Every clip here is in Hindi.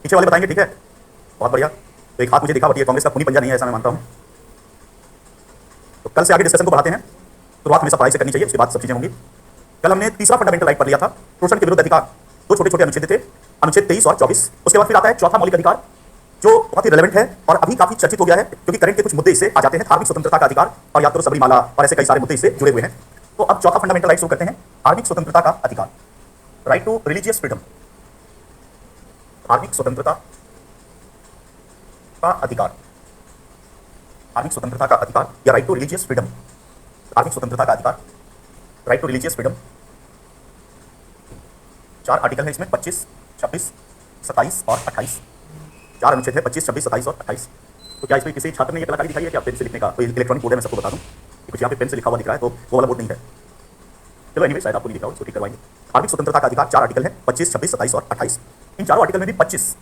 पीछे वाले बताएंगे, ठीक है, बहुत बढ़िया। तो एक हाथ मुझे दिखा, बट ये कांग्रेस का खूनी पंजा नहीं है, ऐसा मैं मानता हूँ। तो कल से आगे डिस्कशन को बढ़ाते हैं। शुरुआत हमेशा पढ़ाई से करनी चाहिए, उसके बाद सब चीजें होंगी। कल हमने तीसरा फंडामेंटल राइट पढ़ लिया था, शोषण के विरुद्ध अधिकार। दो छोटे छोटे अनुच्छेद थे, अनुच्छेद 23 और 24। उसके बाद फिर आता है चौथा मौलिक अधिकार, जो बहुत ही रेलेवेंट है और अभी काफी चर्चित हो गया है, क्योंकि करंट के कुछ मुद्दे इससे आ जाते हैं। धार्मिक स्वतंत्रता का अधिकार और यात्रा सबरीमाला और ऐसे कई सारे मुद्दे इससे जुड़े हुए हैं। तो अब चौथा फंडामेंटल राइट शुरू करते हैं, धार्मिक स्वतंत्रता का अधिकार, राइट टू रिलीजियस फ्रीडम। धार्मिक स्वतंत्रता का अधिकार, धार्मिक स्वतंत्रता का अधिकार या राइट टू रिलीजियस फ्रीडम। धार्मिक स्वतंत्रता का अधिकार, right to religious freedom. 4 article है इसमें, 25, 26, 27 और 28। 4 अनुच्छेद है, 25, 26, 27 और 28। तो क्या इसमें किसी छात्र ने ये कलाकारी दिखाई है कि आप पेन से लिखने का? तो इलेक्ट्रॉनिक बोर्ड है, मैं सबको बता दूं कि कुछ यहाँ पे पेन से लिखा हुआ दिख रहा है, तो वो वाला बोर्ड नहीं है। चलो एनीवे, शायद आपको नहीं दिखा हो, इसको ठीक करवाएंगे। धार्मिक स्वतंत्रता का अधिकार 4 आर्टिकल है, 25, 26, 27 और 28। इन चारों आर्टिकल में भी 25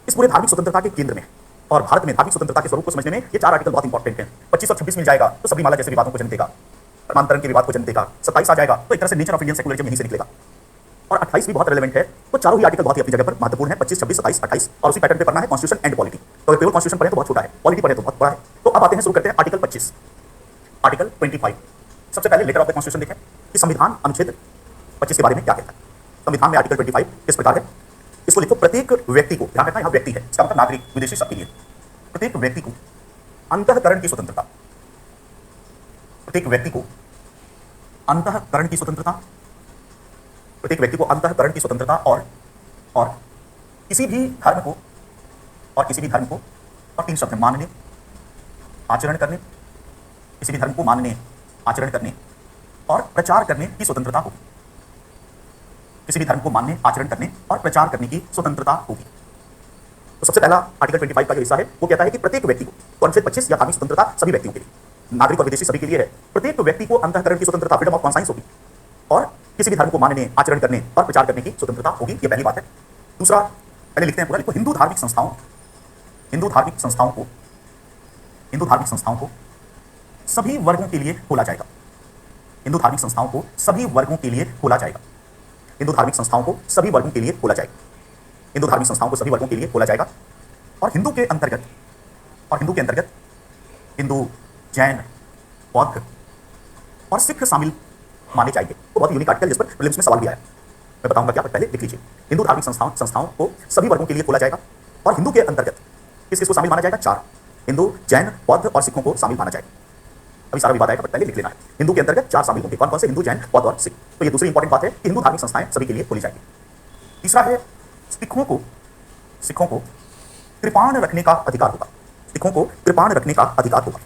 इस पूरे धार्मिक स्वतंत्रता के केंद्र में है। और भारत में धार्मिक स्वतंत्रता के स्वरूप को समझने में ये 4 आर्टिकल बहुत इंपॉर्टेंट हैं। 25 और 26 मिल जाएगा तो सबरीमाला जैसे विवादों को जन्म देगा, धर्मांतरण के विवाद को जन्म देगा। 27 आ जाएगा तो एक तरह से नेचर ऑफ इंडियन सेक्युलरिज्म यहीं से निकलेगा। और 28 भी बहुत रेलेवेंट है। तो चारों ही आर्टिकल बहुत ही अपनी जगह पर महत्वपूर्ण है, 25, 26, 27, 28। और उसी पैटर्न पे पढ़ना है कॉन्स्टिट्यूशन एंड पॉलिटी। तो केवल कॉन्स्टिट्यूशन पढ़े तो बहुत छोटा है, पॉलिटी पढ़े तो बहुत बड़ा है। तो अब आते हैं, शुरू करते हैं आर्टिकल 25। आर्टिकल 25, सबसे पहले लेटर ऑफ द कॉन्स्टिट्यूशन देखें कि संविधान अनुच्छेद 25 के बारे में क्या कहता है। संविधान में आर्टिकल 25 किस प्रकार है, इसको लिखो, प्रत्येक व्यक्ति को, ध्यान रखना यहाँ व्यक्ति है, इसका मतलब नागरिक, विदेशी सबके लिए, प्रत्येक व्यक्ति को अंतःकरण की स्वतंत्रता, प्रत्येक व्यक्ति को अंतःकरण की स्वतंत्रता, प्रत्येक व्यक्ति को अंतःकरण की स्वतंत्रता और किसी भी धर्म को, और किसी भी धर्म को, और 3 शब्द, मानने, आचरण करने, किसी भी धर्म को मानने, आचरण करने और प्रचार करने की स्वतंत्रता होगी। किसी भी धर्म को मानने, आचरण करने और प्रचार करने की स्वतंत्रता होगी। तो सबसे पहला आर्टिकल 25 का जो हिस्सा है वो कहता है कि प्रत्येक व्यक्ति को, अनुच्छेद 25 या धार्मिक स्वतंत्रता सभी व्यक्तियों के लिए, नागरिक और विदेशी सभी के लिए है, प्रत्येक व्यक्ति को अंतःकरण की स्वतंत्रता, फ्रीडम ऑफ कॉन्साइंस होगी, और किसी भी धर्म को मानने, आचरण करने और प्रचार करने की स्वतंत्रता होगी। ये पहली बात है। दूसरा, पहले लिखते हैं पूरा, लिखो, हिंदू धार्मिक संस्थाओं, हिंदू धार्मिक संस्थाओं को, हिंदू धार्मिक संस्थाओं को सभी वर्गों के लिए खोला जाएगा। हिंदू धार्मिक संस्थाओं को सभी वर्गों के लिए खोला जाएगा। हिंदू धार्मिक संस्थाओं को सभी वर्गों के लिए खोला जाएगा। हिंदू धार्मिक संस्थाओं को सभी वर्गों के लिए खोला जाएगा। और हिंदू के अंतर्गत, और हिंदू के अंतर्गत हिंदू, जैन, बौद्ध और सिख शामिल माने जाएंगे। तो बहुत यूनिक आर्टिकल जिस पर प्रीलिम्स में सवाल भी आया, मैं बताऊंगा क्या, पहले लिख लीजिए। हिंदू धार्मिक संस्थाओं को सभी वर्गों के लिए खोला जाएगा। और हिंदू के अंतर्गत किस किस को शामिल माना जाएगा? 4, हिंदू, जैन, बौद्ध और सिखों को शामिल माना जाएगा। अभी सारा विवाद आएगा, पहले लिख लेना है। हिंदू के अंतर्गत 4 शामिल होंगे। कौन कौन से? हिंदू, जैन, बौद्ध और सिख। तो ये दूसरी इंपॉर्टेंट बात है कि हिंदू धार्मिक संस्थाएं सभी के लिए खोली जाएगी। तीसरा है, सिखों को कृपाण रखने का अधिकार होगा। सिखों को कृपाण रखने का अधिकार होगा।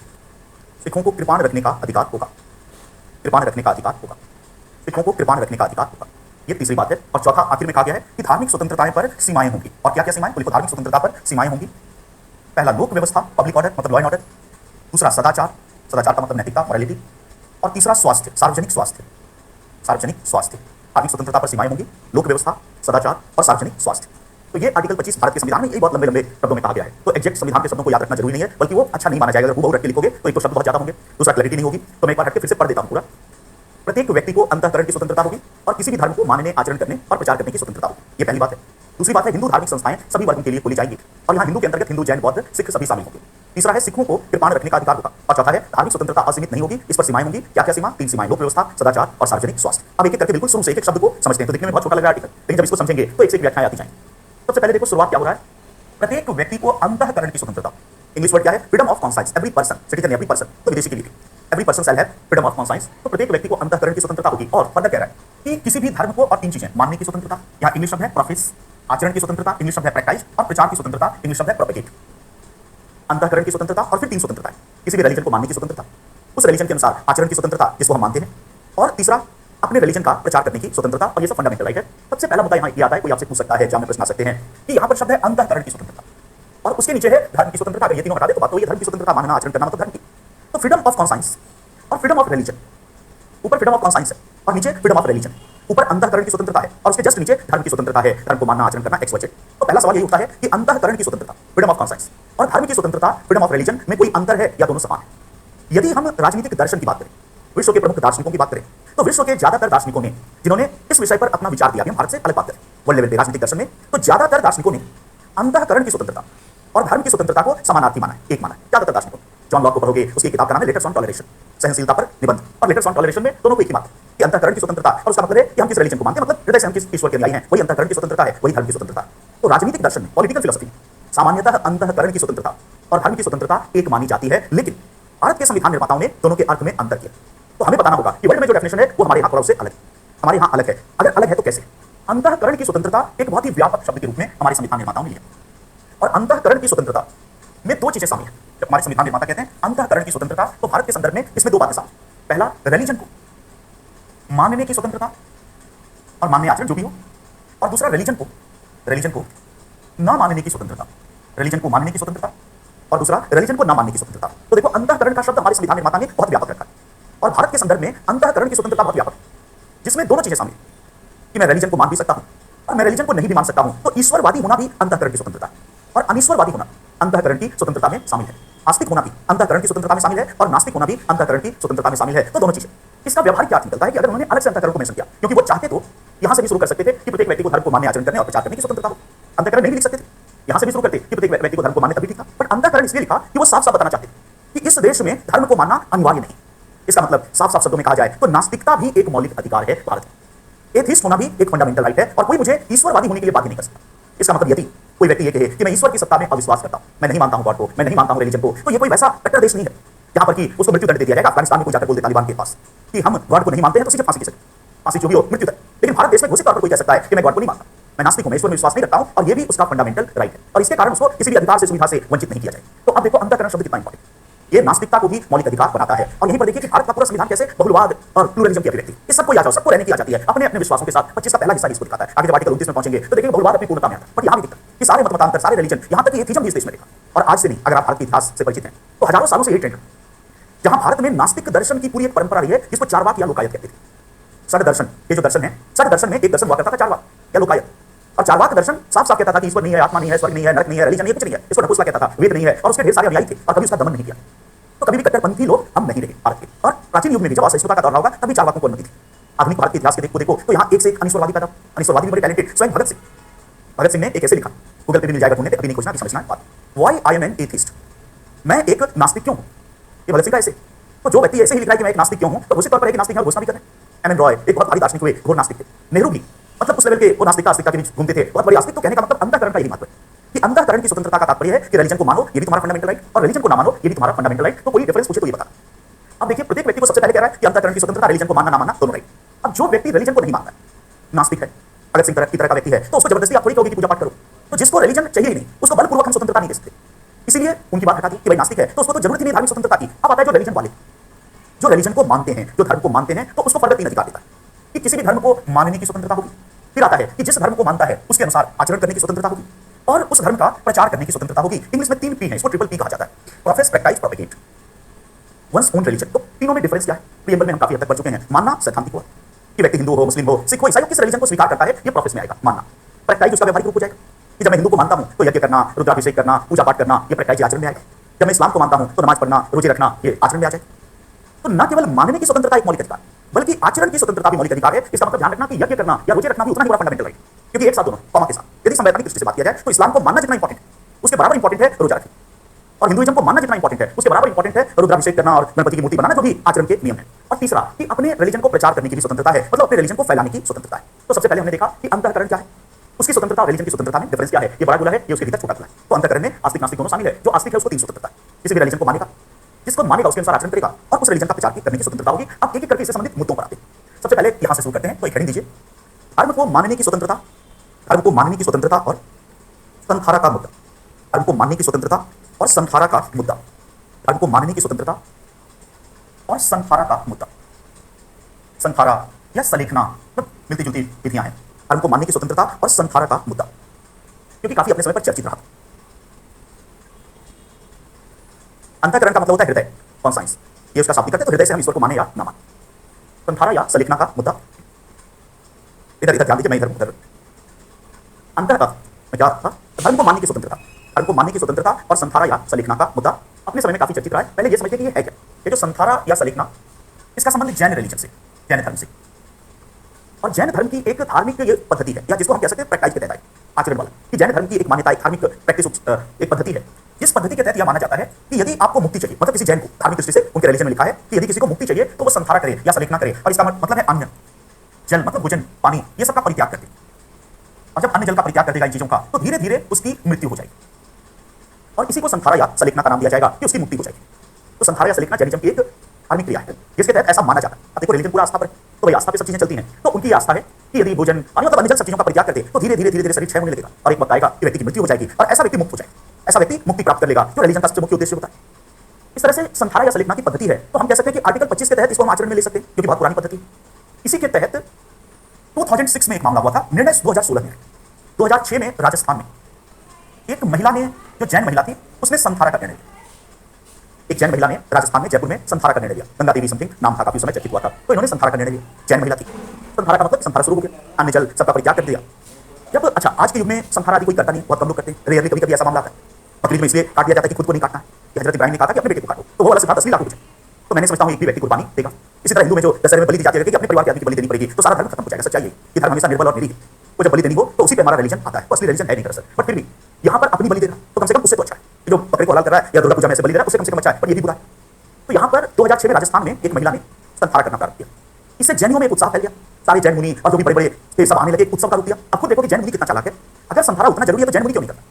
सिखों को कृपाण रखने का अधिकार होगा। कृपाण रखने का अधिकार होगा। सिखों को कृपाण रखने का अधिकार होगा। ये तीसरी बात है। और चौथा, आखिर में कहा गया है कि धार्मिक स्वतंत्रताएं पर सीमाएं होंगी। और क्या क्या सीमाएं? तो लिखो, धार्मिक स्वतंत्रता पर सीमाएं होंगी। पहला, लोक व्यवस्था, पब्लिक ऑर्डर, मतलब लॉ एंड ऑर्डर। दूसरा, सदाचार, सदाचार का मतलब नैतिकता, मोरालिटी। और तीसरा, स्वास्थ्य, सार्वजनिक स्वास्थ्य, सार्वजनिक स्वास्थ्य। धार्मिक स्वतंत्रता पर सीमाएं होंगी, लोक व्यवस्था, सदाचार और सार्वजनिक स्वास्थ्य। तो ये आर्टिकल 25 भारत के संविधान में, ये बहुत लंबे लंबे शब्दों में कहा गया है। तो एग्जैक्ट संविधान के शब्दों को याद रखना जरूरी नहीं है, बल्कि वो अच्छा नहीं माना जाएगा। अगर हुबहू रट के लिखोगे तो एक तो शब्द बहुत ज्यादा होंगे, दूसरा क्लैरिटी नहीं होगी। तो मैं एक बार हट के फिर से पढ़ देता हूं पूरा। प्रत्येक व्यक्ति को अंतःकरण की स्वतंत्रता होगी और किसी भी धर्म को मानने, आचरण करने और प्रचार करने की स्वतंत्रता होगी। ये पहली बात है। दूसरी बात है, हिंदू धार्मिक संस्थाएं सभी वर्गों के लिए खोली जाएंगी। और यहाँ हिंदू के अंतर्गत हिंदू, जैन, बौद्ध, सिख सभी शामिल होंगे। तीसरा है, सिखों को कृपाण रखने का अधिकार होगा। और चौथा है, धार्मिक स्वतंत्रता असीमित नहीं होगी, इस पर सीमाएं होंगी। क्या क्या सीमा? 3 सीमाएं, लोक व्यवस्था, सदाचार और सार्वजनिक स्वास्थ्य। अब एक एक करके बिल्कुल शुरू से एक एक शब्द को समझते हैं। तो दिखने में बहुत छोटा लग रहा है आर्टिकल, लेकिन जब इसको समझेंगे तो एक से एक व्याख्याएं आती जाएंगी। सबसे पहले देखो शुरुआत क्या हो रहा है। प्रत्येक व्यक्ति को अंतःकरण की स्वतंत्रता, इंग्लिश वर्ड क्या है? Freedom of conscience. Every person, citizen every person, तो विदेशी के लिए every person shall have freedom of conscience. तो प्रत्येक व्यक्ति को अंतःकरण की स्वतंत्रता होगी। और फर्दर कह रहा है कि किसी भी धर्म को, और 3 चीजें, मानने की स्वतंत्रता, यहाँ इंग्लिश शब्द है प्रोफेस, आचरण की स्वतंत्रता, इंग्लिश शब्द है प्रैक्टाइज, और प्रचार की स्वतंत्रता, इंग्लिश शब्द है प्रोपेगेट। अंतःकरण की स्वतंत्रता और फिर 3 स्वतंत्रता है। किसी भी रिलीजन को मानने की स्वतंत्रता, उस रिलीजन के अनुसार आचरण की स्वतंत्रता जिसको हम मानते हैं, और तीसरा, अपने रिलीजन का प्रचार करने की स्वतंत्रता। और ये सब फंडामेंटल राइट है। सबसे पहला मुद्दा यहाँ ये आता है, कोई आपसे पूछ सकता है, एग्जाम में प्रश्न आ सकते हैं कि यहाँ पर शब्द है अंतःकरण की स्वतंत्रता और उसके नीचे है धर्म की स्वतंत्रता। अगर ये तीनों हटा दे तो बात तो ये धर्म की स्वतंत्रता, मानना, आचरण करना, मतलब धर्म की। तो फ्रीडम ऑफ कॉन्साइंस और फ्रीडम ऑफ रिलीजन, ऊपर फ्रीडम ऑफ कॉन्साइंस है और नीचे फ्रीडम ऑफ रिलीजन। ऊपर अंतःकरण की स्वतंत्रता है और उसके जस्ट नीचे धर्म की स्वतंत्रता है, धर्म को मानना, आचरण करना, एक्सवचन। तो पहला सवाल यही उठता है कि अंतःकरण की स्वतंत्रता, फ्रीडम ऑफ कॉन्साइंस, और धर्म की स्वतंत्रता, फ्रीडम ऑफ रिलीजन, में कोई अंतर है या दोनों समान है? यदि हम राजनीतिक दर्शन की बात करें, विश्व के प्रमुख दार्शनिकों की बात करें, तो विश्व के ज्यादातर दार्शनिकों ने, जिन्होंने इस विषय पर अपना विचार दिया, हम भारत से अलग बात करें, वर्ल्ड लेवल पे राजनीतिक दर्शन में, तो ज्यादातर दार्शनिकों ने अंतःकरण की स्वतंत्रता और धर्म की स्वतंत्रता को समानार्थी माना है, एक माना है। ज्यादातर दार्शनिकों जॉन लॉक को पढ़ोगे, उसकी किताब का नाम है लेटर्स ऑन टॉलरेशन, सहनशीलता पर निबंध, और लेटर्स ऑन टॉलरेशन में दोनों को एक ही बात है कि अंतःकरण की स्वतंत्रता, और उसका मतलब है कि हम किस रिलीजन को मानते हैं, मतलब हृदय से हम किस ईश्वर के अनुयायी हैं, वही अंतःकरण की स्वतंत्रता है, वही धर्म की स्वतंत्रता है। तो राजनीतिक दर्शन में, पॉलिटिकल फिलोसफी में सामान्यतः अंतःकरण की स्वतंत्रता और धर्म की स्वतंत्रता एक मानी जाती है, लेकिन भारत के संविधान निर्माताओं ने दोनों के अर्थ में अंतर किया। तो हमें बताना होगा कि वर्ल्ड में जो डेफिनेशन है वो हमारे यहाँ थोड़ा उससे अलग है, हमारे यहाँ अलग है। अगर अलग है तो कैसे? अंतःकरण की स्वतंत्रता एक बहुत ही व्यापक शब्द के रूप में हमारे संविधान निर्माताओं ने लिया, और अंतःकरण की स्वतंत्रता में दो चीजें शामिल हैं। जब हमारे संविधान निर्माता कहते हैं अंतःकरण की स्वतंत्रता, तो भारत के संदर्भ में इसमें दो बातें शामिल। पहला, रिलीजन को मानने की स्वतंत्रता और मान्य आचरण जो भी हो, और दूसरा रिलीजन को ना मानने की स्वतंत्रता, रिलीजन को मानने की स्वतंत्रता और दूसरा रिलीजन को ना मानने की स्वतंत्रता। तो देखो, अंतःकरण का शब्द हमारे संविधान निर्माता ने बहुत व्यापक रखा है, और भारत के संदर्भ में अंतःकरण की स्वतंत्रता बहुत व्यापक है, जिसमें दोनों चीजें शामिल कि मैं रिलीजन को मान भी सकता हूं और मैं रिलीजन को नहीं भी मान सकता हूं। तो ईश्वरवादी होना भी अंतःकरण की स्वतंत्रता है, और अनीश्वरवादी होना अंतःकरण की स्वतंत्रता में शामिल है। आस्तिक होना भी अंतःकरण की स्वतंत्रता में शामिल है, और नास्तिक होना भी अंतःकरण की स्वतंत्रता में शामिल है। तो दोनों चीजें, इसका व्यवहारिक क्या अर्थ निकलता है कि अगर उन्होंने अलग से अंतःकरण को मेंशन किया, क्योंकि वो चाहते तो यहां से भी शुरू कर सकते थे कि प्रत्येक व्यक्ति को धर्म को मान्य आचरण करने और प्रचार करने की स्वतंत्रता हो, अंतःकरण नहीं लिख सकते थे, यहां से भी शुरू करते कि प्रत्येक व्यक्ति को धर्म को मानने तभी ठीक था। बट अंतःकरण इसलिए लिखा कि वो साफ साफ बताना चाहते कि इस देश में धर्म को मानना अनिवार्य नहीं। इसका मतलब साफ साफ शब्दों में कहा जाए तो नास्तिकता भी एक मौलिक अधिकार है भारत में, एथिस्ट होना भी एक फंडामेंटल राइट है, और कोई मुझे ईश्वरवादी होने के लिए बाध्य नहीं कर सकता। इसका मतलब यदि कोई व्यक्ति ये कहे कि मैं ईश्वर की सत्ता में अविश्वास करता हूं, मैं नहीं मानता हूं गॉड को, मैं नहीं मानता हूं रिलीजन को, तो ये कोई वैसा कट्टर देश नहीं है जहां पर कि उसको मृत्यु दंड दे दिया जाएगा। अफगानिस्तान में कोई जाकर बोल दे तालिबान के पास कि हम गॉड को नहीं मानते हैं तो सीधे फांसी की सजा, फांसी जो भी हो, मृत्यु दंड। लेकिन भारत देश में घोषित तौर पर कोई कह सकता है कि मैं गॉड को नहीं मानता, मैं नास्तिक हूं, मैं ईश्वर में विश्वास नहीं करता हूं, और ये भी उसका फंडामेंटल राइट है, और इसके कारण उसको किसी भी अधिकार से सुविधा से वंचित नहीं किया जाए। तो अब देखो अंतःकरण शब्द कितना इंपॉर्टेंट, ये नास्तिकता को भी मौलिक अधिकार बनाता है। और यहीं पर देखिए कि भारत का पूरा संविधान कैसे बहुलवाद और प्लूरलिज्म की अभिव्यक्ति, इस सबको याद जाओ, सबको रहने की आ जाती है अपने अपने विश्वासों के साथ। 25 का पहला हिस्सा इसको दिखाता है। आगे जब आर्टिकल 29 में पहुंचेंगे तो देखेंगे बहुलवाद अपनी पूर्णता में आता है। बट यहाँ भी दिखता है कि सारे मतमतांतर, सारे रिलीजन, यहाँ तक कि एथिज्म भी इस देश में देखा। और आज से नहीं, अगर आप भारत के इतिहास से परिचित हैं तो हजारों सालों से यही ट्रेंड है, जहां भारत में नास्तिक दर्शन की पूरी एक परंपरा रही है, जिसको चारवाक या लोकायत कहते थे। षड दर्शन, ये जो दर्शन है, षड दर्शन में एक दर्शन हुआ करता था चारवाक या लोकायत, और चारवाक दर्शन साफ साफ कहता था कि ईश्वर नहीं है, आत्मा नहीं है, स्वर्ग नहीं है, नरक नहीं है, रिलीजन नहीं है, कुछ नहीं है। इसको नपुंसक कहता था, वेद नहीं है, और उसके ढेर सारे अनुयायी थे और कभी उसका दमन नहीं किया। तो कभी भी कट्टरपंथी लोग हम नहीं रहे भारत के। और प्राचीन युग में भी जब असहिष्णुता का दौर रहा होगा तभी चारवाकों को अनुमति थी। आधुनिक भारत के इतिहास के देखो तो यहाँ एक से एक अनिश्वरवादी पैदा, अनिश्वरवादी भी बड़े टैलेंटेड। स्वयं भगत सिंह ने एक ऐसे लिखा, गूगल पे भी मिल जाएगा ढूंढने, अभी नहीं खोजना, समझना है बात। Why I am an atheist, मैं एक नास्तिक क्यों हूं, ये भगत सिंह का ऐसे। तो जो व्यक्ति ऐसे ही लिख रहा है कि मैं एक नास्तिक क्यों हूं, तो उसी तौर पर एक नास्तिक है और घोषणा भी कर रहे हैं। एम एन रॉय एक बहुत भारी दार्शनिक हुए, घोर नास्तिक थे। नेहरू भी मतलब उस लेवल के वो नास्तिकता के बीच घूमते थे, बहुत बड़ी आस्तिक। तो कहने का मतलब अंतःकरण का यही महत्व है कि अंतःकरण की स्वतंत्रता का तात्पर्य है कि रिलीजन को मानो, ये भी तुम्हारा फंडामेंटल राइट, और रिलीजन को ना मानो, ये भी तुम्हारा फंडामेंटल राइट। तो कोई डिफरेंस पूछे तो ये बता। अब देखिए, प्रत्येक व्यक्ति को सबसे पहले कह रहा है कि अंतःकरण की स्वतंत्रता, रिलीजन को मानना ना मानना दोनों राइट। अब जो व्यक्ति रिलीजन को नहीं मानता है, नास्तिक है, भगत सिंह की तरह का व्यक्ति है, तो उसको जबरदस्ती आप थोड़ी कहोगे कि पूजा पाठ करो। तो जिसको रिलीजन चाहिए ही नहीं, उसको बलपूर्वक हम स्वतंत्रता नहीं दे सकते। इसीलिए उनकी बात हटा दी कि भाई नास्तिक है तो उसको तो जरूरत ही नहीं धार्मिक स्वतंत्रता की। अब आता है जो रिलीजन वाले, जो रिलीजन को मानते हैं, जो धर्म को मानते हैं, तो उसको फर्दर 3 अधिकार देता है कि किसी भी धर्म को मानने की स्वतंत्रता होगी। फिर आता है कि जिस धर्म को मानता है उसके अनुसार आचरण करने की स्वतंत्रता होगी, और उस धर्म का प्रचार करने की स्वतंत्रता होगी। इंग्लिश में 3 P है, इसको ट्रिपल P कहा जाता है, profess, practice, propagate, one's own religion. तो तीनों में डिफरेंस क्या है, प्रीएम्बल में हम काफी हद तक पढ़ चुके हैं। मानना सैद्धांतिक हुआ कि व्यक्ति हिंदू हो, मुस्लिम हो, सिख हो, ईसाई हो, किस रिलीजन को स्वीकार करता है, ये प्रोफेस में आएगा मानना। प्रैक्टिस उसका व्यवहारिक रूप हो जाएगा कि जब मैं हिंदू को मानता हूं तो यज्ञ करना, रुद्राभिषेक करना, पूजा पाठ करना, ये प्रैक्टिस आचरण में आएगा। जब मैं इस्लाम को मानता हूं तो नमाज पढ़ना, रोजे रखना, ये आचरण में आ जाएगा। तो न केवल मानने की स्वतंत्रता एक मौलिक अधिकार, बल्कि आचरण की स्वतंत्रता भी मौलिक अधिकार है। इसका मतलब ध्यान रखना कि यज्ञ करना या रोजे रखना भी उतना ही बड़ा फंडामेंटल राइट, क्योंकि एक साथ दोनों कॉमा के साथ। यदि संवैधानिक दृष्टि से बात किया जाए तो इस्लाम को मानना जितना इंपॉर्टेंट है उसके बराबर इंपॉर्टेंट है रोजा रखना, और हिंदुइज्म को मानना जितना इंपॉर्टेंट है उसके बराबर इंपॉर्टेंट है रुद्राभिषेक करना और गणपति की मूर्ति बनाना, जो भी आचरण के नियम है। और तीसरा कि अपने रिलीजन को प्रचार करने की भी स्वतंत्रता है, मतलब अपने रिलीजन को फैलाने की स्वतंत्रता है। तो सबसे पहले हमने देखा कि अंतःकरण क्या है, उसकी स्वतंत्रता और रिलीजन की स्वतंत्रता में डिफरेंस क्या है। ये बड़ा गोला है, ये उसके भीतर छोटा गोला है। तो अंतःकरण में आस्तिक नास्तिक दोनों शामिल है। जो आस्तिक है उसको 3 स्वतंत्रता है, किसी भी रिलीजन को मानेगा, जिसको मानेगा उसके अनुसार आचरण करेगा, और उस रिलीजन का प्रचार करने की स्वतंत्रता होगी। अब एक एक करके इससे संबंधित मुद्दों पर आते हैं। सबसे पहले यहां से शुरू करते हैं, तो एक हेडिंग दीजिए, धर्म को मानने की स्वतंत्रता, धर्म को मानने की स्वतंत्रता और संथारा का मुद्दा। धर्म को मानने की स्वतंत्रता और संथारा का मुद्दा, धर्म को मानने की स्वतंत्रता और संथारा का मुद्दा। संथारा या सलेखना मिलती जुलती विधियां हैं। धर्म को मानने की स्वतंत्रता और संथारा का मुद्दा, क्योंकि काफी अपने समय पर चर्चित रहा। अंतःकरण का मतलब होता है हृदय, कॉन्साइंस, ये उसका शाब्दिक अर्थ है। तो हृदय से हम ईश्वर को माने या ना माने। संथारा या सलेखना का मुद्दा, इधर इधर ध्यान दीजिए, मैं इधर उधर। अंतर का क्या था, धर्म को मानने की स्वतंत्रता, धर्म को मानने की स्वतंत्रता और संथारा या सलेखना का मुद्दा अपने समय में काफी चर्चित रहा है। पहले ये समझिए कि ये है क्या। ये जो संथारा या सलेखना, इसका संबंध जैन रिलीजन से, जैन धर्म से। और जैन धर्म की एक धार्मिक ये पद्धति है, या जिसको हम कह सकते हैं प्रैक्टिस के तहत है। आचरण वाला, कि जैन धर्म की एक मान्यता, एक धार्मिक प्रैक्टिस, एक पद्धति है जिस पद्धति के तहत यह माना जाता है कि यदि आपको मुक्ति चाहिए, मतलब किसी जैन को धार्मिक दृष्टि से उनके रिलीजन में लिखा है कि यदि किसी को मुक्ति चाहिए तो वो संथारा करे या सलेखना करे, और इसका मतलब है अन्न, जल मतलब भोजन, पानी, ये सब का परित्याग कर दे। और जब अन्न जल का परित्याग कर देगा इन चीजों का, तो धीरे धीरे उसकी मृत्यु हो जाएगी और इसी को संथारा या सलेखना का नाम दिया जाएगा कि उसकी मुक्ति हो जाएगी। तो संथारा या सलेखना जैनिज्म की एक धार्मिक क्रिया है जिसके तहत ऐसा माना जाता है। अब देखो रिलीजन पूरा आस्था पर, तो भाई आस्था पे सब चीजें चलती हैं, तो उनकी आस्था है कि यदि भोजन पानी मतलब अन्य जल सब चीजों का परित्याग करते तो धीरे धीरे शरीर क्षय होने लगेगा और एक वक्त आएगा कि व्यक्ति की मृत्यु हो जाएगी और ऐसा व्यक्ति मुक्त हो जाएगा, ऐसा व्यक्ति मुक्ति प्राप्त कर लेगा, जो रिलीजन का सबसे मुख्य उद्देश्य होता है। इस तरह से संथारा या सलेखना की पद्धति है, तो हम कह सकते हैं कि आर्टिकल 25 के तहत इसको हम आचरण में ले सकते हैं, जो कि बहुत पुरानी पद्धति है। इसी के तहत 2006 में एक मामला हुआ था, निर्णय 2016 में। 2006 में राजस्थान में एक महिला ने, जो जैन महिला थी, उसने संथारा का निर्णय लिया। एक जैन महिला ने राजस्थान में जयपुर में संथारा का निर्णय लिया, गंगा देवी समथिंग नाम था, काफी समय चर्चित हुआ था, तो इन्होंने संथारा का निर्णय लिया। जैन महिला थी, संथारा का मतलब संथारा शुरू हो गया, अन्न जल सबका परित्याग कर दिया। जब अच्छा आज के युग में संथारा आदि कोई करता नहीं, बहुत कम लोग करते हैं, रेयरली कभी कभी ऐसा मामला आता है। बकरीद में इसलिए काट दिया जाता है कि खुद को नहीं काटना है, कि हजरत इब्राहिम ने कहा था कि अपने बेटे को काटो, तो वो वाला सिद्धांत असली लागू हो जाए। तो मैंने समझता हूँ एक भी व्यक्ति कुर्बानी देगा। इसी तरह हिंदू में जो दशहरे में बलि दी जाती है कि अपने परिवार के आदमी की बलि देनी पड़ेगी, तो सारा धर्म खत्म हो जाएगा। सच्चाई है कि धर्म हमेशा निर्बल और निरीह, तो जब बलि देनी हो तो उसी पे हमारा रिलीजन आता है, असली रिलीजन है नहीं दरअसल। बट फिर भी यहाँ पर अपनी बलि देना तो कम से कम उससे तो अच्छा है, जो बकरे को हलाल कर रहा है या दुर्गा पूजा में से बलि दे रहा है उससे कम से कम अच्छा है, पर ये भी बुरा है। तो यहाँ पर 2006 में राजस्थान में एक महिला ने संथारा करना प्रारंभ किया। इससे जैनियों में एक उत्साह फैल गया, सारे जैन मुनि और जो भी बड़े बड़े थे सब आने लगे, उत्सव का रूप दिया। अब खुद देखो कि जैन मुनि कितना चालाक है, अगर संथारा उतना जरूरी है तो जैन मुनि क्यों नहीं करता?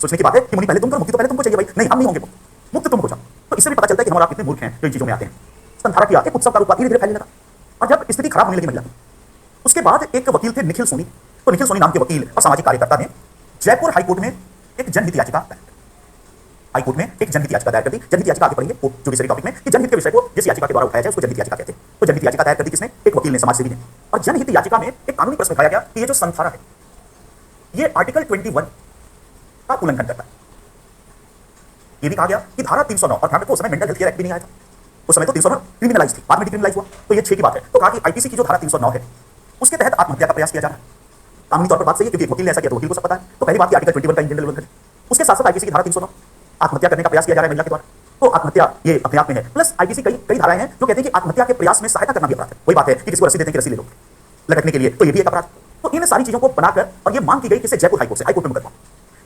सोचने की बात है कि मुनि पहले तुम करो, मुक्ति तो पहले तुमको चाहिए भाई, नहीं हम नहीं होंगे मुक्त, तुम हो जाओ। तो इससे भी पता चलता है कि हमारा कितने मूर्ख हैं जो इन चीजों में आते हैं। संथारा किया, एक उत्सव का रूप धीरे धीरे फैलने लगा और जब स्थिति खराब होने लगी महिला की, उसके बाद एक वकील थे निखिल सोनी, तो निखिल सोनी नाम के वकील और सामाजिक कार्यकर्ता ने जयपुर हाईकोर्ट में एक जनहित याचिका दायर की। हाईकोर्ट में एक जनहित याचिका दायर कर दी। जनहित याचिका आगे पढ़ेंगे जुडिशरी टॉपिक में कि जनहित के विषय को जिस याचिका के द्वारा उठाया जाए उसको जनहित याचिका कहते हैं। तो जनहित याचिका दायर कर दी किसने? एक वकील ने, समाजसेवी ने। और जनहित याचिका में एक कानूनी प्रश्न उठाया गया कि ये जो संथारा है ये आर्टिकल 21 का उल्लंघन करता है। ये भी कहा गया कि धारा 309, और ध्यान रखो उस समय मेंटल हेल्थ केयर एक्ट भी नहीं आया था, उस समय तो 309 क्रिमिनलाइज थी, बाद में डिक्रिमिनलाइज हुआ, तो ये 6 की बात है। तो कहा कि आईपीसी की जो धारा 309 है उसके तहत आत्महत्या का प्रयास किया जा रहा है। कानूनी तौर पर बात सही है क्योंकि वकील ने ऐसा किया तो वकील को सब पता है। तो पहली बात की आर्टिकल 21 का जनरल उल्लंघन, उसके साथ साथ आईपीसी की धारा 309 आत्महत्या करने का प्रयास किया जा रहा है महिला के द्वारा, तो आत्महत्या ये अपने आप में है। प्लस आईपीसी कई धाराएं हैं जो कहते हैं कि आत्महत्या के प्रयास में सहायता करना भी अपराध है। वही बात है कि किसी को रस्सी देते हैं कि रस्सी ले लो लटकने के लिए, तो ये भी एक अपराध। तो इन सारी चीजों को बनाकर और ये मांग की गई कि जयपुर हाईकोर्ट से, हाईकोर्ट में मुकदमा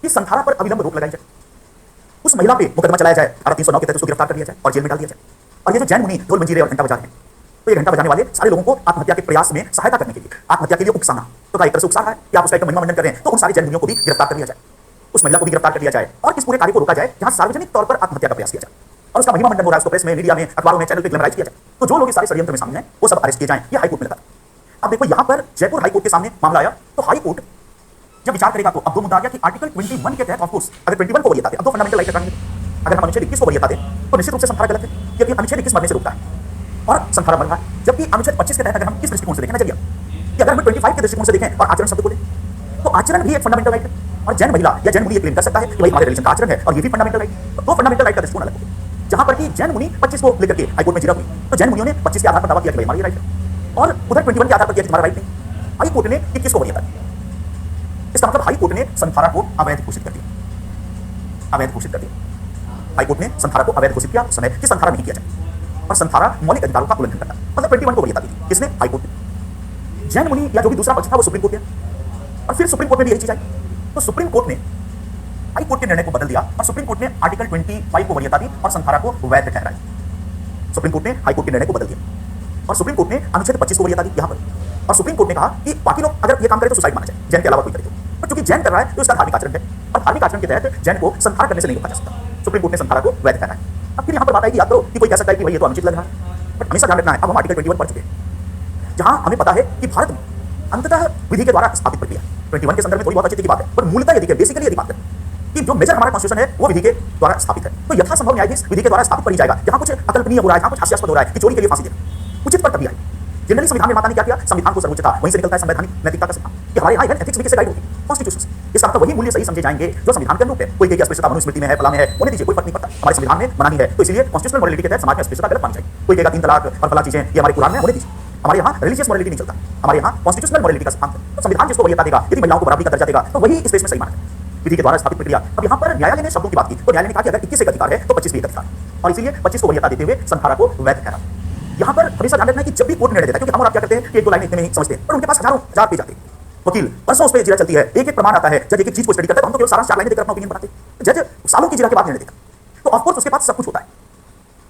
कि संथारा पर अविलंब रोक लगाई जाए, उस महिला पे मुकदमा चलाया जाए, धारा 309 के तहत उसको गिरफ्तार कर लिया जाए और जेल में डाल दिया जाए। और ये जो जैन मुनि ढोल मंजीरे और घंटा बजा रहे हैं, तो ये घंटा बजाने वाले सारे लोगों को आत्महत्या के प्रयास में सहायता करने के लिए, आत्महत्या के लिए उकसाना, तो एक तरह से उकसा रहा है कि आप उसका एक महिमा मंडन कर रहे हैं, तो उन सारे जैन मुनियों को भी गिरफ्तार कर लिया जाए, उस महिला को भी गिरफ्तार कर लिया जाए और इस पूरे कार्य को रोका जाए जहां सार्वजनिक तौर पर आत्महत्या का प्रयास किया जाए और उसका महिमा मंडन हो रहा है, उसको प्रेस में, मीडिया में, अखबारों में, चैनल पे ग्लैमराइज किया जाए। तो जो लोग इस सारे षड्यंत्र में शामिल हैं वो सब अरेस्ट किए जाएं। ये हाईकोर्ट में लगा। अब देखो यहाँ पर जयपुर हाईकोर्ट के सामने मामला आया, तो हाईकोर्ट जब विचार करेगा तो अब दो मुद्दा आ गया कि आर्टिकल 21 के तहत, ऑफ कोर्स अगर 21 को वरीयता दे, अब दो फंडामेंटल राइट रखेंगे, अगर हम अनुच्छेद 21 को वरीयता दें तो निश्चित रूप से संथारा गलत है क्योंकि अनुच्छेद 21 मरने से रोकता है और संथारा मर रहा है। जबकि अनुच्छेद 25 के तहत अगर हम किस दृष्टिकोण से देखें, नजरिया कि अगर हम 25 के दृष्टिकोण से देखें और आचरण शब्द को दें तो आचरण भी एक फंडामेंटल राइट है और जैन महिला या जैन मुनि ये क्लेम कर सकता है कि भाई हमारे रिलीजन का आचरण है और ये भी फंडामेंटल राइट है। तो दो फंडामेंटल राइट का दृष्टिकोण अलग है, जहां पर कि जैन मुनि 25 को लेकर के हाईकोर्ट में जिरह हुई, तो जैन मुनियों ने 25 के आधार पर दावा किया कि भाई हमारी राइट है और उधर 21 के आधार पर किया कि तुम्हारा राइट नहीं। हाईकोर्ट ने 21 को वरीयता दी। इसका मतलब हाईकोर्ट ने संथारा को अवैध घोषित कर दिया, अवैध घोषित कर दिया। हाईकोर्ट ने संथारा को अवैध घोषित किया उस समय कि संथारा नहीं किया जाए और संथारा मौलिक अधिकारों का उल्लंघन करता है। मतलब 21 को वरीयता दी किसने? हाईकोर्ट ने। जैन मुनि या जो भी दूसरा पक्ष था वो सुप्रीम कोर्ट गया और फिर सुप्रीम कोर्ट में भी यही चीज आई, तो सुप्रीम कोर्ट ने हाईकोर्ट के निर्णय को बदल दिया और सुप्रीम कोर्ट ने आर्टिकल 25 को वरीयता दी और संथारा को वैध ठहराया। सुप्रीम कोर्ट ने हाईकोर्ट के निर्णय को बदल दिया और सुप्रीम कोर्ट ने अनुच्छेद 25 को वरीयता दी यहाँ पर, और सुप्रीम कोर्ट ने कहा कि बाकी लोग अगर ये काम करें तो सुसाइड माना जाए, जैन के अलावा कोई करे तो, पर चूंकि जैन कर रहा है तो इसका धार्मिक आचरण है और धार्मिक आचरण के तहत जैन को संथार करने से नहीं रोका जा सकता। सुप्रीम कोर्ट ने संथारा को वैध ठहराया। अब फिर यहाँ पर बात आएगी, याद करो कि कोई कह सकता है कि भाई ये तो अनुचित लग रहा है, बट हमेशा ध्यान रखना है, अब हम आर्टिकल 21 पढ़ चुके हैं जहां हमें पता है कि भारत में अंततः विधि के द्वारा स्थापित प्रक्रिया 21 के संदर्भ में थोड़ी बहुत अच्छी की बात है, पर मूलतः यदि बेसिकली यदि बात करें कि जो मेजर हमारा कॉन्स्टिट्यूशन है वो विधि के द्वारा स्थापित है, तो यथासंभव न्यायाधीश विधि के द्वारा स्थापित कर जाएगा। जहां कुछ अकल्पनीय हो रहा है, जहां कुछ हास्यास्पद हो रहा है कि चोरी के लिए फांसी देना उचित पर तभी आई। जनरली संविधान निर्माता ने क्या किया, संविधान को सर्वोच्चता, वहीं से निकलता है संवैधानिक नैतिकता का सिद्धांत कि हमारे यहाँ इवन एथिक्स भी कैसे गाइड होती है कॉन्स्टिट्यूशन से। इसका मतलब वही मूल्य सही समझे जाएंगे जो संविधान के अनुरूप है। कोई कहेगा अस्पृश्यता मनुस्मृति में है, फला में है, होने दीजिए, कोई फर्क नहीं पड़ता, हमारे संविधान में मना ही है, तो इसलिए कॉन्स्टिट्यूशनल मॉरलिटी के तहत समाज में अस्पृश्यता गलत मानी जाएगी। कोई कहेगा 3 तलाक और फला चीजें ये हमारे कुरान में होने दीजिए, हमारे यहाँ रिलीजियस मॉरलिटी नहीं चलता, हमारे यहाँ कॉन्स्टिट्यूशनल मॉरलिटी का सिद्धांत है। तो संविधान जिसको वरीयता देगा, यदि महिलाओं को बराबरी का दर्जा देगा तो वही स्पेस में सही माना जाएगा, विधि के द्वारा स्थापित प्रक्रिया। अब यहाँ पर न्यायालय ने शब्दों की बात की, तो न्यायालय ने कहा कि अगर 21 एक अधिकार है तो 25 भी एक अधिकार है और इसीलिए 25 को वरीयता देते हुए संथारा को वैध ठहरा। यहाँ पर हमेशा ध्यान रखना है कि जब भी कोर्ट निर्णय देता है, क्योंकि हम और आप क्या करते हैं कि एक दो लाइन इतने में ही समझते हैं, पर उनके पास हजारों हजार पेज आते हैं, वकील परसों उस पर जिरा चलती है, एक एक प्रमाण आता है, जज एक एक चीज को स्टडी करता है, तो हम तो केवल सारा 4 लाइनें देखकर अपना ओपिनियन बनाते हैं। जज सालों की जिरा के बाद निर्णय देता, तो ऑफकोर्स उसके पास सब कुछ होता है।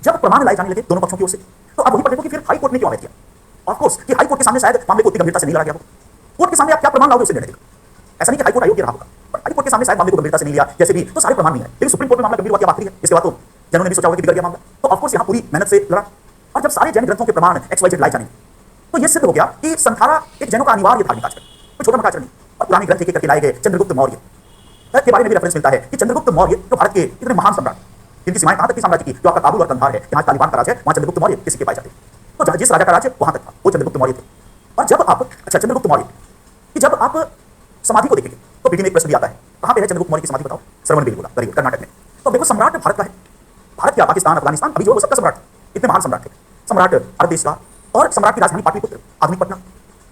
जब प्रमाण लाए जाने लगे दोनों पक्षों की ओर से, तो आप वही पर देखो कि फिर हाई कोर्ट ने क्यों आवेदन किया। ऑफकोर्स कि हाई कोर्ट के सामने शायद मामले को उतनी गंभीरता से नहीं लड़ा गया हो। कोर्ट के सामने आप क्या प्रमाण लाओगे उससे निर्णय देगा। ऐसा नहीं कि हाई कोर्ट अयोग्य रहा होगा, पर हाई कोर्ट के सामने शायद मामले को गंभीरता से नहीं लिया, जैसे भी तो सारे प्रमाण नहीं है, लेकिन सुप्रीम कोर्ट में मामला गंभीर हुआ, क्या बात है, इसके बाद तो जनों ने भी सोचा होगा कि बिगड़ गया मामला, तो ऑफकोर्स यहाँ पूरी मेहनत से लड़ा। और जब सारे जैन ग्रंथों के प्रमाण XYZ लाए जाने, तो यह सिद्ध हो गया कि संथारा एक जैनों का अनिवार्य धार्मिक आचरण, कोई छोटा मोटा आचरण नहीं। और पुराने ग्रंथ एक करके लाए गए चंद्रगुप्त मौर्य के बारे में भी रेफरेंस मिलता है कि चंद्रगुप्त मौर्य जो भारत के इतने महान सम्राट, जिनकी सीमाएं कहां तक थी साम्राज्य की, जो आपका काबुल और कंधार है, जहां तालिबान का राज है, वहां चंद्रगुप्त मौर्य किसी के पाए जाते, तो जिस राजा का राज वहां तक था वो चंद्रगुप्त मौर्य थे। और जब आप चंद्रगुप्त मौर्य कि जब आप समाधि को देखेंगे तो बीच में एक प्रश्न भी आता है, कहां पे है चंद्रगुप्त मौर्य की समाधि बताओ, श्रवणबेलगोला, वेरी गुड, कर्नाटक में। तो देखो सम्राट भारत का है, भारत क्या पाकिस्तान अफगानिस्तान अभी जो वो सबका सम्राट, इतने महान सम्राट थे, सम्राट भारत देश का। और सम्राट की राजधानी पाटलिपुत्र, आधुनिक पटना,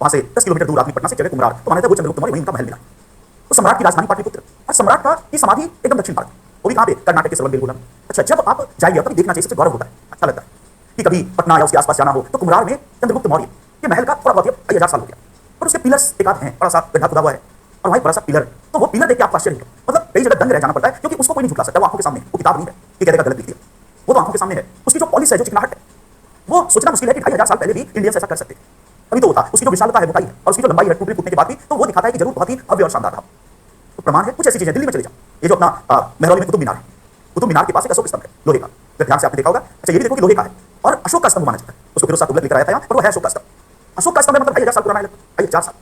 वहां से 10 किलोमीटर दूर आधुनिक पटना से जगह कुम्हरार, तो माना था वो चंद्रगुप्त मौर्य वहीं उनका महल मिला। तो सम्राट की राजधानी पाटलिपुत्र और सम्राट का की समाधि एकदम दक्षिण भारत, वो भी कहां पे, कर्नाटक के श्रवणबेलगोला में। अच्छा, जब आप जाइए तभी देखना चाहिए, सबसे गौरव होता है, अच्छा लगता है कि कभी पटना या उसके आसपास जाना हो तो कुम्हरार में चंद्रगुप्त मौर्य के महल का थोड़ा बहुत 1000 साल हो गया, पर उसके पिलर्स एक आध हैं, बड़ा सा गड्ढा खुदा हुआ है और वहीं बड़ा सा पिलर, तो वो पिलर देख के आप आश्चर्य हो, मतलब कई जगह दंग रह जाना पड़ता है, क्योंकि उसको कोई नहीं झुठला सकता, वो आंखों के सामने, वो किताब नहीं है कि कह देगा गलत लिख दिया, वो तो आंखों के सामने है। उसकी जो पॉलिश है, जो चिकनाहट है, वो सोचना मुश्किल है कि 2500 साल पहले भी इंडियंस ऐसा कर सकते थे। अभी तो होता, उसकी जो विशालता है, मोटाई है और उसकी जो लंबाई है, टूटने फूटने के बाद भी, तो वो दिखाता है कि जरूर बहुत ही भव्य और शानदार था। तो प्रमाण है, कुछ ऐसी चीजें, दिल्ली में चले जाओ, ये जो अपना महरौली में कुतुब मीनार है, कुतुब मीनार के पास एक अशोक स्तंभ है लोहे का, अगर ध्यान से आपने देखा होगा। अच्छा, ये भी देखो कि लोहे का है और अशोक का स्तंभ माना जाता है, उसको फिरोज शाह तुगलक लेकर आया था यहाँ, पर वो है अशोक का स्तंभ। अशोक का स्तंभ है, मतलब 2500 साल पुराना है, 4 साल,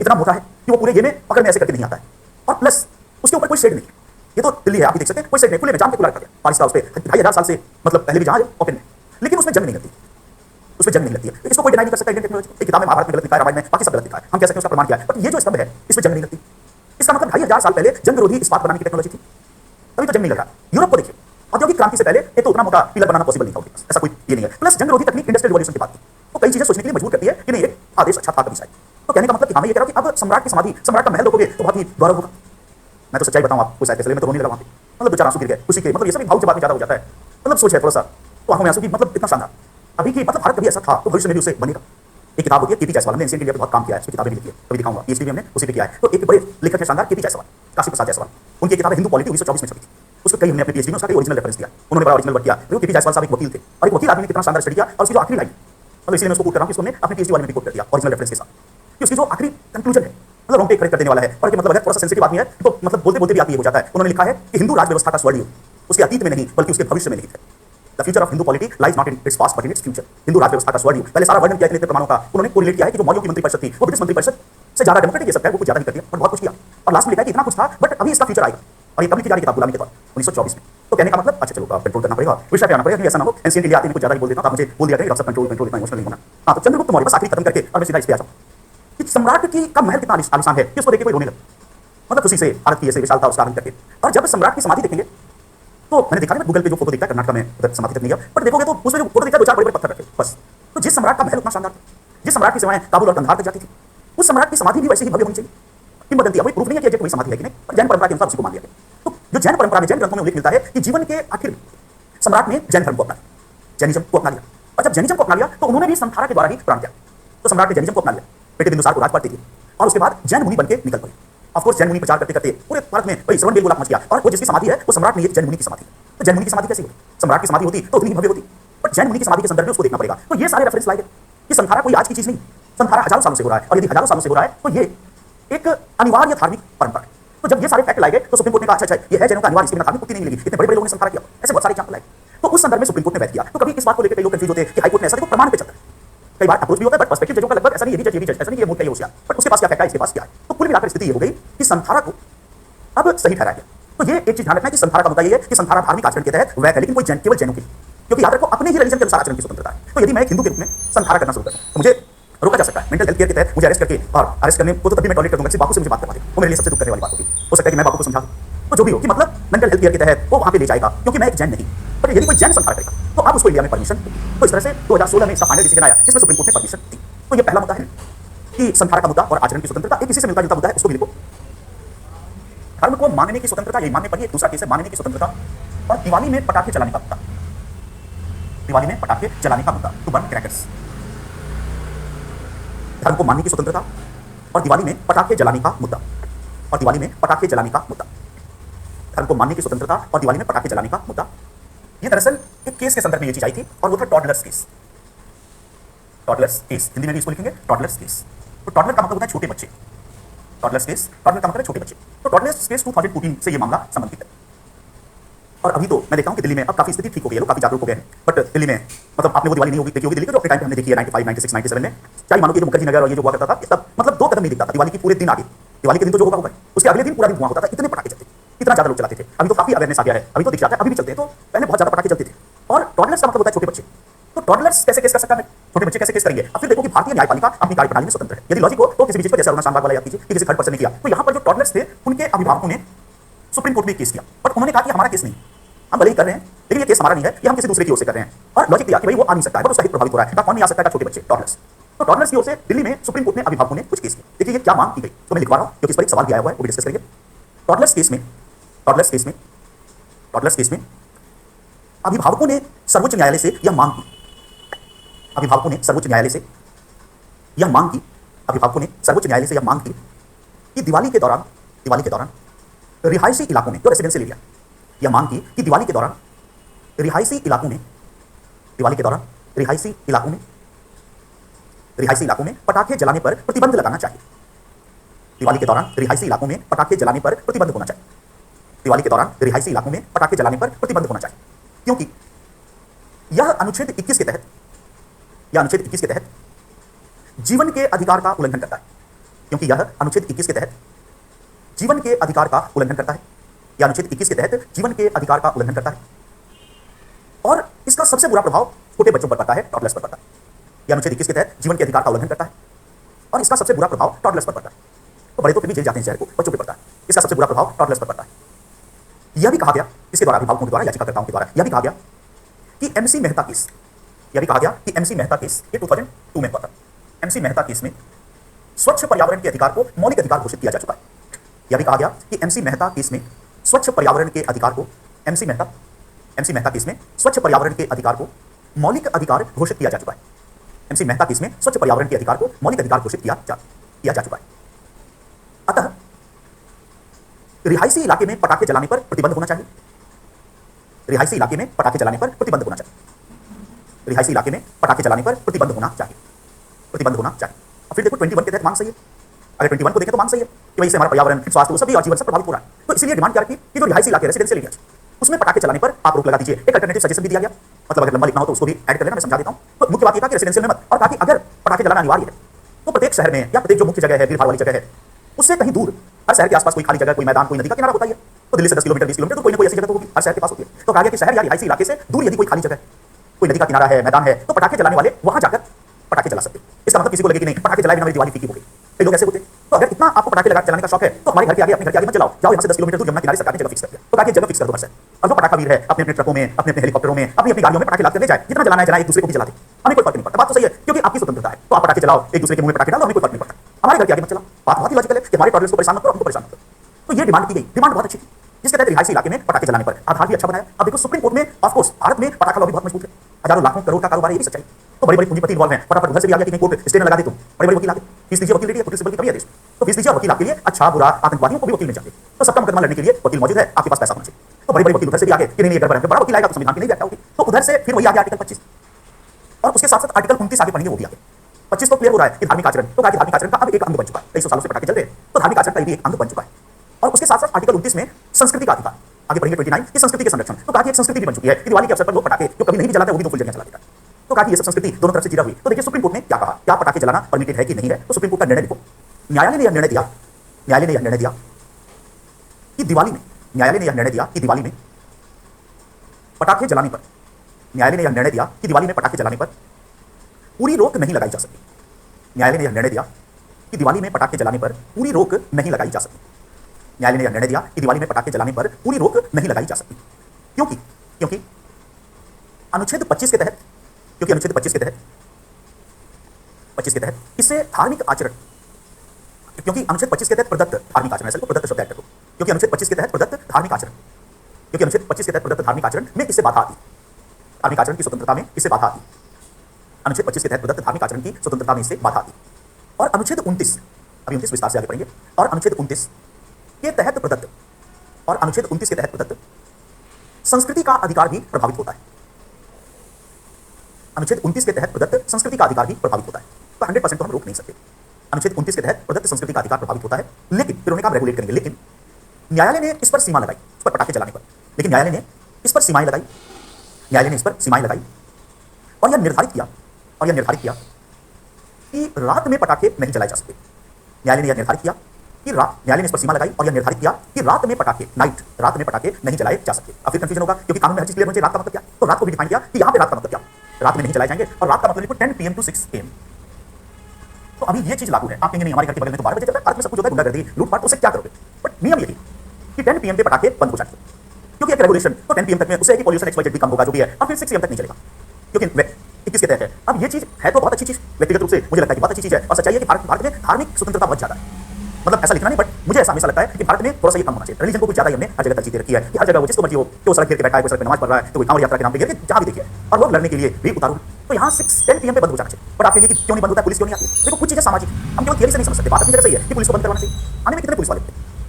इतना मोटा है कि वो पूरे ये में पकड़ में ऐसे करके नहीं आता है, और प्लस उसके ऊपर कोई शेड नहीं है। ये तो दिल्ली है, आप देख सकते हैं, कोई शेड नहीं, खुले में जाम के खुला कर दिया पारिश का उस पर 2500 साल से, मतलब पहले भी जहां ओपन है, लेकिन उसमें जंग नहीं लगती, उसमें जंग नहीं लगती है। इसको कोई डिनाई नहीं कर सकता, इंडियन टेक्नोलॉजी, एक किताब में महाभारत में गलत लिखा है, रामायण में बाकी सब गलत लिखा है, हम कह सकते हैं उसका प्रमाण क्या है, बट ये जो स्तंभ है इसमें जंग नहीं लगती। इसका मतलब 2500 साल पहले जंग रोधी इस्पात बनाने की टेक्नोलॉजी थी, तभी तो जंग नहीं लग रहा। यूरोप को देखिए, औद्योगिक क्रांति से पहले एक तो उतना मोटा पिलर बनाना पॉसिबल नहीं था उनके पास, ऐसा कोई ये नहीं है। प्लस जंग रोधी तकनीक इंडस्ट्रियल रिवॉल्यूशन के बाद थी, तो कई चीजें सोचने के लिए मजबूर करती है कि नहीं एक आदेश अच्छा था कभी शायद। तो कहने का मतलब कि हाँ, मैं ये कह रहा हूं कि अब सम्राट की समाधि, सम्राट का महल देखोगे तो बहुत ही गौरव होगा। मैं तो सच्चाई बताऊं आपको, शायद इसलिए मैं तो रोने लगा वहां पे, मतलब 2-4 आंसू गिर गए खुशी के, मतलब ये सब भाव के बाद में ज्यादा हो जाता है, मतलब सोच है थोड़ा सा, तो आंखों में आंसू की, मतलब इतना शानदार अभी की, मतलब भारत कभी ऐसा था तो भविष्य में भी उसे बनेगा। एक किताब होती है केपी जायसवाल, हमने एशियन इंडिया पे बहुत काम किया है, उसकी किताबें भी लिखी है, कभी दिखाऊंगा, पीएचडी भी हमने उसी पे किया है। तो एक बड़े लेखक है शानदार, केपी जायसवाल, काशी प्रसाद जायसवाल, उनकी किताब हिंदू पॉलिटी 1924 में छपी थी, उसको कई हमने अपने पीएचडी में उसका ओरिजिनल रेफरेंस दिया, उन्होंने बड़ा ओरिजिनल वर्क किया। तो केपी जायसवाल साहब एक वकील थे, और एक वकील आदमी ने कितना शानदार स्टडी किया, और उसकी जो आखिरी लाइन, मतलब इसलिए मैं उसको कोट कर रहा हूं कि उसको हमने अपने पीएचडी वाले में भी कोट कर दिया ओरिजिनल रेफरेंस के साथ, कि उसकी जो आखिरी कंक्लूजन है, मतलब रोंगटे खड़े कर देने वाला है, और मतलब अगर थोड़ा सा सेंसिटिव आदमी है तो मतलब बोलते बोलते भी आदमी हो जाता है। उन्होंने लिखा है कि हिंदू राज व्यवस्था का स्वर्णिम उसके अतीत में नहीं बल्कि उसके भविष्य में निहित है। The future of Hindu polity lies not in its past but in its future. Hindu राज व्यवस्था का स्वर्णिम, पहले सारा वर्णन किया इतने प्रमाणों का, उन्होंने कोरिलेट किया है कि जो मौर्यों की मंत्रिपरिषद थी वो ब्रिटिश मंत्रिपरिषद से ज्यादा डेमोक्रेटिक, ये सब है वो कुछ ज्यादा ही करती है, और बहुत कुछ किया, और लास्ट में लिखा है कि इतना कुछ था बट अभी इसका फ्यूचर आएगा, और ये कब लिखी जा रही किताब, गुलामी के बाद 1924 में। तो कहने का मतलब अच्छा चलो कंट्रोल करना पड़ेगा, विषय पे आना पड़ेगा, ऐसा ना हो एंशिएंट इंडिया आते कुछ ज्यादा ही बोल देता हूं, आप मुझे बोल दिया करें कंट्रोल कंट्रोल, इतना इमोशनल नहीं होना। हाँ, तो चंद्रगुप्त मौर्य, बस आखिरी खत्म करके और मैं सीधा इस पे आ जाऊं कि सम्राट की का महल कितना आलीशान है कि उसको देख के कोई रोने लगे, मतलब खुशी से, भारत की ऐसे विशालता उसका आनंद करके। और जब सम्राट की समाधि देखेंगे तो मैंने देखा ना गूगल पे जो फोटो दिखता है कर्नाटक में, उधर समाधि तक नहीं गया, पर देखोगे तो उसमें जो फोटो दिखता है 2-4 बड़े पत्थर रखे बस। तो जिस सम्राट का महल उतना शानदार था, जिस सम्राट की सेवाएं काबुल और कंधार तक जाती थी, उस सम्राट की समाधि भी वैसे ही भव्य होनी चाहिए। किंवदंती, कोई प्रूफ नहीं है कि कोई समाधि है कि नहीं, पर जैन परंपरा के अनुसार उसको मान लिया गया। तो जो जैन परंपरा में, जैन ग्रंथों में उल्लेख मिलता है कि जीवन के आखिर में सम्राट ने जैन धर्म को अपना लिया, जैनिज्म को अपना लिया, और जब जैनिज्म को अपना लिया तो उन्होंने भी संथारा के द्वारा ही प्राण त्यागा। तो सम्राट ने जैनिज्म को अपना लिया, बेटे बिंदुसार को राजपाट दे दिया, और उसके बाद जैन मुनि बनकर निकल पड़े। ऑफकोर्स जैन मुनि प्रचार करते करते पूरे भारत में वही श्रवणबेलगोला पहुंच गया, और वो जिसकी समाधि है वो सम्राट ने, जैन मुनि की समाधि है। तो जैन मुनि की समाधि कैसी होती, सम्राट की समाधि होती तो उतनी भव्य होती, बट जैन मुनि की समाधि के संदर्भ में उसको देखना पड़ेगा। तो ये सारे रेफरेंस लाए गए कि संथारा कोई आज की चीज नहीं, संथारा हजारों सालों से हो रहा है, और यदि हजारों सालों से हो रहा है तो ये एक अनिवार्य धार्मिक परंपरा है। तो जब ये सारे फैक्ट लाए गए तो सुप्रीम कोर्ट ने कहा अच्छा ये है जैनों का अनिवार्य, इसके बिना धार्मिक मुक्ति नहीं मिलेगी, इतने बड़े बड़े लोगों ने संथारा किया, ऐसे बहुत सारे एग्जांपल लाए। तो उस संदर्भ में सुप्रीम कोर्ट ने वैध किया। तो कभी इस बात को लेकर कई लोग कंफ्यूज होते हैं कि हाई कोर्ट ने ऐसा देखो प्रमाण पे चलता है, कई बार अप्रोच भी होता है, बट पर्सपेक्टिव जजों का लगभग ऐसा नहीं, ये भी जज, ये भी जज, ऐसा नहीं कि ये मूर्ख है ये होशियार, बट उसके पास क्या फैक्ट है, इसके पास क्या है। तो कुल मिलाकर स्थिति ये हो गई कि संथारा को अब सही ठहराया गया। तो ये एक चीज ध्यान रखना है कि संथारा का मुद्दा ये है कि संथारा धार्मिक आचरण के तहत वैध है, लेकिन कोई केवल जैनों की, क्योंकि याद रखो अपने ही रिलीजन के अनुसार आचरण की स्वतंत्रता है। तो यदि मैं एक हिंदू के रूप में संथारा करना शुरू करूं तो मुझे रोका जा सकता है, मेंटल हेल्थ केयर के तहत मुझे अरेस्ट करके, और अरेस्ट करने को तो तभी मैं टॉयलेट कर दूंगा, सिर्फ बापू से मुझे बात करवा दे, वो मेरे लिए सबसे दुख करने वाली बात होगी। हो सकता है कि मैं बापू को समझा दूं, तो जो भी हो कि मतलब मेंटल हेल्थ केयर के तहत वो वहां पे ले जाएगा, क्योंकि मैं एक जैन नहीं। पर यदि कोई जैन संथारा करेगा तो आप उसको इंडिया में परमिशन दो। तो इस तरह से 2016 में इसका फाइनल डिसीजन आया, जिसमें सुप्रीम कोर्ट ने परमिशन दी। तो ये पहला मुद्दा है कि संथारा का मुद्दा और आचरण की स्वतंत्रता एक किसी से मिलता जुलता मुद्दा है, उसको भी लिखो। धर्म को मानने की स्वतंत्रता, यही मानने पर एक दूसरा केस है मानने की स्वतंत्रता, और दिवाली में पटाखे चलाने का मुद्दा, दिवाली में पटाखे चलाने का मुद्दा, टू बर्न क्रैकर्स। धर्म को मानने की स्वतंत्रता और दिवाली में पटाखे जलाने का मुद्दा। और दिवाली में पटाखे जलाने का मुद्दा, धर्म को मानने की स्वतंत्रता और दिवाली में पटाखे जलाने का मुद्दा। ये दरअसल एक केस के संदर्भ में ये चीज आई थी और वो था toddlers case. Toddlers case Hindi में भी इसको लिखेंगे टॉडलर्स केस। तो टॉडलर का मतलब होता है छोटे बच्चे। टॉडलर्स केस, टॉडलर का मतलब है छोटे बच्चे। तो टॉडलर्स केस 2014 से ये मामला संबंधित है। और अभी तो मैं देखता हूँ कि दिल्ली में अब काफी स्थिति ठीक हो गई है, लोग काफी जागरूक हो गए हैं। बट दिल्ली में मतलब आपने वो दिवाली नहीं होगी देखी होगी दिल्ली की, जो अपने टाइम पे हमने देखी है 95, 96, 97 में। चाहे मानो कि जो मुखर्जी नगर और ये जो हुआ करता था, तब मतलब 2 कदम नहीं दिखता था दिवाली की पूरे दिन आगे। दिवाली के दिन तो जो होगा होगा, उसके अगले दिन पूरा दिन धुआं होता था, इतने पटाखे चलते थे, इतना ज्यादा लोग चलाते थे। अभी तो काफी अवेयरनेस आ गया है, अभी तो दिख जाता है, अभी भी चलते हैं। तो पहले बहुत ज्यादा पटाखे चलते थे। और टॉडलर्स का मतलब होता है छोटे बच्चे। तो टॉडलर्स कैसे केस कर सकता है, छोटे बच्चे कैसे केस करेंगे? अब फिर देखो कि भारतीय न्यायपालिका अपनी कार्यप्रणाली में स्वतंत्र है। यदि लॉजिक हो तो किसी भी चीज पर, जैसे अरुणा शामबाग वाला याद कीजिए कि किसी थर्ड पर्सन ने किया, तो यहाँ पर जो टॉडलर्स थे उनके अभिभावकों ने सुप्रीम कोर्ट में केस किया, बट उन्होंने कहा कि हमारा केस नहीं, हम भले ही कर रहे हैं लेकिन ये केस हमारा नहीं है, ये हम किसी दूसरे की ओर से कर रहे हैं। और लॉजिक दिया कि भाई वो आ नहीं सकता है, बट उसका हित प्रभावित हो रहा है। कौन नहीं आ सकता है? छोटे बच्चे, टॉडलर्स। तो टॉडलर्स की ओर से दिल्ली में सुप्रीम कोर्ट में अभिभावकों ने कुछ केस किया। देखिए ये क्या मांग की गई, तो मैं लिखवा रहा हूं क्योंकि इस पर एक सवाल भी आया हुआ है, वो भी डिस्कस करेंगे। टॉडलर्स केस में टॉडलर्स केस में टॉडलर्स केस में अभिभावकों ने सर्वोच्च न्यायालय से यह मांग की। अभिभावकों ने सर्वोच्च न्यायालय से यह मांग की अभिभावकों ने सर्वोच्च न्यायालय से यह मांग की कि दिवाली के दौरान रिहायशी इलाकों में, जो रेसिडेंशियल एरिया, यह मांग की कि दिवाली के दौरान रिहायशी इलाकों में पटाखे जलाने पर प्रतिबंध लगाना चाहिए। दिवाली के दौरान रिहायशी इलाकों में पटाखे जलाने पर प्रतिबंध होना चाहिए। दिवाली के दौरान रिहायशी इलाकों में पटाखे जलाने पर प्रतिबंध होना चाहिए, क्योंकि यह अनुच्छेद 21 के तहत जीवन के अधिकार का उल्लंघन करता है। क्योंकि यह अनुच्छेद 21 के तहत जीवन के अधिकार का उल्लंघन करता है। यह अनुच्छेद 21 के तहत जीवन के अधिकार का उल्लंघन करता है और इसका सबसे बुरा प्रभाव छोटे बच्चों पर पड़ता है, टॉडलर्स पर पड़ता है। यह अनुच्छेद 21 के तहत जीवन के अधिकार का उल्लंघन करता है और इसका सबसे बुरा प्रभाव टॉडलर्स पर पड़ता है। तो बड़े तो फिर भी जेल जाते हैं, शहर को, बच्चों पर पड़ता है। इसका सबसे बुरा प्रभाव टॉडलर्स पर पड़ता है। यह भी कहा गया, इसके द्वारा अभिभावकों के द्वारा, याचिकाकर्ताओं के द्वारा यह भी कहा गया कि एमसी मेहता केस, यह भी कहा गया कि एमसी मेहता केस, ये 2002 में हुआ था। एमसी मेहता केस में स्वच्छ पर्यावरण के अधिकार को मौलिक अधिकार घोषित किया जा चुका है। यह भी कहा गया कि एमसी मेहता केस में स्वच्छ पर्यावरण के अधिकार को, एमसी मेहता केस में स्वच्छ पर्यावरण के अधिकार को मौलिक अधिकार घोषित किया जा चुका है। एमसी मेहता केस में स्वच्छ पर्यावरण के अधिकार को मौलिक अधिकार घोषित किया जा चुका है। अतः रिहायशी इलाके में पटाखे जलाने पर प्रतिबंध होना चाहिए। रिहायशी इलाके में पटाखे जलाने पर प्रतिबंध होना चाहिए। रिहायशी इलाके में पटाखे जलाने पर प्रतिबंध होना चाहिए। और फिर देखो 21 के तहत मांग सही है। अगर 21 को देखें तो मांग सही है कि भाई इससे हमारा पर्यावरण, स्वास्थ्य, सभी और जीवन सब प्रभावित हो रहा है। तो इसीलिए डिमांड क्या रखी कि जो रिहायशी इलाके, रेसिडेंशियल एरिया, उसमें पटाखे चलाने पर आप रोक लगा दीजिए। एक अल्टरनेटिव सजेशन भी दिया गया, मतलब अगर लंबा लिखना हो तो उसको भी ऐड कर लेना, मैं समझा देता हूं। तो मुख्य बात ये था कि रेसिडेंशियल में मत, और कहा कि अगर पटाखे जलाना अनिवार्य है तो प्रत्येक शहर में या प्रत्येक जो मुख्य जगह है, भीड़ भाड़ वाली जगह है, उससे कहीं दूर हर शहर के आसपास कोई खाली जगह, कोई मैदान, कोई नदी का किनारा होता ही है। तो दिल्ली से 10 किलोमीटर, 20 किलोमीटर तो कोई ना कोई ऐसी जगह तो होगी, हर शहर के पास होती है। तो कहा गया कि शहर या रिहायशी इलाके से दूर यदि कोई खाली जगह, कोई नदी का किनारा है, मैदान है, तो पटाखे जलाने वाले वहां जाकर पटाखे जला सकते। इसका मतलब किसी को लगे कि नहीं पटाखे जलाए बिना मेरी दिवाली फीकी हो गई, कई लोग ऐसे होते। तो अगर इतना आपको पटाखे चलाने का शौक है तो हमारे घर के आगे, अपने घर के आगे मत जलाओ, जाओ यहाँ से 10 किलोमीटर दूर यमुना किनारे सरकार ने जगह फिक्स कर दिया, तो ताकि जगह फिक्स कर दो बस है। और जो पटाखा वीर है अपने अपने ट्रकों में, अपने अपने हेलीकॉप्टरों में, अपनी अपनी गाड़ियों में पटाखे लाते ले जाए, जितना जलाना है जलाए, एक दूसरे को भी जलाते, हमें कोई फर्क नहीं पड़ता। बात तो सही है, क्योंकि आपकी स्वतंत्रता है, तो आप पटाखे चलाओ, एक दूसरे के मुंह में पटाखे डालो, हमें कोई फर्क नहीं पड़ता। हमारे घर के आगे मत चलाओ। बात बहुत ही लॉजिकल है कि हमारे टॉडलर्स को परेशान मत करो, हमको परेशान मत करो। तो ये डिमांड की गई, डिमांड बहुत अच्छी थी, जिसके तहत रिहायशी इलाके में पटाखे जलाने पर आधार भी अच्छा बनाया। अब देखो सुप्रीम कोर्ट में, ऑफ कोर्स भारत में पटाखा लॉबी बहुत मजबूत है, हजारों लाखों करोड़ का कारोबार है, ये भी सच्चाई। तो बड़ी बड़ी पूंजीपति इन्वॉल्व हैं, फटाफट घर से भी आ गया कि कहीं कोर्ट स्टे न लगा दे तुम, बड़े बड़े वकील आगे, फीस दीजिए, वकील रेडी है, वकील से बड़ी कमी है देश में, तो फीस दीजिए, वकील आपके लिए अच्छा बुरा आतंकवादियों को भी वकील मिल जाते। तो सबका मुकदमा लड़ने के लिए वकील मौजूद है, आपके पास पैसा होना चाहिए। तो बड़ी बड़ी वकील उधर से भी आगे कि नहीं गड़बड़ है, बड़ा वकील आएगा तो संविधान की नहीं व्याख्या होगी, तो उधर से फिर वही आ गया आर्टिकल 25 और उसके साथ साथ आर्टिकल 29 आगे पढ़ेंगे, वो भी आगे 25 तो क्लियर हो रहा है कि धार्मिक आचरण, तो धार्मिक आचरण का अब एक अंग बन चुका है। 2300 सालों से पटाखे चल रहे हैं, तो धार्मिक आचरण का भी एक अंग बन चुका है। और उसके साथ साथ आर्टिकल 29 में संस्कृति का अधिकार, आगे पढ़ेंगे 29 की संस्कृति के संरक्षण। तो कहा कि एक संस्कृति भी बन चुकी है कि दिवाली के अवसर पर लोग पटाखे जो कभी नहीं भी जलाते वो भी दो फुल जगह चला देता है। तो कहा कि ये सब संस्कृति दोनों तरफ से जुड़ा हुई। तो देखिए सुप्रीम कोर्ट ने क्या कहा, क्या पटाखे जलाना परमिटेड है कि नहीं है। तो सुप्रीम कोर्ट का निर्णय देखो, न्यायालय ने यह निर्णय दिया कि दिवाली में, न्यायालय ने यह निर्णय दिया कि दिवाली में पटाखे जलाने पर, न्यायालय ने यह निर्णय दिया कि दिवाली में पटाखे जलाने पर पूरी रोक नहीं लगाई जा सकती। न्यायालय ने यह निर्णय दिया कि दिवाली में पटाखे जलाने पर पूरी रोक नहीं लगाई जा सकती। न्यायालय ने यह निर्णय दिया कि दिवाली में पटाखे जलाने पर पूरी रोक नहीं लगाई जा सकती, क्योंकि अनुच्छेद 25 के तहत, अनुच्छेद 25 के तहत इससे धार्मिक आचरण, क्योंकि अनुच्छेद 25 के तहत प्रदत्त धार्मिक आचरण, ऐसे प्रदत्त शब्द ऐड करो, क्योंकि अनुच्छेद 25 के तहत प्रदत्त धार्मिक आचरण, क्योंकि अनुच्छेद 25 के तहत प्रदत्त धार्मिक आचरण में इससे बाधा आती, धार्मिक आचरण की स्वतंत्रता में इससे बाधा आती। अनुच्छेद 25 के तहत प्रदत्त धार्मिक आचरण की स्वतंत्रता में इससे बाधा आती। और अनुच्छेद 29 अभी 29 विस्तार से आगे पढ़ेंगे। और अनुच्छेद 29 के तहत प्रदत्त और अनुच्छेद 29 के तहत प्रदत्त संस्कृति का अधिकार भी प्रभावित होता है। अनुच्छेद 29 के तहत प्रदत्त संस्कृति का अधिकार भी प्रभावित होता है। तो 100% तो हम रोक नहीं सकते। अनुच्छेद 29 के तहत प्रदत्त संस्कृति का अधिकार प्रभावित होता है, लेकिन फिर उन्होंने कहा रेगुलेट करेंगे, लेकिन न्यायालय ने इस पर सीमा लगाई, उस पर पटाखे चलाने पर। लेकिन न्यायालय ने इस पर सीमाएं लगाई, न्यायालय ने इस पर सीमाएं लगाई और यह निर्धारित किया कि रात में पटाखे नहीं चलाए जा सकते। न्यायालय ने यह निर्धारित किया कि न्यायालय ने इस पर सीमा लगाई और यह निर्धारित किया कि रात में पटाखे नहीं चलाए जा सकते। अब फिर कंफ्यूजन होगा, क्योंकि कानून में हर चीज क्लियर होनी चाहिए। रात का मतलब क्या, तो रात को भी डिफाइन किया कि यहाँ पे रात का मतलब क्या, रात में नहीं चलाए जाएंगे। और रात का मतलब 10 PM to 6 AM। तो अभी ये चीज लागू है। आप कहेंगे नहीं, हमारे घर के बगल में तो 12 बजे चल रहा है, रात में सब कुछ होता है, गुंडागर्दी, लूटपाट, उससे क्या करोगे? बट नियम यही कि 10 PM पे पटाखे बंद हो जाएंगे, क्योंकि एक रेगुलेशन तो 10 PM तक में, उससे कि पॉल्यूशन एक्सवाइजेड भी कम होगा जो भी है, और फिर 6 AM तक नहीं चलेगा, क्योंकि 21 के तहत है। अब ये चीज है तो बहुत अच्छी चीज, व्यक्तिगत रूप से मुझे लगता है कि बहुत अच्छी चीज है। और सच्चाई है कि भारत में धार्मिक स्वतंत्रता बहुत ज्यादा है। मतलब ऐसा लिखना नहीं, बट मुझे ऐसा हमेशा लगता है कि भारत में थोड़ा सा ये कम होना चाहिए। रिलीजन को कुछ ज्यादा ही हमने हर जगह तरजीह दे रखी है कि हर जगह वो जिसको मर्जी हो, तो सड़क घेर के बैठा है, कोई सड़क पे नमाज पढ़ रहा है, तो कोई कांवड़ यात्रा के नाम पे घेर के जहां भी देखिए, और लोग लड़ने के लिए भी उतारू। तो यहाँ 10 PM पे बंद हो जाना चाहिए। बट आप कहेंगे कि क्यों नहीं बंद होता है, पुलिस क्यों नहीं आती? देखो कुछ चीजें सामाजिक, हम केवल थियरी से नहीं समझ सकते। बात अपनी जगह सही है कि पुलिस को बंद करवाना चाहिए। आने में कितने पुलिस वाले,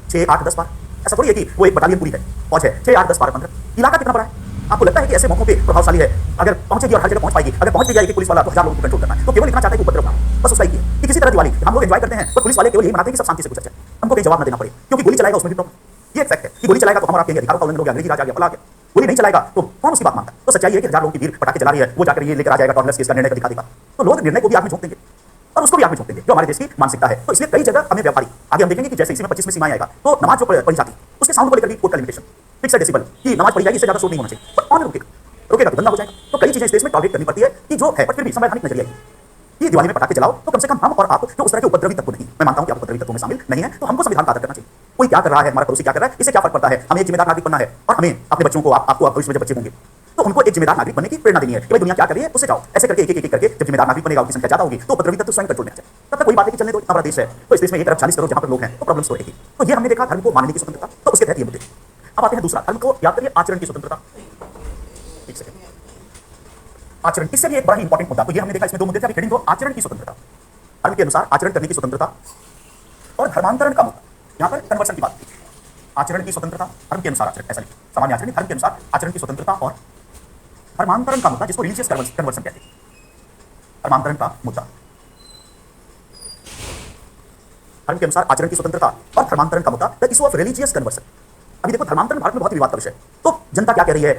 6, 8, 10 बार। ऐसा थोड़ी है कि वो एक बटालियन पूरी है, फौज है, 6, 8, 10, 12, 15। इलाका कितना बड़ा है? आपको लगता है कि ऐसे मौकों पे प्रभावशाली है, अगर पहुंचेगी और हर जगह पहुंच पाएगी? अगर पहुंच भी जाएगी पुलिस वाला तो 1000 लोगों को कंट्रोल करना है, तो केवल इतना चाहता है कि उपद्रव ना हो, बस उसका ही है। कि किसी तरह दिवाली हम लोग एंजॉय करते हैं, पर पुलिस वाले केवल यही मनाते हैं कि सब शांति से गुजर जाए, हमको कहीं जवाब ना देना पड़े, क्योंकि गोली चलाएगा उसमें भी प्रॉब्लम। ये एक फैक्ट है कि गोली चलाएगा तो हमारा आपके अधिकारों का उल्लंघन हो गया, अंग्रेजी राज आ गया, फला गया। गोली नहीं चलाएगा तो कौन उसकी बात मानता है? तो सच्चाई है कि 1000 लोगों की भीड़ पटाखे चला रही है, वो जाकर ये लेकर आ जाएगा टॉर्चलेस केस का निर्णय दिखा देगा, तो लोग निर्णय को भी आग में झोंक देंगे और उसको भी आग में झोंक देंगे, जो हमारे देश की मानसिकता है। तो इसलिए कई जगह हमें व्यापारी, आगे हम देखेंगे कि जैसे इसी में 25 में सीमाएं आएगा, तो नमाज जो पढ़ी जाती उसके साउंड को लेकर भी कोर्ट का लिमिटेशन, फिक्स्ड डेसिबल की नमाज पढ़ी जाएगी, इससे ज्यादा शोर नहीं होना चाहिए। पर कौन रोकेगा तो धंधा हो जाएगा। तो कई चीजें इस देश में टॉलरेट करनी पड़ती है कि जो है, पर फिर भी संवैधानिक नजरिया है कि दिवाली में पटाखे चलाओ तो कम से कम हम और आप जो उस तरह के उपद्रवी तत्व नहीं, मैं मानता हूं कि आप उपद्रवी तत्वों में शामिल नहीं है, तो हमको संविधान का आदर करना चाहिए। कोई क्या कर रहा है, हमारा पड़ोसी क्या कर रहा है, इससे क्या फर्क पड़ता है? हमें एक जिम्मेदार नागरिक बनना है और हमें अपने बच्चों को, आपको भविष्य में जब बच्चे होंगे तो उनको एक जिम्मेदार नागरिक बनने की प्रेरणा देनी है कि भाई दुनिया क्या कर रही है, उससे जाओ। ऐसे करके एक करके जब जिम्मेदार नागरिक बनेगा, उसकी संख्या ज्यादा होगी, तो उपद्रवी तत्व स्वयं कंट्रोल में आ जाए। तब तक कोई बात है कि चलने दो, इतना बड़ा देश है, तो इस देश में एक तरफ 40 करोड़ जहां पर लोग हैं तो प्रॉब्लम्स तो रहेगी। तो ये हमने देखा धर्म को मानने की स्वतंत्रता, तो उसके तहत ये मुद्दे। अब आते हैं दूसरा, धर्म को याद करिए, आचरण की स्वतंत्रता। एक सेकंड, आचरण, इससे भी एक बड़ा ही इंपॉर्टेंट मुद्दा। तो ये हमने देखा, इसमें दो मुद्दे थे, अभी हेडिंग दो, आचरण की स्वतंत्रता, धर्म के अनुसार आचरण करने की स्वतंत्रता और धर्मांतरण का मुद्दा। यहाँ पर कन्वर्सन की बात की, आचरण की स्वतंत्रता, धर्म के अनुसार आचरण, ऐसा लिखिए, सामान्य आचरण, धर्म के अनुसार आचरण की स्वतंत्रता और धर्मांतरण का मुद्दा, जिसको रिलीजियस कन्वर्सन कहते हैं। धर्मांतरण का मुद्दा, धर्म के अनुसार आचरण की स्वतंत्रता और धर्मांतरण का मुद्दा, the issue of religious conversion. अभी देखो, धर्मांतरण भारत में बहुत विवाद का विषय है। तो जनता क्या कह रही है,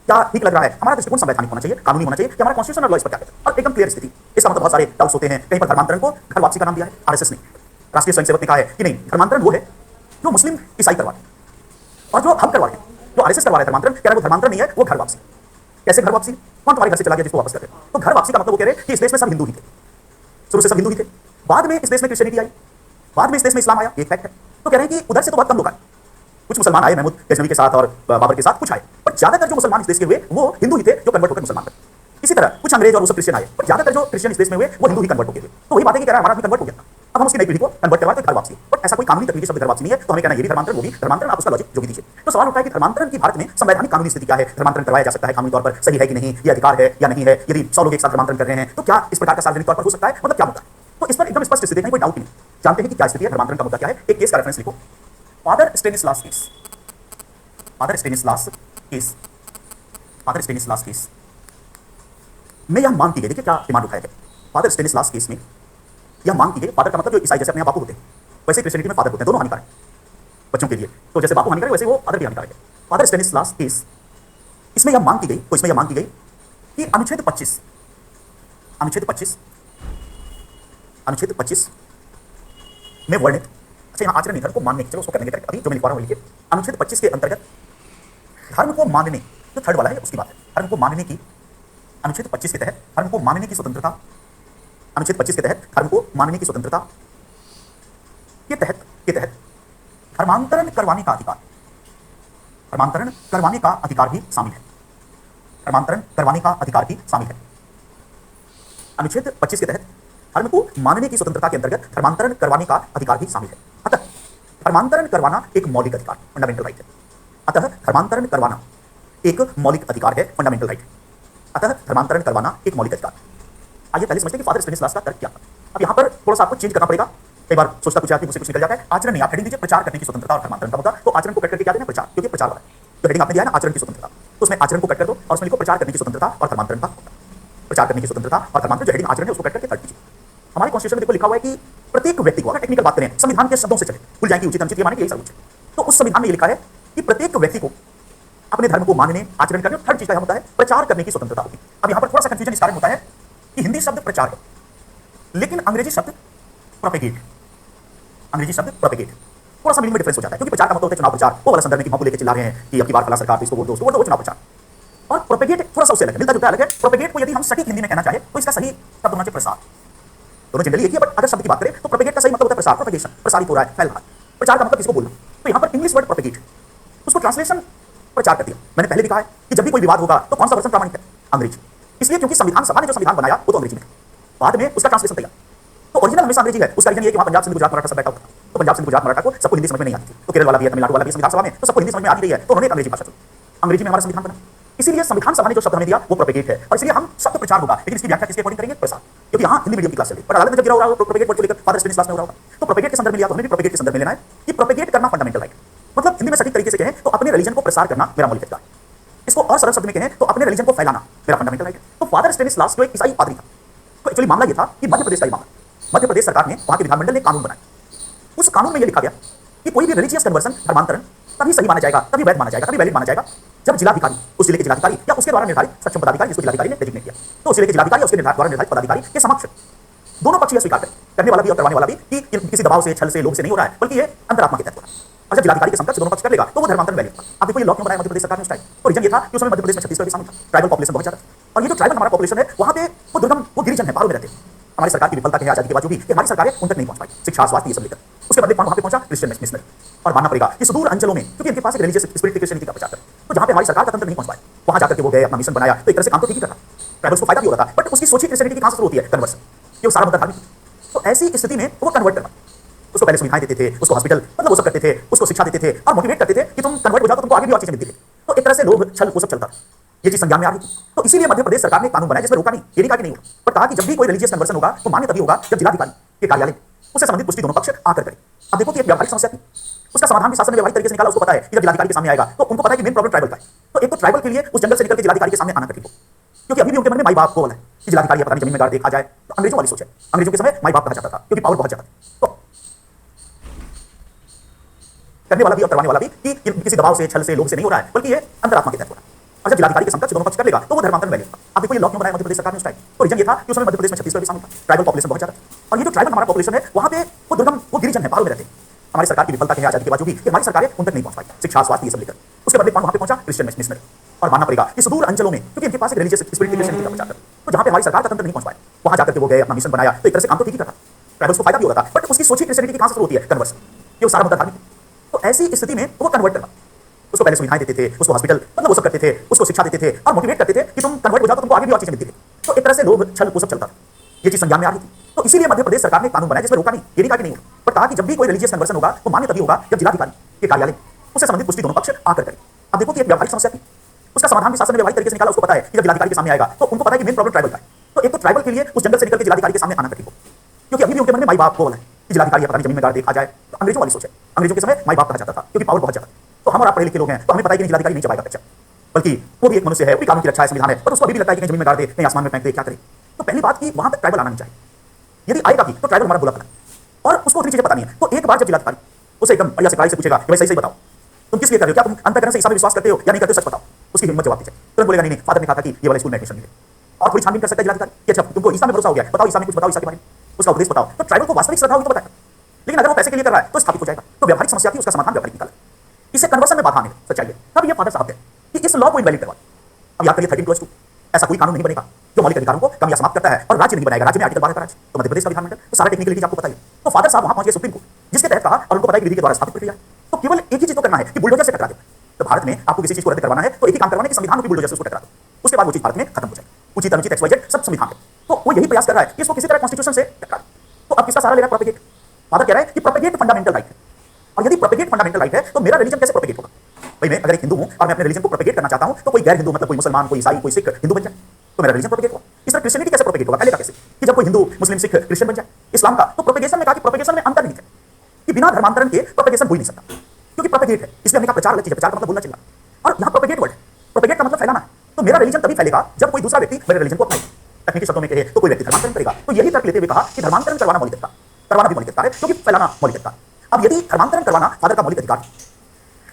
क्या ठीक लग रहा है, हमारा दृष्टिकोण संवैधानिक होना चाहिए, कानूनी होना चाहिए कि हमारा कॉन्स्टिट्यूशनल लॉ इस पर क्या कहता है, और एकदम क्लियर स्थिति। इसका मतलब बहुत सारे डाउट्स होते हैं। कहीं पर धर्मांतरण को घर वापसी का नाम दिया है, आरएसएस ने, राष्ट्रीय स्वयंसेवक ने कहा है कि नहीं, धर्मांतरण वो है जो मुस्लिम ईसाई करवाते हैं, और जो हम करवा रहे हैं, जो आरएसएस करवा रहे हैं धर्मांतरण, कह रहे वो धर्मांतरण नहीं है, वो घर वापसी। कैसे घर वापसी? कौन तुम्हारे घर से चला गया जिसको वापस कर रहे हैं? तो घर वापसी का मतलब वो कह रहे हैं कि इस देश में सब हिंदू ही थे, शुरू से सब हिंदू ही थे, बाद में इस देश में क्रिश्चियनिटी आई, बाद में इस देश में इस्लाम आया, एक फैक्ट है। तो कह रहे हैं कि उधर से तो बहुत कम लोग आए, कुछ मुसलमान आए, महमूद गजनवी के साथ और बाबर के साथ कुछ आए, पर ज्यादातर जो मुसलमान इस देश के हुए वो हिंदू ही थे, जो कन्वर्ट होकर मुसलमान थे। इसी तरह कुछ अंग्रेज और वो सब क्रिश्चियन आए, पर ज्यादातर जो क्रिश्चियन इस देश में हुए वो हिंदू ही कन्वर्ट होके हुए। तो वही बात है कि कह रहा है हमारा भी कन्वर्ट हो गया, अब हम उसकी नई पीढ़ी को कन्वर्ट करवा, तो घर वापसी। बट ऐसा कोई कानूनी तकनीकी शब्द घर वापसी नहीं है, तो हमें कहना ये भी धर्मांतरण, वो भी धर्मांतरण, आप उसका लॉजिक जो भी दीजिए। तो सवाल उठता है कि धर्मांतरण की भारत में संवैधानिक कानूनी स्थिति क्या है, धर्मांतरण करवाया जा सकता है कानूनी तौर पर, सही है कि नहीं, ये अधिकार है या नहीं है, यदि 100 लोग एक साथ धर्मांतरण कर रहे हैं तो क्या इस प्रकार का सार्वजनिक तौर पर हो सकता है, मतलब क्या मुद्दा। तो इस पर एकदम स्पष्ट स्थिति देखने कोई डाउट नहीं, जानते हैं कि क्या स्थिति है, धर्मांतरण का मुद्दा क्या है। एक केस का रेफरेंस लिखो, father Stanislaus case, father Stanislaus case, father Stanislaus case में यह मांग की गई, देखिए क्या डिमांड उठाया गया। फादर स्टेनिस्लास केस में यह मांग की गई, फादर का मतलब जो ईसाई जैसे अपने बापू होते हैं, वैसे क्रिश्चियनिटी में फादर होते हैं, दोनों हानिकारक बच्चों के लिए। तो जैसे बापू हानिकारक वैसे वो फादर भी हानिकारक है। फादर स्टेनिस्लास केस, इसमें यह मांग की गई, तो इसमें यह मांग की गई कि अनुच्छेद 25, अनुच्छेद 25, अनुच्छेद 25 में वर्णित, अच्छा यहाँ आचरण नहीं, धर्म को मानने, चलो उसको करेंगे अभी, जो मैं लिखवा रहा हूँ लिखिए। अनुच्छेद 25 के अंतर्गत धर्म को मानने, जो थर्ड वाला है उसकी बात है, धर्म को मानने की, अनुच्छेद 25 के तहत धर्म को मानने की स्वतंत्रता, अनुच्छेद 25 के तहत धर्म को मानने की स्वतंत्रता के तहत धर्मांतरण करवाने का अधिकार, धर्मांतरण करवाने का अधिकार भी शामिल है, धर्मांतरण करवाने का अधिकार भी शामिल है। अनुच्छेद 25 के तहत धर्म को मानने की स्वतंत्रता के अंतर्गत धर्मांतरण करवाने का अधिकार भी शामिल है। अतः धर्मांतरण करवाना एक मौलिक अधिकार, फंडामेंटल राइट है। अतः धर्मांतरण करवाना एक मौलिक अधिकार है, फंडामेंटल राइट है। अतः धर्मांतरण करवाना एक मौलिक अधिकार। आइए पहले समझते हैं कि फादर स्टेनिस्लास का तर्क क्या था। अब यहाँ पर थोड़ा सा आपको चेंज करना पड़ेगा, कई बार सोचता कुछ आदमी मुझसे कुछ निकल जाता है, आचरण नहीं। आप हेडिंग दीजिए प्रचार करने की स्वतंत्रता और धर्मांतरण का मुद्दा, तो आचरण को कट करके क्या देना, प्रचार, क्योंकि प्रचार वाला है। तो हेडिंग आपने दिया है ना आचरण की स्वतंत्रता, तो उसमें आचरण को कट कर दो और उसमें लिखो प्रचार करने की स्वतंत्रता और धर्मांतरण का मुद्दा। प्रचार करने की स्वतंत्रता और धर्मांतरण, जो हेडिंग आचरण है उसको कट करके कट दीजिए। हमारे कॉन्स्टिट्यूशन में देखो लिखा हुआ है कि प्रत्येक व्यक्ति को, अगर टेक्निकल बात करें संविधान के शब्दों से चले, भूल जाएंगे उचित अनुचित, ये माने कि यही सब कुछ है। तो उस संविधान में ये लिखा है कि प्रत्येक व्यक्ति को अपने धर्म को मानने, आचरण करने, हर चीज का होता है प्रचार करने की स्वतंत्रता होगी। अब यहां पर थोड़ा सा कंफ्यूजन इस कारण होता है कि हिंदी शब्द प्रचार है, लेकिन अंग्रेजी शब्द प्रोपेगेट, अंग्रेजी शब्द प्रोपेगेट, थोड़ा सा मीनिंग में डिफरेंस हो जाता है। क्योंकि प्रचार का मतलब होता है चुनाव प्रचार, वो वाला संदर्भ में कि हम लेके चिल्ला रहे हैं कि अब की बार फला सरकार, इसको वोट दो, उसको वोट दो, वो चुनाव प्रचार। और प्रोपेगेट थोड़ा सा उससे अलग है, मिलता जुलता अलग है। प्रोपेगेट को यदि हम सटीक हिंदी में कहना चाहे तो इसका सही शब्द होना चाहिए प्रसार। दोनों जनरली एक ही है, बट अगर शब्द की बात करें तो प्रोपेगेट का सही मतलब होता है प्रसार, प्रोपेगेशन, प्रसारित हो रहा है, फैल रहा है। प्रचार का मतलब किसको बोलना, तो यहाँ पर इंग्लिश वर्ड प्रोपेगेट, उसको ट्रांसलेशन प्रचार कर दिया। मैंने पहले भी कहा है कि जब भी कोई विवाद होगा तो कौन सा वर्जन प्रामाणिक है, अंग्रेजी। इसलिए क्योंकि संविधान सभा ने जो संविधान बनाया वो तो अंग्रेजी में, बाद में उसका ट्रांसलेशन तैयार। तो ओरिजिनल हमेशा अंग्रेजी है। उसका रीजन ये कि वहां पंजाब सिंध गुजरात मराठा सब बैठा होता था, तो पंजाब सिंध गुजरात मराठा को सबको हिंदी समझ में नहीं आती थी। तो केरल वाला भी है, तमिलनाडु वाला भी है संविधान सभा में, तो सबको हिंदी समझ में आ रही है, तो उन्होंने अंग्रेजी भाषा चुनी, अंग्रेजी में हमारा संविधान बना। इसीलिए संविधान सभा ने जो शब्द हमें दिया वो प्रोपेगेट है, और इसलिए हम शब्द प्रचार होगा, लेकिन इसकी व्याख्या किसके अकॉर्डिंग करेंगे, प्रसार। क्योंकि यहाँ हिंदी मीडियम की क्लास चल रही है, पर अदालत में जब गिरा हो रहा हो प्रोपेगेट वर्ड को लेकर, फादर स्टेनिस क्लास में हो रहा होगा, तो प्रोपेगेट के संदर्भ में लिया तो हमें भी प्रोपेगेट के संदर्भ में लेना है कि प्रोपेगेट करना फंडामेंटल राइट। मतलब हिंदी में सटीक तरीके से कहें तो अपने रिलीजन को प्रसार करना मेरा मौलिक अधिकार। इसको और सरल शब्द में कहें तो अपने रिलीजन को फैलाना मेरा फंडामेंटल राइट है। तो फादर स्टेनिस्लास जो एक ईसाई पादरी था, तो एक्चुअली मामला ये था कि मध्य प्रदेश का ही मामला, मध्य प्रदेश सरकार ने, वहां के विधानमंडल ने कानून बनाया। उस कानून में यह लिखा गया कि कोई भी रिलीजियस कन्वर्सन, धर्मांतरण तभी सही माना जाएगा, तभी वैध माना जाएगा, तभी वैलिड माना जाएगा जब जिलाधिकारी, उस जिले के जिलाधिकारी या उसके द्वारा निर्धारित सक्षम पदाधिकारी, जिसको जिलाधिकारी ने डेजिग्नेट किया, तो उस जिले के जिलाधिकारी या उसके द्वारा निर्धारित पदाधिकारी के समक्ष दोनों पक्ष यह स्वीकार करें, करने वाला भी और करवाने वाला भी, कि किसी दबाव से, छल से, लोभ से नहीं हो रहा है, बल्कि ये अंतरात्मा के तहत हो रहा है। और जब जिलाधिकारी के समक्ष दोनों पक्ष कर लेगा तो वो धर्मांतरण वैलिड था। अब देखो ये लॉ क्यों बनाया मध्य प्रदेश सरकार ने उस टाइम, तो रीजन ये था कि उसमें मध्य प्रदेश में छत्तीसगढ़ भी शामिल था, ट्राइबल पॉपुलेशन बहुत ज्यादा, और ये जो ट्राइबल हमारा पॉपुलेशन है वहां पे वो दुर्गम, वो गिरिजन है, पहाड़ों में रहते हैं। हमारी सरकार की विफलता के आजादी के बावजूद भी कि हमारी सरकारें उन तक नहीं पहुंच पाई, शिक्षा, स्वास्थ्य, ये सब लेकर। उसके बदले कौन वहां पे पहुंचा, क्रिश्चियन मिशनरी। और मानना पड़ेगा कि सुदूर अंचलों में, क्योंकि इनके पास एक रिलीजियस स्पिरिट की क्रिश्चियनिटी का प्रचार कर, तो जहां पे हमारी सरकार का तंत्र नहीं पहुंच पाए, वहां जाकर के वो गए, अपना मिशन बनाया, तो एक तरह से काम तो ठीक ही कर रहा, ट्राइबल्स को फायदा भी हो रहा था, बट उसकी सोची क्रिश्चियनिटी की कहां से शुरू होती है, कन्वर्सन, कि वो सारा मुद्दा धार्मिक। तो ऐसी स्थिति में वो कन्वर्ट करना, उसको पहले सुविधाएं देते थे, उसको हॉस्पिटल, मतलब वो सब करते थे, उसको शिक्षा देते थे और मोटिवेट करते थे कि तुम कन्वर्ट हो जाओ तो तुमको आगे भी और चीजें मिलती थी। तो एक तरह से लोभ, छल, वो सब चलता था, ये चीज संज्ञान में आ रही थी। तो इसीलिए मध्य प्रदेश सरकार ने कानून बनाया जिसमें रोका नहीं, ये नहीं कहा कि नहीं होगा, पर कहा कि जब भी कोई रिलीजियस कन्वर्सन होगा तो मान्य तभी होगा जब जिलाधिकारी के कार्यालय उससे संबंधित पुष्टि दोनों पक्ष आकर करें। अब देखो कि एक व्यावहारिक समस्या थी, उसका समाधान भी शासन ने व्यावहारिक तरीके से निकाला। उसको पता है कि जब जिलाधिकारी के सामने आएगा तो उनको पता है कि मेन प्रॉब्लम ट्राइबल का है, तो एक तो ट्राइबल के लिए उस जंगल से निकल के जिलाधिकारी के सामने आना कठिन हो, क्योंकि अभी भी उनके मन में माई बाप को वाला है कि जिलाधिकारी पता नहीं जमीन में गाड़ देखा जाए, तो अंग्रेजों वाली सोच है। अंग्रेजों के समय माई बाप कहा जाता था क्योंकि पावर बहुत ज्यादा थी, तो करने वाला भी और करवाने वाला भी कि किसी दबाव से, छल से, लोभ से नहीं हो रहा है, बल्कि ये अंतरात्मा के तहत हो रहा है। और जब जिलाधिकारी के समक्ष दोनों पक्ष कर लेगा तो वो धर्मांतरण वैलिड था। अब देखो ये लॉ क्यों बनाया मध्य प्रदेश सरकार ने उस टाइम, तो रीजन ये था कि उसमें मध्य प्रदेश में छत्तीसगढ़ भी शामिल था, ट्राइबल पॉपुलेशन बहुत ज्यादा, और ये जो ट्राइबल हमारा पॉपुलेशन है वहां पे वो दुर्गम, वो गिरिजन है, पहाड़ों में रहते हैं। हमारी सरकार की विफलता के आजादी के बावजूद भी कि हमारी सरकारें उन तक नहीं पहुंच पाई, शिक्षा, स्वास्थ्य, ये सब लेकर। उसके बदले कौन वहां पे पहुंचा, क्रिश्चियन मिशनरी। और मानना पड़ेगा कि सुदूर अंचलों में, क्योंकि इनके पास एक रिलीजियस स्पिरिट की क्रिश्चियनिटी का प्रचार कर, तो जहां पे हमारी सरकार का तंत्र नहीं पहुंच पाए, वहां जाकर के वो गए, अपना मिशन बनाया, तो एक तरह से काम तो ठीक ही कर रहा, ट्राइबल्स को फायदा भी हो रहा था, बट उसकी सोची क्रिश्चियनिटी की कहां से शुरू होती है, कन्वर्सन, कि वो सारा मुद्दा धार्मिक। तो ऐसी स्थिति में वो कन्वर्ट करना, उसको पहले सुविधाएं देते थे, उसको हॉस्पिटल, मतलब वो सब करते थे, उसको शिक्षा देते थे और मोटिवेट करते थे कि तुम कन्वर्ट हो जाओ तो तुमको आगे भी और चीजें मिलती थी। तो एक तरह से लोभ, छल, वो सब चलता था, ये चीज संज्ञान में आ रही थी। तो इसीलिए मध्य प्रदेश सरकार ने कानून बनाया जिसमें रोका नहीं, ये नहीं कहा कि नहीं होगा, पर कहा कि जब भी कोई रिलीजियस कन्वर्सन होगा तो मान्य तभी होगा जब जिलाधिकारी के कार्यालय उससे संबंधित पुष्टि दोनों पक्ष आकर करें। अब देखो कि एक व्यावहारिक समस्या थी, उसका समाधान भी शासन ने व्यावहारिक तरीके से निकाला। उसको पता है कि जब जिलाधिकारी के सामने आएगा तो उनको पता है कि मेन प्रॉब्लम ट्राइबल का है, तो एक तो ट्राइबल के लिए उस जंगल से निकल के जिलाधिकारी के सामने आना कठिन हो, क्योंकि अभी भी उनके मन में माई बाप को वाला है कि जिलाधिकारी पता नहीं जमीन में गाड़ देखा जाए, तो अंग्रेजों वाली सोच है। अंग्रेजों के समय माई बाप कहा जाता था क्योंकि पावर बहुत ज्यादा, तो हम और आप पढ़े लिखे लोग हैं तो हमें पता है कि जिलाधिकारी नहीं चबाएगा कच्चा, बल्कि वो भी एक मनुष्य है, वो भी कानून की रक्षा है, संविधान है, पर उसको अभी भी लगता है कि जमीन में गाड़ दे, कहीं आसमान में फेंक दे, क्या करे। तो पहली बात की वहां तक ट्राइबल आना नहीं चाहिए, यदि आएगा भी तो ट्राइबल हमारा बुरा फला, और उसको उतनी चीजें पता नहीं है। तो एक बार जब जिलाधिकारी उसे एकदम बढ़िया से पूछेगा कि भाई सही सही बताओ तुम किस लिए कर रहे हो, क्या तुम अंतःकरण से ईसा में विश्वास करते हो या नहीं करते हो, सच बताओ, उसकी हिम्मत जवाब दीजिए। तुरंत बोलेगा नहीं, फादर ने कहा था कि ये वाले स्कूल में एडमिशन मिले, और थोड़ी छानबीन कर सकता है जिलाधिकारी कि अच्छा तुमको ईसा में भरोसा हो गया, बताओ ईसा में कुछ बताओ, ईसा के बारे में उसका उपदेश बताओ। तो ट्राइबल को वास्तविक श्रद्धा होगी तो बताएगा, लेकिन अगर वो पैसे के लिए कर रहा है तो स्थापित हो जाएगा। तो व्यावहारिक समस्या थी, उसका समाधान व्यावहारिक निकाला, इसे कन्वर्सन में बाधा आने सच्चाई है। तब ये फादर साहब है कि इस लॉ को इनवैलिड करवा। अब याद करिए 13+2 ऐसा कोई कानून नहीं बनेगा जो मौलिक अधिकारों को कम या समाप्त करता है, और राज्य नहीं बनाएगा, राज्य में आर्टिकल 12 का राज्य, तो मध्य प्रदेश का विधानमंडल, तो सारा टेक्निकलिटीज आपको पता है। तो फादर साहब वहां पहुंच गए सुप्रीम कोर्ट, जिसके तहत कहा, और उनको पता है कि विधि के द्वारा स्थापित प्रक्रिया, तो केवल एक ही चीज तो करना है कि बुलडोजर से टकरा दे। तो भारत में आपको किसी चीज को रद्द करवाना है तो एक ही काम करवाना है कि संविधान को बुलडोजर से उसको टकरा दो, उसके बाद वो चीज भारत में खत्म हो जाए। उचित अनुचित XYZ सब संविधान है, तो वो यही प्रयास कर रहा है कि इसको किसी तरह कॉन्स्टिट्यूशन से टकरा दे। तो अब किसका सहारा ले रहा है, प्रोपेगेट। फादर कह रहा है कि प्रोपेगेट फंडामेंटल राइट है, और यदि प्रोपेगेट फंडामेंटल राइट है तो मेरा रिलीजन कैसे प्रोपेगेट होगा। भाई मैं अगर एक हिंदू हूं और मैं अपने रिलीजन को प्रोपेगेट करना चाहता हूं, तो कोई गैर हिंदू, मतलब कोई मुसलमान, कोई ईसाई, कोई सिख हिंदू बन जाए तो मेरा रिलीजन प्रोपेगेट होगा। इस तरह क्रिश्चियनिटी कैसे प्रोपेगेट होगा, पहले का कैसे कि जब कोई हिंदू, मुस्लिम, सिख, क्रिश्चियन बन जाए, इस्लाम का तो प्रोपेगेशन में कहा कि प्रोपेगेशन में अंतर्निहित है कि बिना धर्मांतरण के प्रोपेगेशन हो ही नहीं सकता, क्योंकि प्रोपेगेट है, इसलिए हमने कहा प्रचार अलग चीज है, प्रचार का मतलब बोलना चलना, और यहाँ प्रोपेगेट वर्ड है, प्रोपेगेट का मतलब फैलाना है। तो मेरा रिलीजन तभी फैलेगा जब कोई दूसरा व्यक्ति मेरे रिलीजन को अपनाए। तकनीकी शब्दों में कहे तो कोई व्यक्ति धर्मांतरण करेगा। तो यही तर्क लेते हुए कहा कि धर्मांतरण करवाना मौलिक अधिकार, करवाना भी मौलिक अधिकार है, क्योंकि फैलाना मौलिक अधिकार। अब यदि धर्मांतरण करवाना फादर का मौलिक अधिकार,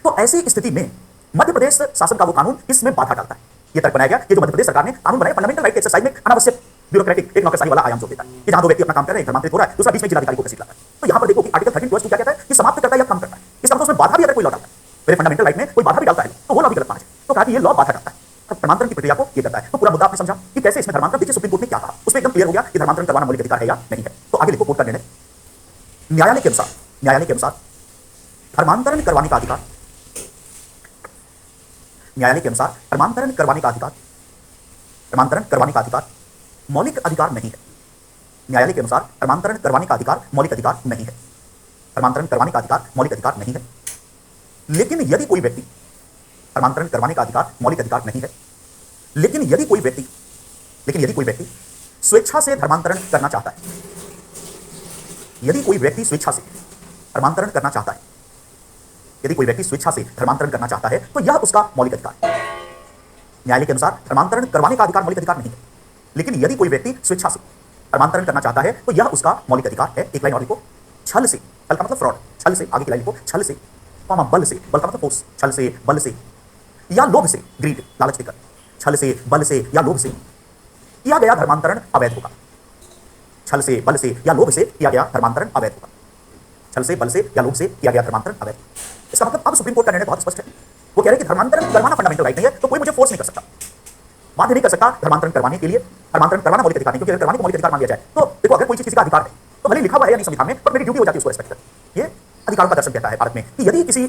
तो ऐसी स्थिति में मध्य प्रदेश शासन का वो कानून इसमें बाधा डालता है। ये तर्क बनाया गया कि जो मध्य प्रदेश सरकार ने कानून बनाया फंडामेंटल राइट के एक्सरसाइज में अनावश्यक ब्यूरोक्रेटिक एक नौकरशाही वाला आयाम जोड़ देता है कि जहां दो व्यक्ति अपना काम कर रहे हैं, धर्मांतरित हो रहा है, दूसरा बीच में जिलाधिकारी को घसीट लाता है। तो यहां पर देखो कि आर्टिकल 13 क्लॉज 2 क्या कहता है कि समाप्त करता है या कम करता है। इसका मतलब उसमें बाधा भी अगर कोई लॉ डालता है, मेरे फंडामेंटल राइट में कोई बाधा भी डालता है तो वो लॉ भी गलत माना जाए। तो कहा कि ये लॉ बाधा डालता है, अब धर्मांतरण की प्रक्रिया को ये करता है। तो पूरा मुद्दा आपने समझा कि कैसे इसमें धर्मांतरण, देखिए सुप्रीम कोर्ट ने क्या कहा, उसमें एकदम क्लियर हो गया कि धर्मांतरण करवाना मौलिक अधिकार है या नहीं है। तो आगे देखो कोर्ट का निर्णय, न्यायालय के अनुसार धर्मांतरण करवाने का अधिकार, न्यायालय के अनुसार धर्मांतरण करवाने का अधिकार मौलिक अधिकार नहीं है। न्यायालय के अनुसार धर्मांतरण करवाने का अधिकार मौलिक अधिकार नहीं है, धर्मांतरण करवाने का अधिकार मौलिक अधिकार नहीं है। लेकिन यदि कोई व्यक्ति, धर्मांतरण करवाने का अधिकार मौलिक अधिकार नहीं है, लेकिन यदि कोई व्यक्ति स्वेच्छा से धर्मांतरण करना चाहता है, यदि कोई व्यक्ति स्वेच्छा से धर्मांतरण करना चाहता है, यदि कोई व्यक्ति स्वेच्छा से धर्मांतरण करना चाहता है तो यह उसका मौलिक अधिकार है। न्यायालय के अनुसार धर्मांतरण करवाने का अधिकार मौलिक अधिकार नहीं है, लेकिन यदि कोई व्यक्ति स्वेच्छा से धर्मांतरण करना चाहता है तो यह उसका मौलिक अधिकार है। एक लाइन और लिखो, छल से, छल का मतलब फ्रॉड, छल से, आगे की लाइन लिखो, छल से, बल से, बल का मतलब फोर्स, छल से, बल से या लोभ से, ग्रीड, लालच देकर, छल से, बल से या लोभ से किया गया धर्मांतरण अवैध होगा। छल से, बल से या लोभ से किया गया धर्मांतरण अवैध होगा। छल से, बल से या लोभ से किया गया धर्मांतरण अवैध। इसका मतलब अब सुप्रीम कोर्ट का निर्णय बहुत स्पष्ट है। वो कह रहे हैं कि धर्मांतरण करवाना फंडामेंटल राइट नहीं है, तो कोई मुझे फोर्स नहीं कर सकता, बाध्य नहीं कर सकता धर्मांतरण करवाने के लिए। धर्मांतरण करवाना मौलिक अधिकार नहीं, क्योंकि अगर करवाने को मौलिक अधिकार मान लिया जाए तो देखो अगर कोई चीज किसी का अधिकार है तो भले लिखा हुआ है या नहीं संविधान में, पर मेरी ड्यूटी हो जाती है उसको रेस्पेक्ट करनी। ये अधिकारों का दर्शन कहता है भारत में कि यदि किसी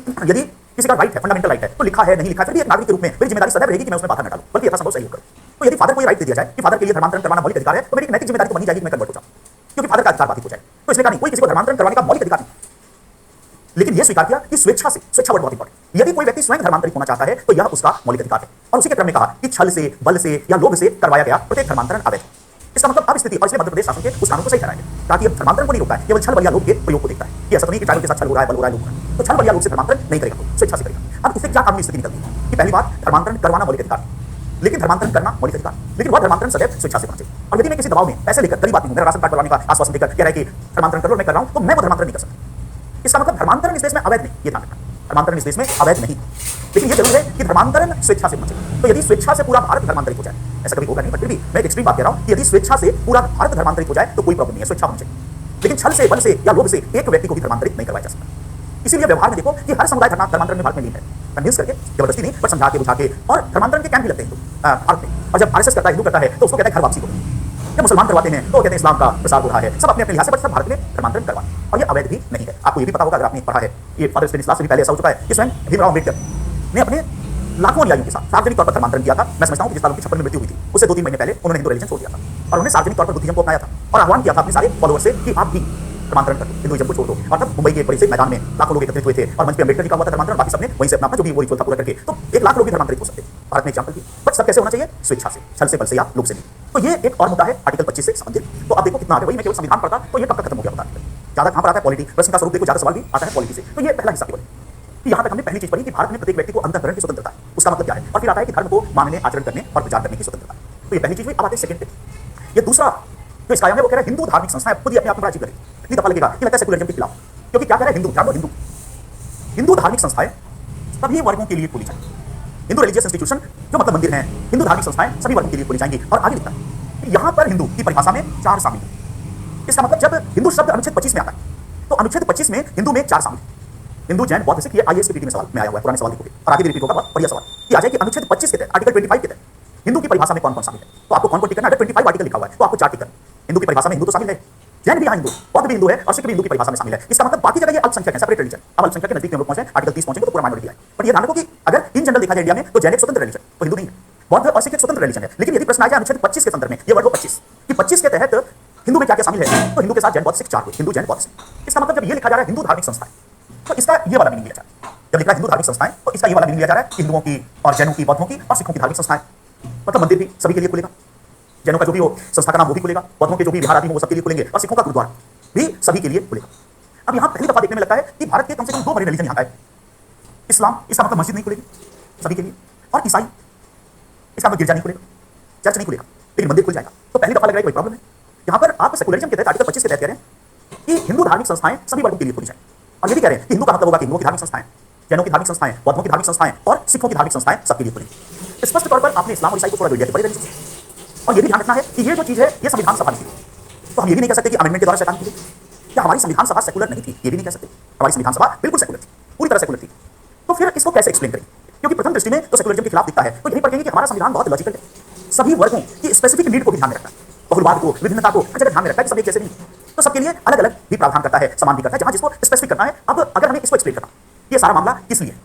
का राइट है, फंडामेंटल राइट है, तो लिखा है नहीं लिखा है, फिर भी एक नागरिक के रूप में मेरी जिम्मेदारी सदैव रहेगी कि मैं उसमें बाधा न डालूं, बल्कि यथासंभव सहयोग करूं। तो यदि फादर को ये राइट दे दिया जाए कि फादर के लिए धर्मांतरण करवाना मौलिक अधिकार है, तो मेरी नैतिक जिम्मेदारी तो बनी जाएगी कि मैं कन्वर्ट हो जाऊं, क्योंकि फादर का अधिकार बाधित हो जाए। तो इसलिए कहा नहीं, कोई किसी को धर्मांतरण करवाने का मौलिक अधिकार नहीं, लेकिन यह स्वीकार किया कि स्वेच्छा से, स्वेच्छा वर्ड बहुत इंपॉर्टेंट, यदि कोई व्यक्ति स्वयं धर्मांतरित होना चाहता है तो यह उसका मौलिक अधिकार है। और उसी के क्रम में कहा कि छल से, बल से या लोभ से करवाया गया प्रत्येक धर्मांतरण अवैध। इसका मतलब अब स्थिति, और इसलिए मध्य प्रदेश शासन के उस कानून को सही ठहराया गया ताकि अब धर्मांतरण को नहीं रोकता है, केवल छल बल या लोभ के प्रयोग को देखता है कि ऐसा तो नहीं कि ट्राइबल के साथ छल हो रहा है, बल हो रहा है, लोभ हो रहा है, तो छल बल या लोभ से धर्मांतरण नहीं करेगा, स्वेच्छा से करेगा। अब इससे क्या कानूनी स्थिति निकलती है कि पहली बात धर्मांतरण करवाना मौलिक अधिकार, लेकिन धर्मांतरण करना मौलिक अधिकार, लेकिन वह धर्मांतरण सदैव स्वेच्छा से होना चाहिए। और यदि मैं किसी दबाव में पैसे लेकर गरीब आदमी हूं, मेरा राशन कार्ड बनवाने का आश्वासन देकर कह रहा है कि धर्मांतरण करो, मैं कर रहा हूं, तो मैं वो धर्मांतरण नहीं कर सकता। इसका मतलब धर्मांतरण इस देश में अवैध नहीं, ये ध्यान रखना, धर्मांतरण इस देश में अवैध नहीं, लेकिन ये जरूर है कि धर्मांतरण स्वेच्छा से होना चाहिए। तो यदि स्वेच्छा से पूरा भारत धर्मांतरित हो जाए, ऐसा कभी होगा नहीं, पर फिर भी मैं एक एक्सट्रीम बात कह रहा हूं कि यदि स्वेच्छा से पूरा भारत धर्मांतरित हो जाए तो कोई प्रॉब्लम नहीं है, स्वेच्छा होनी चाहिए। लेकिन छल से, बल से या लोभ से एक व्यक्ति को भी धर्मांतरित नहीं करवाया जा सकता। इसीलिए व्यवहार में देखो कि हर समुदाय धर्मांतरण में भारत में लीन है, कन्विंस करके, जबरदस्ती नहीं, पर समझा के, बुझा के। और धर्मांतरण के कैंप भी लगते हैं भारत में, और जब आरएसएस करता है, हिंदू करता है, तो उसको कहता है घर वापसी को। जब मुसलमान करवाते हैं तो कहते हैं इस्लाम का प्रसार हो रहा है। सब अपने अपने लिहाज से, बट सब भारत में धर्मांतरण करवाते हैं, और ये अवैध भी नहीं है। आपको ये भी पता होगा अगर आपने पढ़ा है, ये फादर स्टेनिस्लास से भी पहले ऐसा हो चुका है कि स्वयं भीमराव अम्बेडकर ने अपने लाखों अनुयायियों के साथ सार्वजनिक तौर पर धर्मांतरण किया था। मैं समझता हूं कि जिस साल उनकी 56 में मृत्यु हुई थी, उससे 2-3 महीने पहले उन्होंने हिंदू रिलीजन छोड़ दिया था, और उन्होंने सार्वजनिक तौर पर बुद्धिज्म को अपनाया था और आह्वान किया था अपने सारे फॉलोअर्स से कि आप भी धर्मांतरण कर दो, हिंदुइज्म को छोड़ दो। और तब मुंबई के बड़े से मैदान में लाखों लोग एकत्रित हुए थे, और मंच पे अम्बेडकर जी का हुआ था धर्मांतरण, बाकी सबने वहीं से अपना जो भी वो रिचुअल था पूरा करके, तो 1 लाख लोग भी धर्मांतरित हो सकते हैं भारत में एग्जाम्पल की। बट सब कैसे होना चाहिए? स्वेच्छा से, छल से, बल से या लोभ से नहीं। तो ये एक और मुद्दा है आर्टिकल 25 से संबंधित। तो आप देखो कितना आगे, वही मैं केवल संविधान पढ़ता तो ये कब खत्म हो गया होता है। ज्यादा कहां पर आता है? पॉलिटी। प्रश्न का स्वरूप देखो, ज्यादा सवाल भी आता है पॉलिटी से। तो ये पहला हिस्सा केवल, यहां तक हमने पहली चीज पढ़ी कि भारत में प्रत्येक व्यक्ति को अंतःकरण की स्वतंत्रता है। उसका मतलब क्या है? और फिर आता है कि धर्म को मानने, आचरण करने और प्रचार करने की स्वतंत्रता। तो ये पहली चीज हुई। अब आते हैं सेकंड पे। ये दूसरा जो इस कायम है वो कह रहा है हिंदू धार्मिक संस्थाएं, खुद ही अपने आप में बड़ा अजीब लगे, इतनी दफा लगेगा कि लगता है सेकुलरिज्म के खिलाफ। क्योंकि क्या कह रहा है? हिंदू, ध्यान दो, हिंदू धार्मिक संस्थाएं सभी वर्गों के लिए खोली जाएंगी। हिंदू रिलीजियस इंस्टीट्यूशन जो मतलब मंदिर हैं, हिंदू धार्मिक संस्थाएं सभी वर्गों के लिए खोली जाएंगी। और आगे लिखता है यहां पर हिंदू की परिभाषा में 4 शामिल हैं। इसका मतलब जब हिंदू शब्द अनुच्छेद 25 में आता है, तो अनुच्छेद 25 में हिंदू में 4 शामिल, हिंदू, जैन, बौद्ध, सिख। ये आईएएस के पीटी में सवाल में आया हुआ है, पुराने सवाल देखोगे और आगे भी रिपीट होगा। बहुत बढ़िया सवाल कि आ जाए कि अनुच्छेद 25 के तहत, आर्टिकल 25 के तहत हिंदू की परिभाषा में कौन कौन शामिल है। तो आपको कौन टिक करना है? 25 आर्टिकल लिखा हुआ है तो आपको 4 टिक करना। हिंदू की परिभाषा में हिंदू तो शामिल है, जैन भी यहाँ हिंदू, बौद्ध भी हिंदू है, और सिख भी हिंदू की परिभाषा में शामिल है। इसका मतलब बाकी जगह ये अल्पसंख्यक है, सेपरेट रिलीजन। अब अल्पसंख्यक के नजदीक हम लोग पहुंचे, आर्टिकल 30 पहुंचेंगे तो पूरा माइनॉरिटी है। पर ये ध्यान रखो कि अगर इन जनरल देखा जाए इंडिया में, तो जैन एक स्वतंत्र रिलीजन, तो हिंदू नहीं है। बौद्ध और सिख एक स्वतंत्र रिलीजन है। लेकिन यदि प्रश्न आ जाए अनुच्छेद 25 के संदर्भ में, ये वर्ड 25 कि 25 के तहत हिंदू में क्या क्या शामिल है, तो हिंदू के साथ जैन, बौद्ध, सिख 4 हुए, हिंदू, जैन, बौद्ध, सिख। इसका मतलब जब ये लिखा जा रहा है हिंदू धार्मिक संस्थाएं, तो इसका ये वाला मीनिंग लिया जा रहा है। जब लिखा है हिंदू धार्मिक संस्थाएं, तो इसका ये वाला मीनिंग लिया जा रहा है कि हिंदुओं की और जैनों की, बौद्धों की और सिखों की धार्मिक संस्थाएं, मतलब मंदिर भी सभी के लिए खुलेगा। जैनों का जो भी हो संस्था का नाम वो भी खुलेगा, बौद्धों के जो भी विहार आदि हो वो सबके लिए खुलेंगे, और सिखों का गुरुद्वारा। भी सभी के लिए खुलेगा। अब यहाँ पहली दफा देखने में लगता है कि भारत के कम से कम 2 बड़े रिलीजन यहाँ आए। इस्लाम, इसका मतलब मस्जिद नहीं खुलेगी सभी के लिए, और ईसाई, इसका मतलब गिरजा नहीं खुलेगा, चर्च नहीं खुलेगा, लेकिन मंदिर खुल जाएगा। तो पहली दफा लग रहा है कोई प्रॉब्लम है। यहाँ पर आप सेकुलरिज्म के तहत आर्टिकल 25 के तहत कह रहे हैं कि हिंदू धार्मिक संस्थाएं सभी वर्गों के लिए खुली जाए, और ये भी कह रहे हैं कि हिंदू का मतलब होगा कि हिंदुओं की धार्मिक संस्थाएं, जैनों की धार्मिक संस्थाएं, बौद्धों की धार्मिक संस्थाएं और सिखों की धार्मिक संस्थाएं सबके लिए खुलेंगी। स्पष्ट तौर पर आपने इस्लाम और ईसाई को थोड़ा मीडिया के बड़े तरीके से, और ये भी ध्यान रखना है कि ये जो चीज है ये संविधान सभा की, तो हम ये भी नहीं कह सकते कि अमेंडमेंट के द्वारा शैतान की या हमारी संविधान सभा सेकुलर नहीं थी, ये भी नहीं कह सकते। हमारी संविधान सभा बिल्कुल सेकुलर थी, पूरी तरह सेकुलर थी। तो फिर इसको कैसे एक्सप्लेन करें? क्योंकि प्रथम दृष्टि में तो सेकुलरिज्म के खिलाफ दिखता है, तो यही पढ़ेंगे कि हमारा संविधान बहुत लॉजिकल है, सभी वर्गों की स्पेसिफिक नीड को भी ध्यान में रखता है, बहुलवाद को, विभिन्नता को हर जगह ध्यान में रखता है कि सब एक जैसे नहीं, तो सबके लिए अलग अलग भी प्रावधान करता है, समान भी करता है जहां जिसको स्पेसिफिक करना है। अब अगर हमें इसको एक्सप्लेन करना, ये सारा मामला किस लिए,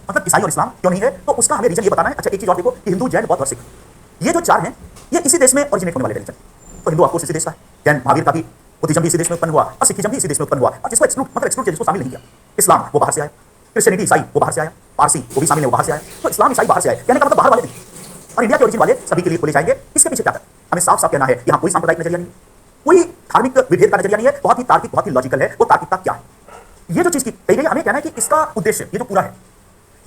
मतलब ईसाई और इस्लाम क्यों नहीं है, तो उसका हमें रीजन ये बताना है। अच्छा, एक चीज और देखो कि हिंदू, जैन, बौद्ध और सिख, ये जो चार हैं ये इसी देश में ओरिजिनेट होने वाले रिलीजन। तो हिंदू ऑफकोर्स इसी देश का है, जैन महावीर का भी, बुद्धिज्म भी इसी देश में उत्पन्न हुआ, और सिखिज्म भी इसी देश में उत्पन्न हुआ, और जिसको एक्सक्लूड जिसको शामिल नहीं किया। इस्लाम वो बाहर से आया, क्रिश्चियनिटी ईसाई वो बाहर से आया, पारसी वो भी शामिल है, वो बाहर से आया। तो इस्लाम ईसाई बाहर से आए, कहने का मतलब बाहर वाले नहीं, और इंडिया के ओरिजिन वाले सभी के लिए खोले जाएंगे। इसके पीछे क्या है हमें साफ साफ कहना है, यहाँ कोई सांप्रदायिक नजरिया नहीं, कोई धार्मिक विभेद का नजरिया नहीं है, बहुत ही तार्किक, बहुत ही लॉजिकल है। वो तार्किकता क्या है, ये जो चीज की कही गई, हमें कहना है कि इसका उद्देश्य, ये जो पूरा है,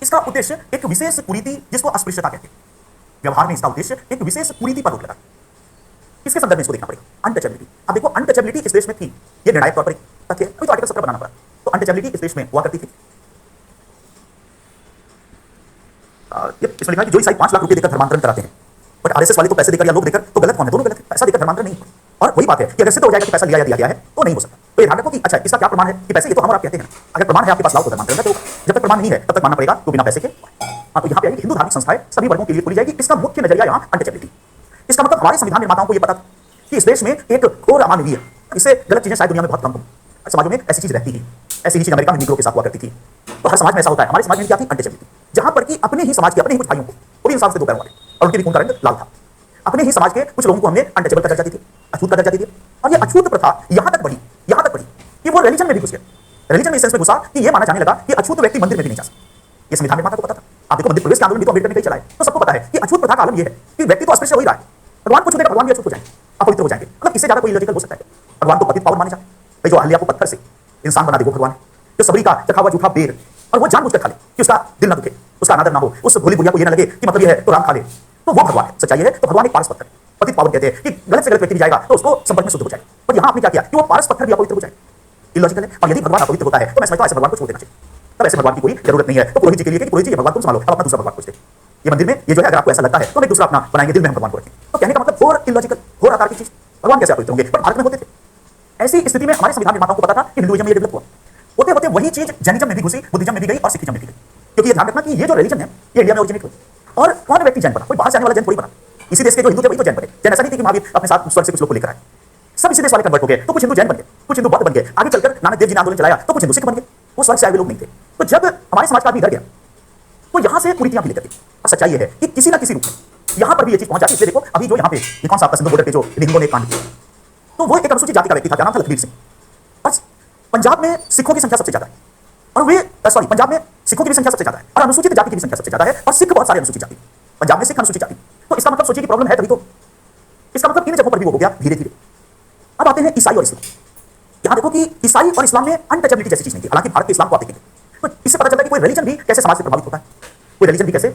इसका उद्देश्य एक विशेष कुरीति जिसको अस्पृश्यता कहते हैं, व्यवहार में इसका उद्देश्य एक विशेष कुरीति पर रोक लगा। इसके संदर्भ में इसको देखना पड़ेगा। अनटचेबिलिटी, अब देखो अनटचेबिलिटी इस देश में थी, ये निर्णायक तौर पर तथ्य है, तो आर्टिकल 17 बनाना पड़ा। तो अनटचेबिलिटी इस देश में हुआ करती थी। इसमें लिखा है कि जो ईसाई 5 लाख रुपए देकर धर्मांतरण कराते हैं, बट आरएसएस वाले तो पैसे देकर या लोग देकर, तो गलत कौन है? दोनों गलत है। पैसा देकर धर्मांतरण नहीं, और वही बात है कि अगर सिद्ध हो जाएगा कि पैसा लिया या दिया गया है तो नहीं हो सकता। तो ये ध्यान रखो कि अच्छा इसका क्या प्रमाण है कि पैसे, ये तो हम और आप कहते हैं, अगर प्रमाण है आपके पास लाओ तो धर्मांतरण है, तो जब तक प्रमाण नहीं है तब तक मानना पड़ेगा तो बिना पैसे के। हाँ, तो यहाँ पे हिंदू धार्मिक संस्थाएं सभी वर्गों के लिए खोली जाएगी। इसका मुख्य नजरिया यहाँ अनटचेबिलिटी। इसका मतलब हमारे संविधान निर्माताओं को ये पता कि इस देश में एक घोर अमानवीय, इससे गलत चीजें शायद दुनिया में बहुत कम हो, समाजों में ऐसी चीज रहती है, ऐसी ही चीज अमेरिका में निग्रो के साथ हुआ करती थी। तो हर समाज में ऐसा होता है, हमारे समाज में क्या थी? अनटचेबिलिटी, जहां पर कि अपने ही समाज के, अपने ही कुछ भाइयों को, वो भी इंसान से दो पैरों वाले, और उनके भी खून का रंग लाल था, अपने ही समाज के कुछ लोगों को हमने अनटचेबल का दर्जा दी थी, अछूत का दर्जा दी थी। और ये अछूत प्रथा यहां तक बढ़ी कि वो रिलीजन में भी घुस गया। रिलीजन में इस सेंस में घुसा कि ये माना जाने लगा कि अछूत व्यक्ति मंदिर में भी नहीं जा सकता। ये संविधान निर्माता को पता था। आप देखो मंदिर प्रवेश के आंदोलन भी तो अम्बेडकर ने कहीं चलाए, तो सबको पता है कि अछूत प्रथा का आलम ये है कि व्यक्ति तो अस्पृश्य हो ही रहा है, भगवान को छूटेगा भगवान भी अछूत हो जाएंगे, अपवित्र हो जाएंगे। मतलब इससे ज्यादा कोई लॉजिकल हो सकता है? भगवान को पतित पावन माने जाए, जो अहल्या को पत्थर से इंसान बना दे वो भगवान है, जो सबरी का चखा हुआ जूठा बेर और वो जानबूझकर खा ले कि उसका दिल ना दुखे, उसका अनादर ना हो, उस भोली बुढ़िया को ये ना लगे कि मतलब ये है तो राम खा ले, तो वो भगवान है। सच्चाई है तो भगवान एक पारस पत्थर, पतित पावन कहते हैं कि गलत से गलत व्यक्ति भी जाएगा तो उसको संपर्क में शुद्ध हो जाएगा। पर यहाँ आपने क्या किया कि वो पारस पत्थर भी अपवित्र हो जाए, इलॉजिकल है। और यदि भगवान अपवित्र होता है तो मैं समझता हूं ऐसे भगवान को छोड़ देना चाहिए, तब ऐसे भगवान की कोई जरूरत नहीं है। तो पुरोहित जी के लिए कि पुरोहित जी ये भगवान तुम संभालो, अब अपना दूसरा भगवान पूछते। ये मंदिर में ये जो है अगर आपको ऐसा लगता है तो हम एक दूसरा अपना बनाएंगे, दिल में हम भगवान को रखें। तो कहने का मतलब घोर इलॉजिकल, घोर आकार की चीज, भगवान कैसे अपवित्र होंगे? पर भारत में होते थे। ऐसी स्थिति में हमारे संविधान निर्माताओं को पता था कि हिंदुइज्म में ये डेवलप हुआ, होते होते वही चीज जैनिज्म में भी घुसी, बुद्धिज्म में भी गई और सिखिज्म में भी गई। क्योंकि ये ध्यान रखना कि ये जो रिलीजन है ये इंडिया में ओरिजिनेट हुई, और कौन व्यक्ति जैन बना? कोई बाहर से आने वाला जैन थोड़ी बना। इसी देश के जो हिंदू थे वही तो जैन बने। जैन ऐसा नहीं थी कि महावीर अपने साथ स्वर्ग से कुछ लोग को लेकर आए, सब इसी देश वाले कन्वर्ट हो गए। तो कुछ हिंदू जैन बन गए, कुछ हिंदू बौद्ध बन गए, आगे चलकर नानक देव जी ने आंदोलन चलाया तो कुछ हिंदू सिख बन गए, वो स्वर्ग से आए हुए लोग नहीं थे। तो जब हमारे समाज का आदमी डर गया तो यहां से कुरीतियां भी लेकर गई। और सच्चाई ये है कि किसी ना किसी रूप में यहां पर भी ये चीज पहुंच जाती है। इसलिए देखो अभी जो यहाँ पे ये कौन सा आपका सिंधु बॉर्डर पे जो हिंदुओं ने कांड किया, तो वो एक अनुसूचित जाति का व्यक्ति था, क्या नाम था? लखबीर सिंह। बस पंजाब में सिखों की संख्या सबसे ज्यादा है, और वे पंजाब में सिखों की भी संख्या सबसे ज्यादा है और अनुसूचित जाति की भी संख्या सबसे ज्यादा है, और सिख बहुत सारे अनुसूचित जाति, पंजाब में सिख अनुसूचित जाति। तो इसका मतलब सोचिए कि प्रॉब्लम है तभी तो, इसका मतलब इन जगहों पर भी वो हो गया धीरे धीरे। अब आते हैं ईसाई और इस्लाम। यहां देखो कि ईसाई और इस्लाम में अनटचेबिलिटी जैसी चीज नहीं थी। हालांकि भारत के इस्लाम को आप देखेंगे तो इससे पता चलता है कि कोई रिलीजन भी कैसे समाज से प्रभावित होता है, कोई रिलीजन भी कैसे।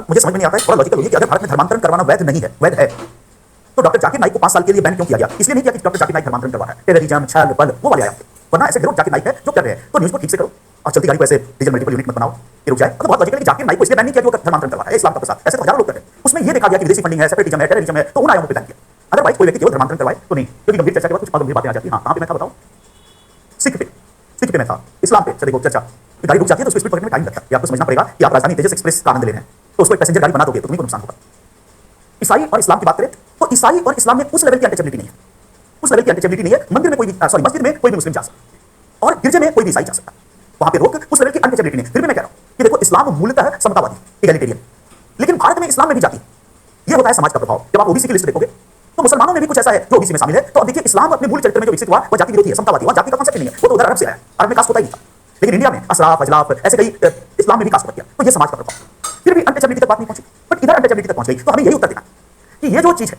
मुझे समझ में नहीं आता है, थोड़ा लॉजिकल होइए कि अगर भारत में धर्मांतरण करवाना वैध नहीं है, वैध है, तो डॉक्टर जाकिर नाइक को 5 साल के लिए बैन क्यों किया गया? इसलिए नहीं किया कि डॉक्टर जाकिर नाइक धर्मांतरण करवा है, टेररिज्म, छल बल वो वाले आया, वरना ऐसे गिरोह जाकिर नाइक है जो कर रहे हैं। तो न्यूज़ को ठीक से करो और चलती गाड़ी को ऐसे डीजल मल्टीपल यूनिट मत बनाओ, ये रुक जाए। तो बहुत लॉजिकल है कि जाकिर नाइक को इसलिए बैन नहीं किया कि वो धर्मांतरण करवा है इस्लाम का प्रसार, ऐसे तो हजारों लोग कर रहे हैं। उसमें ये देखा गया कि विदेशी फंडिंग है, सेपरेटिज्म है, टेररिज्म है, तो उन आयोगों पे बैन किया। अदरवाइज कोई व्यक्ति केवल धर्मांतरण करवाए तो नहीं, क्योंकि गंभीर चर्चा के बाद कुछ और गंभीर बातें आ जाती हैं। हाँ, कहाँ पे मैं था बताओ? सिख पे मैं था, इस्लाम पे देखो चर्चा, गाड़ी रुक जाती है तो उसको स्पीड पकड़ने में टाइम लगता है। आपको समझना पड़ेगा कि आप राजधानी तेजस एक्सप्रेस का आनंद ले रहे हैं तो उसको एक पैसेंजर गाड़ी बना दोगे तो तुम्हें को नुकसान होगा। ईसाई और इस्लाम की बात करें तो ईसाई और इस्लाम में उस लेवल की अनटचेबिलिटी नहीं है, उस लेवल की अनटचेबिलिटी नहीं है। मंदिर में कोई भी मस्जिद में कोई भी मुस्लिम जा सकता और गिरजे में कोई भी ईसाई जा सकता, वहां पे रोक उस लेवल की अनटचेबिलिटी नहीं। फिर भी मैं कह रहा हूं कि देखो इस्लाम मूलतः समतावादी, इगैलिटेरियन, लेकिन भारत में इस्लाम में भी जाति, ये होता है समाज का प्रभाव। जब आप ओबीसी की लिस्ट देखोगे तो मुसलमानों में भी कुछ ऐसा है जो ओबीसी में शामिल है। तो अब देखिए इस्लाम अपने मूल चरित्र में जो विकसित हुआ वो जाति विरोधी है, समतावादी, और जाति का कांसेप्ट नहीं है, वो तो उधर अरब से आया, अरब में कास्ट होता ही नहीं था। लेकिन इंडिया में असराफ, अजलाफ ऐसे कई इस्लाम में भी कास्ट किया, तो ये समाज का प्रभाव। फिर भी अनटचेबिलिटी तक बात नहीं पहुंची, बट इधर अनटचेबिलिटी तक पहुंच गई। तो हमें यही उत्तर देना कि ये जो चीज है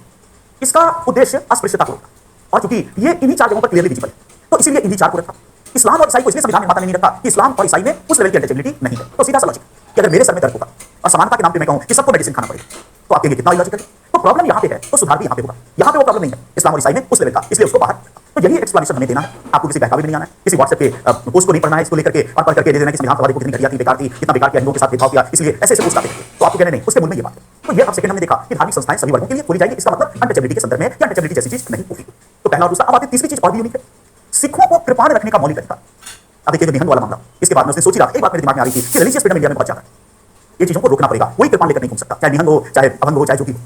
इसका उद्देश्य अस्पृश्यता को रोकना, और चूंकि ये इन्हीं चार जगहों पर क्लियरली विजिबल है, तो इसीलिए इन्हीं चार को रखा। इस्लाम और ईसाई को इसलिए संविधान निर्माता ने नहीं रखा कि इस्लाम और ईसाई में उस लेवल की अनटचेबिलिटी नहीं है। तो सीधा सा लॉजिक कि अगर मेरे सर में दर्द होगा और समानता के नाम पे मैं कहूं कि सबको मेडिसिन खाना पड़ेगा, तो आपके लिए कितना इलॉजिकल है। तो प्रॉब्लम यहाँ पे है, तो सुधार भी यहाँ पे होगा। यहाँ पे वो प्रॉब्लम नहीं है इस्लाम और ईसाई में उस लेवल का, इसलिए उसको बाहर। तो यही एक्सप्लेनेशन हमें देना है, आपको किसी बहकावे में नहीं आना है, किसी व्हाट्सएप के पोस्ट को नहीं पढ़ना है, इसको लेकर के और पढ़ करके दे देना कि संविधान सभा को कितनी घटिया थी, बेकार थी, कितना बेकार किया, हिंदुओं के साथ भेदभाव किया, इसलिए ऐसे पोस्ट आते हैं। तो आपको कहना नहीं, उसके मूल में ये बात है। तो ये अब सेकंड हमने देखा कि धार्मिक संस्थाएं सभी वर्गों के लिए खोली जाएगी, इसका मतलब अनटचेबिलिटी के संदर्भ में या अनटचेबिलिटी जैसी चीज नहीं होगी। तो पहला और दूसरा। अब आती तीसरी चीज और भी यूनिक है, सिखों को कृपाण रखने का मौलिक अधिकार। अब देखिए जो निहंग वाला मामला, इसके बाद में उसने सोची रहा, एक बात मेरे दिमाग में आ रही थी कि रिलीजियस फ्रीडम इंडिया में बहुत ज्यादा है, ये चीजों को रोकना पड़ेगा। कोई कृपाण लेकर नहीं घूम सकता, चाहे निहंग हो, चाहे अभंग हो, चाहे जो भी हो,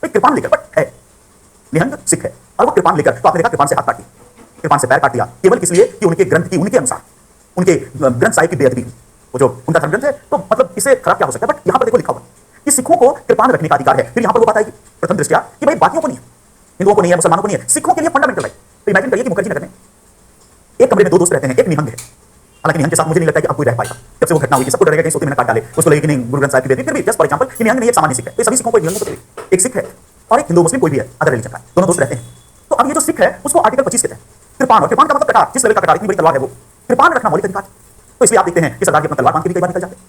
कोई कृपाण लेकर। बट है निहंग सिख है और वो कृपाण लेकर, तो आपने देखा कृपाण से हाथ काट दिया, कृपाण से पैर काट दिया, केवल इसलिए कि उनके ग्रंथ की, उनके अनुसार उनके ग्रंथ साहिब की बेअदबी हुई, वो जो उनका धर्म ग्रंथ है। तो मतलब इससे खराब क्या हो सकता है। बट यहाँ पर देखो लिखा हुआ कि सिखों को कृपाण रखने का अधिकार है। फिर यहाँ पर वो बात आएगी प्रथम दृष्टया कि भाई बाकियों को नहीं है, हिंदुओं को नहीं है, मुसलमानों को नहीं है, सिखों के लिए फंडामेंटल राइट। तो इमेजिन करिए कि मुखर्जी नगर में एक कमरे में दो दोस्त रहते हैं, एक निहंग है, हालांकि निहंग के साथ मुझे नहीं लगता कि अब कोई रह पाएगा। जब से वो घटना हुई कि सबको डर गया कहीं सोते में काट डाले, उसको लगे कि नहीं गुरु ग्रंथ साहिब की बेअदबी। फिर भी जस्ट फॉर एग्जांपल कि निहंग नहीं एक सामान्य सिख है, तो सभी सिखों को निहंग को एक सिख है और एक हिंदू मुस्लिम कोई भी है, अदर रिलीजन का, दोनों दोस्त रहते हैं। तो अब ये जो सिख है उसको आर्टिकल 25 कहते हैं कृपाण, और कृपाण का मतलब कटार, जिस लेवल का कटार, इतनी बड़ी तलवार है वो, कृपाण रखना मौलिक अधिकार। तो इसलिए आप देखते हैं कि सरदार जी अपना तलवार बांध के भी कई बार निकल जाते हैं,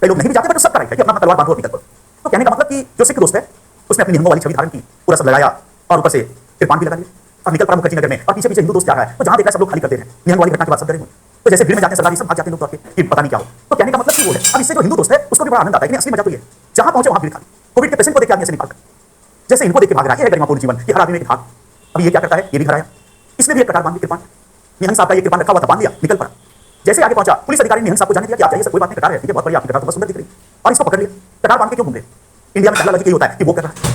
कई लोग नहीं भी जाते, बट सबका राइट है कि अपना तलवार बांधो और निकल पड़ो। तो कहने का मतलब कि जो सिख दोस्त है उसने अपनी निहंगों वाली छवि धारण की, पूरा सब लगाया और ऊपर से कृपाण भी लगा लिया और निकल पड़ा मुखर्जी नगर में। और पीछे पीछे हिंदू दोस्त जा रहा है, तो जहां देखा सब लोग खाली करते हैं, निहंग वाली घटना के बाद सब डरे हुए। तो जैसे भीड़ में जाते हैं सरदार जी सब भाग जाते हैं लोग कि पता नहीं क्या हो। तो कहने का मतलब कि वो है। अब इससे जो हिंदू दोस्त है उसको भी बड़ा आनंद आता है कि असली मजा तो ये जहां पहुंचे वहां भीड़ खाली, कोविड के पेशेंट को देख के आदमी ऐसे निकाल कर, जैसे इनको देख के भाग रहा है, ये गरिमापूर्ण जीवन, ये हर आदमी में भाग। अब ये क्या करता है, ये भी घर आया, इसने भी एक कटार बांध दी कृपाण, निहंग साहब का ये कृपाण रखा हुआ था, बांध दिया, निकल पड़ा। जैसे आगे पहुंचा पुलिस अधिकारी ने निहंग साहब को जाने दिया कि आप जाइए, सब कोई बात नहीं, कटार है, ठीक है, बहुत बढ़िया, आपकी कटार तो बहुत सुंदर दिख रही है, और इसको पकड़ लिया। कटार बांध के क्यों घूम रहे? इंडिया में पहला लॉजिक यही होता है कि वो कर रहा है,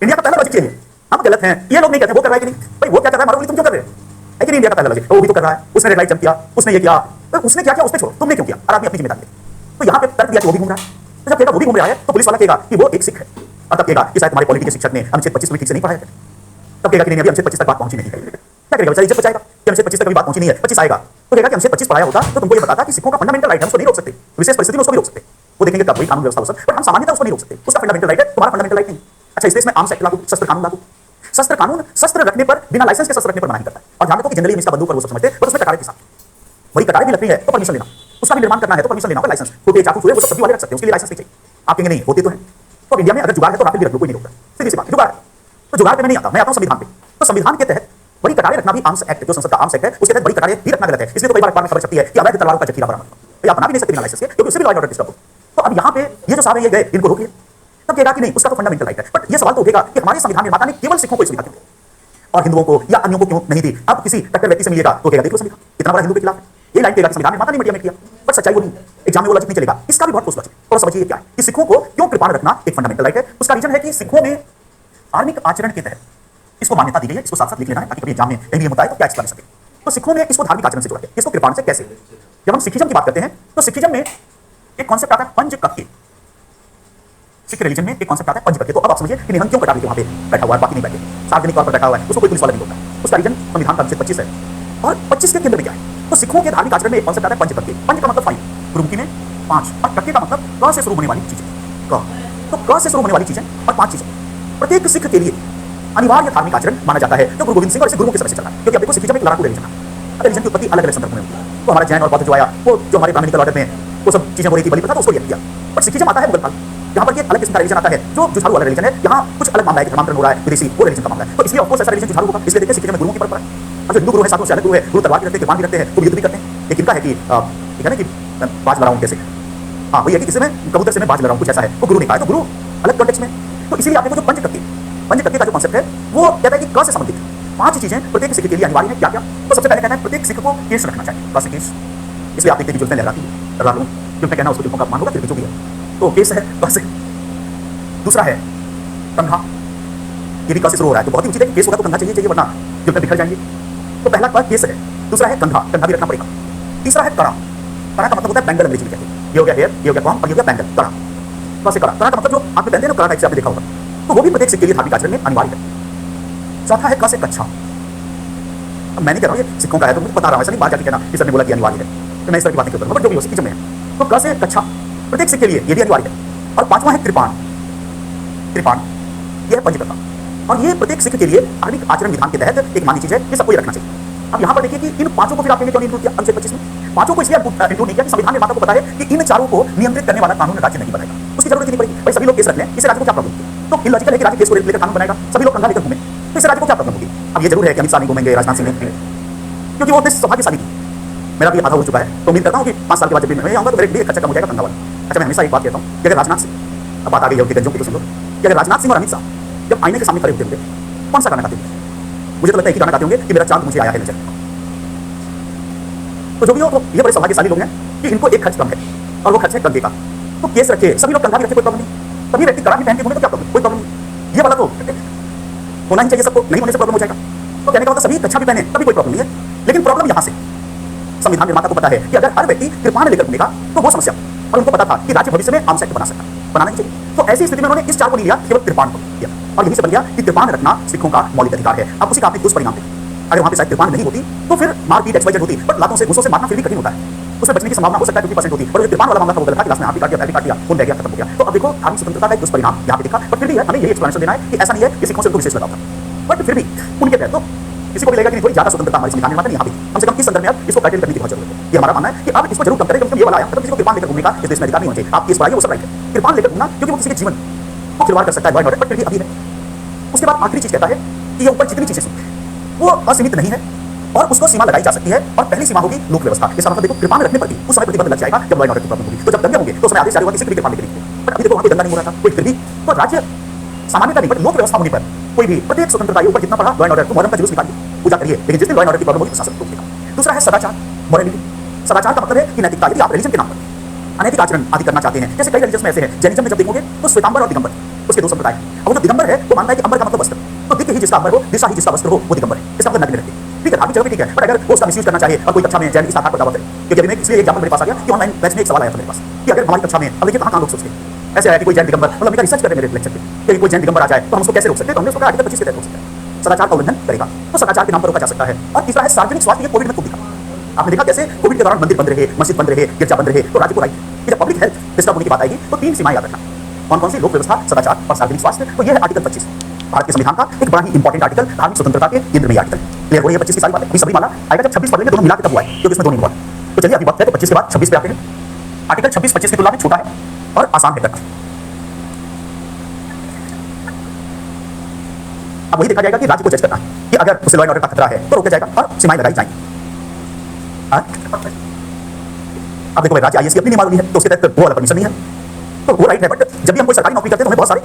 इंडिया का पहला लॉजिक ये है। हम गलत हैं, ये लोग नहीं कहते वो कर रहा है कि नहीं, भाई वो क्या कर रहा है, मारो, तुम क्यों कर रहे हो, है कि नहीं? इंडिया का पहला लॉजिक, वो भी तो कर रहा है, उसने रेड लाइट जंप किया, उसने ये किया, तो उसने क्या किया उस पे छोड़ो, तुमने क्यों किया, और आदमी अपनी जिम्मेदारी ले। तो यहाँ पे तर्क दिया कि वो भी घूम रहा है, तो जब कहेगा वो भी घूम रहा है तो पुलिस वाला कहेगा कि वो एक सिख है, और तब कहेगा कि शायद तुम्हारे पॉलिटी के शिक्षक ने अनुच्छेद 25 को ठीक से नहीं पढ़ाया है, तब कहेगा कि नहीं अभी अनुच्छेद 25 तक बात पहुंची नहीं है। क्या करेगा बेचारा, इज्जत बचाएगा कि अनुच्छेद 25 तक अभी बात पहुंची नहीं है, 25 आएगा तो कहेगा कि अनुच्छेद 25 पढ़ाया होता तो तुमको ये बताता कि सिखों का फंडामेंटल राइट है, उसको नहीं रोक सकते, विशेष परिस्थिति में उसको भी रोक सकते, वो देखेंगे तब वही कानून व्यवस्था हो सकता, पर हम सामान्यतः उसको नहीं रोक सकते, उसका फंडामेंटल राइट है, तुम्हारा फंडामेंटल राइट नहीं। अच्छा इसलिए इसमें आर्म्स एक्ट लागू, शस्त्र कानून लागू। शस्त्र कानून शस्त्र रखने पर, बिना लाइसेंस के शस्त्र रखने पर मना नहीं करता है। और ध्यान रखो कि जनरली हम इसका बंदूक पर वो सब समझते हैं, बस उसमें कटारे के साथ, वही कटारे भी लकड़ी है तो परमिशन लेना, उसका भी निर्माण करना है तो परमिशन लेना होगा, लाइसेंस। छोटे चाकू छुरे वो सब सभी वाले रख सकते हैं, उसके लिए लाइसेंस नहीं चाहिए। आप कहेंगे नहीं होते तो हैं, तो इंडिया में अगर जुगाड़ है तो राफेल भी रख लो, कोई नहीं रोकता, सीधी सी बात, जुगाड़ है। तो जुगाड़ पे मैं नहीं आता, मैं आता हूं संविधान पे। तो संविधान के तहत बड़ी कटारे रखना भी आर्म्स एक्ट, जो संसद का आर्म्स एक्ट है उसके तहत बड़ी कटारे भी रखना गलत है। इसलिए तो कई बार अखबार में खबर छपती है कि अवैध तलवारों का जखीरा बरामद, तो आप बना भी नहीं सकते बिना लाइसेंस के, क्योंकि उससे भी लॉ एंड ऑर्डर डिस्टर्ब हो। तो अब यहाँ पे ये जो साहब है ये गए, इनको रोकिए, तब कहेगा कि नहीं उसका तो फंडामेंटल राइट है। बट ये सवाल तो उठेगा कि हमारे संविधान निर्माता ने केवल सिखों को सुविधा दी और हिंदुओं को या अन्यों को क्यों नहीं दी। अब किसी कट्टर व्यक्ति से मिलेगा तो कहेगा देख लो संविधान कितना बड़ा हिंदू के खिलाफ है, ये लाइन कहेगा संविधान निर्माता ने मीडिया में किया, पर सच्चाई वो नहीं है, एग्जाम में वो लॉजिक नहीं चलेगा। इसका भी बहुत ठोस लॉजिक, और समझिए क्या है कि सिखों को क्यों कृपाण रखना एक फंडामेंटल राइट है। उसका रीजन है कि सिखों में धार्मिक आचरण के तहत इसको मान्यता दी गई है, इसको साथ साथ लिख लेना है ताकि कभी एग्जाम में कहीं भी होता है तो क्या एक्सप्लेन सके। तो सिखों ने इसको धार्मिक आचरण से जोड़ा है, इसको कृपाण से कैसे। जब हम सिखिज्म की बात करते हैं तो सिखिज्म में एक कॉन्सेप्ट आता है पंचकक्के, सिख रिलीजन में एक कॉन्सेप्ट आता है पंचकक्के। तो अब आप समझिए कि निहंग क्यों कटार लेके वहां पे बैठा हुआ है, बाकी नहीं बैठे, सार्वजनिक तौर पर बैठा हुआ है, उसको कोई पुलिस वाला नहीं रोकता। उसका रीजन संविधान का अनुच्छेद 25 है और 25 के केंद्र में क्या है। तो सिखों के धार्मिक आचरण में एक कॉन्सेप्ट आता है पंचकक्के। पंच का मतलब 5, गुरुमुखी में 5, और कक्के का मतलब क से शुरू होने वाली चीजें, क। तो क से शुरू होने वाली चीजें और 5 चीजें प्रत्येक सिख के लिए अनिवार्य धार्मिक आचरण माना जाता है, जो गुरु गोविंद सिंह और इसे गुरुओं के समय से चला है। क्योंकि अब देखो सिखिज्म एक लड़ाकू रिलीजन है, अगर रिलीजन की उत्पत्ति अलग अलग संदर्भ में हुई है। तो हमारा जैन और बौद्ध जो आया वो जो हमारे ब्राह्मणिकल ऑर्डर में वो सब चीजें हो रही थी, बलि प्रथा, तो उसको रिएक्ट किया। बट सिखिज्म आता है मुगल काल, यहाँ पर एक अलग किस्म का रिलीजन आता है जो जुझारू वाला रिलीजन है। यहाँ कुछ अलग मामला है कि धर्मांतरण हो रहा है, विदेशी वो रिलीजन का मामला है। तो इसलिए ऑफकोर्स ऐसा रिलीजन जुझारू होगा। इसलिए देखिए सिखिज्म में गुरुओं की परंपरा है। अब जो हिंदू गुरु है साथों से अलग गुरु है, गुरु तलवार भी रखते हैं, कृपाण भी रखते हैं, तो युद्ध भी करते हैं। एक इनका है कि कहना कि बाज लड़ाऊं कैसे, हाँ वही है कि किसी में कबूतर से मैं बाज लड़ाऊं, कुछ ऐसा है, वो गुरु ने कहा है, तो गुरु अलग कॉन्टेक्स्ट में। तो इसीलिए आपको जो पंचकक्के का जो कॉन्सेप्ट है वो कहता है कि क से संबंधित 5 चीजें प्रत्येक सिख के लिए अनिवार्य है। क्या क्या? तो सबसे पहले कहना है प्रत्येक सिख को केश रखना चाहिए, क से केश। इसलिए आप देखते हैं कि जुल्फें लहराती है, लहरा लूं, जुल्फें कहना उसको जुल्फों का अपमान होगा, फिर भी जो भी है तो केस है क से। दूसरा है कंघा, ये भी क से शुरू हो रहा है, तो बहुत ही उचित है कि केस होगा तो कंघा चाहिए चाहिए, वरना जुल्फें बिखर जाएंगे। तो पहला क केस है, दूसरा है कंघा, कंघा भी रखना पड़ेगा। तीसरा है कड़ा, कड़ा का मतलब होता है बैंगल, अंग्रेजी में कहते हैं। ये हो गया हेयर, ये हो गया कॉम, और ये हो गया बैंगल, कड़ा। क से कड़ा, कड़ा का मतलब जो आप पहनते हैं ना, कड़ा टाइप से आपने देखा होगा, तो वो भी प्रत्येक सिख के लिए धार्मिक आचरण में अनिवार्य है। चौथा है क से कच्छा। अब मैं नहीं कह रहा हूँ ये सिखों का है तो मुझे बता रहा हूँ, ऐसा नहीं बात जाके कहना कि सर ने बोला कि अनिवार्य है, तो मैं इस तरह की बातें करता हूँ, बट जो भी हो सिखिज्म में है। तो क से कच्छा प्रत्येक सिख के लिए ये भी अनिवार्य है। और 5वां है कृपाण, कृपाण ये है पंचकर्मा। और ये प्रत्येक सिख के लिए धार्मिक आचरण विधान के तहत एक मानी चीज है, ये सबको ये रखना चाहिए। अब यहाँ पर देखिए कि इन पांचों को फिर आप कहेंगे क्यों नहीं इंक्लूड किया अनुच्छेद 25 में? पांचों को इसलिए इंक्लूड नहीं किया कि संविधान निर्माता को पता है कि इन चारों को नियंत्रित करने वाला कानून राज्य नहीं बनाएगा, उसकी जरूरत ही नहीं पड़ेगी। भाई सभी लोग केस रख लें, इससे राज्य को क्या प्रॉब्लम होगी? तो इलॉजिकल है कि राज्य केस को लेकर कानून बनाएगा, सभी लोग कंधा लेकर घूमे, तो इससे राज्य को क्या प्रॉब्लम होगी? अब ये जरूर है कि अमित शाह नहीं घूमेंगे, राजनाथ सिंह नहीं, क्योंकि वो देश सौभाग्यशाली थी। मेरा भी आधा हो चुका है, तो उम्मीद करता हूँ कि 5 साल के बाद जब भी मैं आऊंगा तो मेरे लिए खर्चा कम हो जाएगा कंधा वाला। अच्छा, मैं हमेशा एक बात कहता हूँ कि अगर राजनाथ सिंह, अब बात आ गई है गंजों की, तो सुन लो कि अगर राजनाथ सिंह और अमित शाह जब आईने के सामने खड़े होते होंगे, कौन सा गाना गाते होंगे? मुझे तो लगता है एक ही गाना गाते होंगे कि मेरा चांद मुझे आया है नजर। तो जो भी हो, तो ये बड़े सौभाग्यशाली लोग हैं कि इनको एक खर्च कम है और वो खर्च है कंधे का। तो केस रखे, सभी लोग कंधा भी रखे, कोई प्रॉब्लम नहीं। सभी व्यक्ति कड़ा भी पहन के घूमे तो क्या प्रॉब्लम? कोई प्रॉब्लम नहीं। ये वाला तो होना ही चाहिए सबको, नहीं होने से प्रॉब्लम हो जाएगा। तो कहने का मतलब सभी कच्छा भी पहने तभी कोई प्रॉब्लम नहीं है। लेकिन प्रॉब्लम यहाँ से संविधान निर्माता को पता है कि अगर हर व्यक्ति कृपाण लेकर घूमेगा तो वो समस्या, और उनको पता था कि राज्य भविष्य में आर्म्स एक्ट बना सकता है, बनाना ही चाहिए। तो ऐसी स्थिति में उन्होंने इस चार को नहीं लिया, केवल कृपाण को लिया, और यही से बन गया कि कृपाण रखना सिखों का मौलिक अधिकार है। अब उसी का आपने दुष्परिणाम देखा, अगर वहां पे शायद कृपाण नहीं होती तो फिर मारपीट एक्सवाइजेड होती, बट लातों से घूसों से मारना फिर भी कठिन होता है, उसमें बचने की संभावना हो सकता है 50% होती, और कृपाण वाला मामला था वो गलत था कि लास्ट में हाथ भी काट दिया, पैर भी काट दिया, खून बह गया, खत्म हो गया। तो अब देखो धार्मिक स्वतंत्रता का एक दुष्परिणाम यहाँ पे दिखा, बट फिर भी हमें यही एक्सप्लेनेशन देना है कि ऐसा नहीं है कि सिखों से उनको विशेष लगाव था, बट फिर भी उनके तहत तो किसी को भी लगेगा कि थोड़ी ज्यादा स्वतंत्रता हमारे संविधान निर्माता ने यहाँ भी कम से कम इस संदर्भ में अब इसको कर्टेल करने की बहुत जरूरत है। ये हमारा मानना है कि आप इसको जरूर कम करें, क्योंकि ये वाला आया मतलब किसी को कृपाण लेकर घूमने का इस देश में अधिकार नहीं होना चाहिए। आप केस पढ़ाइए, वो सब राइट है, कृपाण लेकर घूमना, क्योंकि वो किसी के जीवन को खिलवाड़ कर सकता है, बट फिर भी अभी है। उसके बाद आखिरी चीज कहता है कि ये ऊपर जितनी चीजें वो असीमित नहीं है और उसको सीमा लगाई जा सकती है, और पहली सीमा होगी लोक व्यवस्था। इसका मतलब देखो कृपाण रखने पर भी उस समय प्रतिबंध लग जाएगा जब लॉ एंड ऑर्डर की प्रॉब्लम होगी। तो जब दंगे होंगे तो उसमें आदेश जारी होगा कि सिख भी कृपाण लेकर नहीं, बट अभी देखो वहां पे दंगा नहीं हो रहा था, कोई फिर भी तो राज्य सामान्यता नहीं, बट लोक व्यवस्था होने पर कोई भी प्रत्येक स्वतंत्रता के ऊपर जितना पड़ा लॉ एंड ऑर्डर, तो मुहर्रम का जुलूस निकालिए, पूजा करिए, लेकिन जिस दिन लॉ एंड ऑर्डर की प्रॉब्लम होगी शासन को रोकेगा। दूसरा है सदाचार, मॉरलिटी। सदाचार का मतलब है कि नैतिकता। यदि आप रिलीजन के नाम पर अनैतिक आचरण आदि करना चाहते हैं, जैसे कई रिलीजन में ऐसे हैं, जैनिज्म में जब देखोगे तो श्वेतांबर और दिगंबर उसके दो संप्रदाय हैं। और जो दिगंबर है वो मानता है कि अंबर का मतलब वस्त्र, तो दिक्क ही जिसका अंबर हो, दिशा ही जिसका वस्त्र हो, वो दिगंबर है। इसका मतलब नग्न रहते हैं, ठीक है, धार्मिक जगह पे ठीक है, बट अगर वो उसका मिसयूज करना चाहे और कोई कक्षा में जैन इस आधार पर दावा करे, क्योंकि अभी मैं इसलिए एग्जाम्पल मेरे पास आ गया कि ऑनलाइन बैच में एक सवाल आया था मेरे पास कि अगर हमारी कक्षा में, अब देखिए कहाँ लोग सोचते हैं ऐसे आया कि कोई जैन दिगंबर, मतलब मेरा रिसर्च कर रहे मेरे लेक्चर पे कि कोई जैन दिगंबर आ जाए तो हम उसको कैसे रोक सकते हैं? तो हमने उसको आर्टिकल 25 के तहत रोक सकते हैं, सदाचार का उल्लंघन करेगा, तो सदाचार के नाम पर रोका जा सकता है। और तीसरा है सार्वजनिक स्वास्थ्य। कोविड में खूब दिखा, आपने देखा कैसे कोविड के दौरान मंदिर बंद रहे, मस्जिद बंद रहे, गिरजा बंद रहे, तो राज्य को राइट कि जब पब्लिक हेल्थ डिस्टर्ब होने की बात आएगी तो 3 सीमाएं याद रखना। कौन कौन सी? लोक व्यवस्था, सदाचार और सार्वजनिक स्वास्थ्य। तो यह है आर्टिकल 25 भारत के संविधान का एक बड़ा ही इंपॉर्टेंट आर्टिकल, धार्मिक स्वतंत्रता के केंद्र में आर्टिकल। क्लियर हो रही है 25 की सारी बातें? अभी सभी माला आएगा जब 26 पढ़ लेंगे, दोनों मिला के तब हुआ है, क्योंकि इसमें दो नहीं हुआ। तो चलिए अभी वक्त है तो 25 के बाद 26 पे आते हैं। आर्टिकल 26-25 की तुलना में छोटा है और आसान है करना। अब वही देखा जाएगा कि राज्य को जज करना है कि अगर उसे लॉ एंड ऑर्डर का खतरा है तो रोका जाएगा और सीमाएं लगाई जाएंगी। अब देखो राज्य आईएएस की अपनी नियमावली है, तो उसके तहत वो वाला परमिशन नहीं है, तो वो राइट है। बट जब भी हम कोई सरकारी नौकरी करते हैं तो हमें बहुत सारे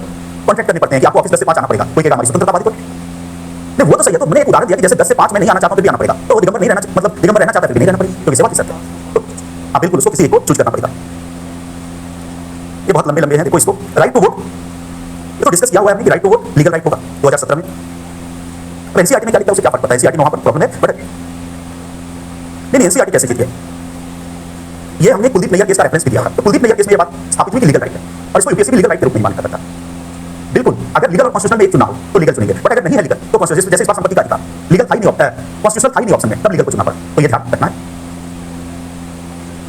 कॉन्ट्रैक्ट करने पड़ते हैं कि आपको ऑफिस 10 से 5 आना पड़ेगा। कोई कहेगा हमारी स्वतंत्रता वादी को नहीं, वो तो सही है। तो मैंने एक उदाहरण दिया कि जैसे 10 से 5 में नहीं आना चाहता तो भी आना पड़ेगा, तो वो दिगंबर नहीं रहना, मतलब दिगंबर रहना चाहता है नहीं रहना पड़ेगा, क्योंकि सेवा की शर्त है। तो आप बिल्कुल उसको किसी एक को चूज करना पड़ेगा। ये बहुत लंबे लंबे हैं, देखो इसको राइट टू वोट, ये तो डिस्कस किया हुआ है कि right to vote legal right होगा 2017 में। अब एनसीईआरटी में क्या लिखा है उसे क्या फर्क पड़ता है? एनसीईआरटी में वहां पर प्रॉब्लम है, बट नहीं एनसीईआरटी कैसे जीत गया? ये हमने कुलदीप नैयर केस का रेफरेंस भी दिया था, तो कुलदीप नैयर केस में ये बात स्थापित हुई कि लीगल राइट है, और इसको यूपीएससी भी लीगल राइट के रूप में माना करता था। बिल्कुल, अगर लीगल और कॉन्स्टिट्यूशनल में एक चुना हो तो लीगल चुनेंगे, बट अगर नहीं है लीगल तो कॉन्स्टिट्यूशन, जैसे इस बार संपत्ति का अधिकार लीगल था ही नहीं, कॉन्स्टिट्यूशनल था ही नहीं ऑप्शन में, तब लीगल को चुना पड़ा। तो ये ध्यान रखना है।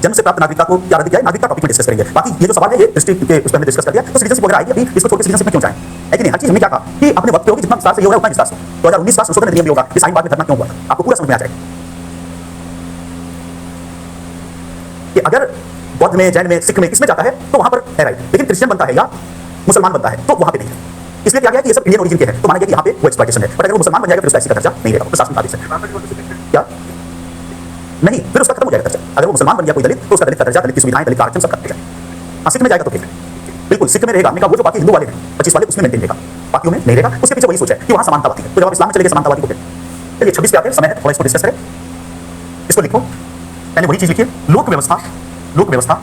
जन्म से प्राप्त नागरिकता को क्या रद्द किया है, नागरिकता टॉपिक में डिस्कस करेंगे। बाकी ये जो सवाल है ये डिस्ट्रिक्ट के उस पर हमने डिस्कस कर दिया, तो सिटीजनशिप वगैरह आएगी, अभी इसको छोड़ के सिटीजनशिप में क्यों जाएं? है कि नहीं? हर चीज हमने क्या कहा कि अपने वक्त पे होगी, जितना विस्तार से होगा उतना विस्तार से। 2019 का संशोधन अधिनियम भी होगा कि साइन बाद में धरना क्यों हुआ, आपको पूरा समझ में आ जाएगा कि अगर बौद्ध में, जैन में, सिख में, किसमें जाता है तो वहां पर है राइट, लेकिन क्रिश्चियन बनता है या मुसलमान बनता है तो वहां पे नहीं है। इसलिए क्या गया कि ये सब इंडियन ओरिजिन के हैं, तो माना गया कि यहाँ पे वो एक्सप्लॉइटेशन है, बट अगर वो मुसलमान बन जाएगा फिर उसका ऐसी का दर्जा नहीं रहेगा, प्रशासनिक आदेश है क्या नहीं, फिर उसका खत्म हो जाएगा दर्जा। अगर वो मुसलमान बन गया कोई दलित तो उसका दलित का दर्जा, दलित की सुविधाएं, दलित का आरक्षण सब खत्म हो जाएगा। हाँ, सिख में जाएगा तो फिर बिल्कुल सिख में रहेगा, हमने कहा वो जो बाकी हिंदू वाले हैं 25 वाले उसमें मेंटेन रहेगा, बाकी में नहीं रहेगा। उसके पीछे वही सोच है कि वहां समानतावादी है, तो जब आप इस्लाम में चलेंगे समानतावादी को। चलिए 26 पे आते हैं, समय है थोड़ा इसको डिस्कस करें। इसको लिखो, पहले वही चीज लिखिए, लोक व्यवस्था, लोक व्यवस्था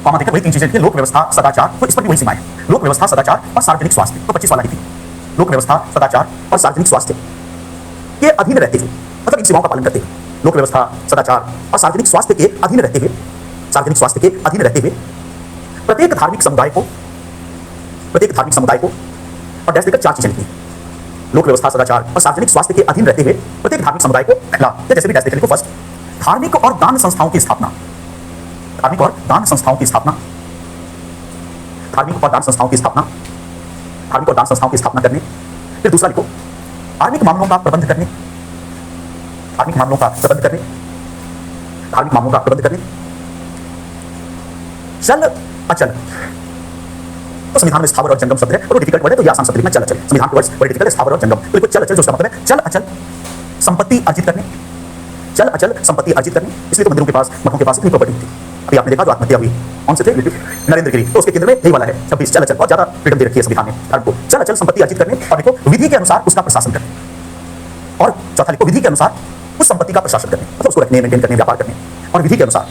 कॉमा देकर वही 3 चीजें लिखिए, लोक व्यवस्था, सदाचार, तो इस पर भी वही सीमाएं, लोक व्यवस्था, सदाचार और सार्वजनिक स्वास्थ्य। तो 25 वाला ही थी, लोक व्यवस्था, सदाचार और सार्वजनिक स्वास्थ्य के अधीन रहते हुए, मतलब इन सीमाओं का पालन करते हुए, लोक व्यवस्था, सदाचार और सार्वजनिक स्वास्थ्य के अधीन रहते हुए, सार्वजनिक स्वास्थ्य के अधीन रहते हुए प्रत्येक धार्मिक समुदाय को, प्रत्येक धार्मिक समुदाय को, और डैश देकर 4 चीजें लिखी, लोक व्यवस्था, सदाचार और सार्वजनिक स्वास्थ्य के अधीन रहते हुए प्रत्येक धार्मिक समुदाय को, पहला या जैसे भी डैश देकर लिखो, फर्स्ट धार्मिक और दान संस्थाओं की स्थापना, धार्मिक और दान संस्थाओं की स्थापना, धार्मिक और दान संस्थाओं की स्थापना, धार्मिक और दान संस्थाओं की स्थापना करने फिर दूसरा लिखो, धार्मिक मामलों का प्रबंध करने, धार्मिक मामलों का प्रबंध करने, धार्मिक मामलों का प्रबंध करने, चल अचल। तो संविधान में स्थावर और जंगम शब्द है, और वो डिफिकल्ट वर्ड है, तो ये आसान शब्द लिखना चल अचल। संविधान के वर्ड्स बड़े डिफिकल्ट है, स्थावर और जंगम। तो लिखो चल अचल, जो उसका मतलब है चल अचल संपत्ति अर्जित करने, चल अचल संपत्ति अर्जित करने। इसलिए तो मंदिरों के पास, मठों के पास इतनी प्रॉपर्टी थी। अभी आपने देखा जो आत्महत्या हुई, कौन से थे? नरेंद्र गिरी। तो उसके केंद्र में यही वाला है 26 चल अचल। बहुत ज्यादा फ्रीडम दे रखी है संविधान ने धर्म को। चल अचल संपत्ति अर्जित करने, और देखो विधि के अनुसार उसका प्रशासन करने। और चौथा लिखो विधि के अनुसार उस संपत्ति का प्रशासन करने, मतलब उसको रखने, मेंटेन करने, व्यापार करने, और विधि के अनुसार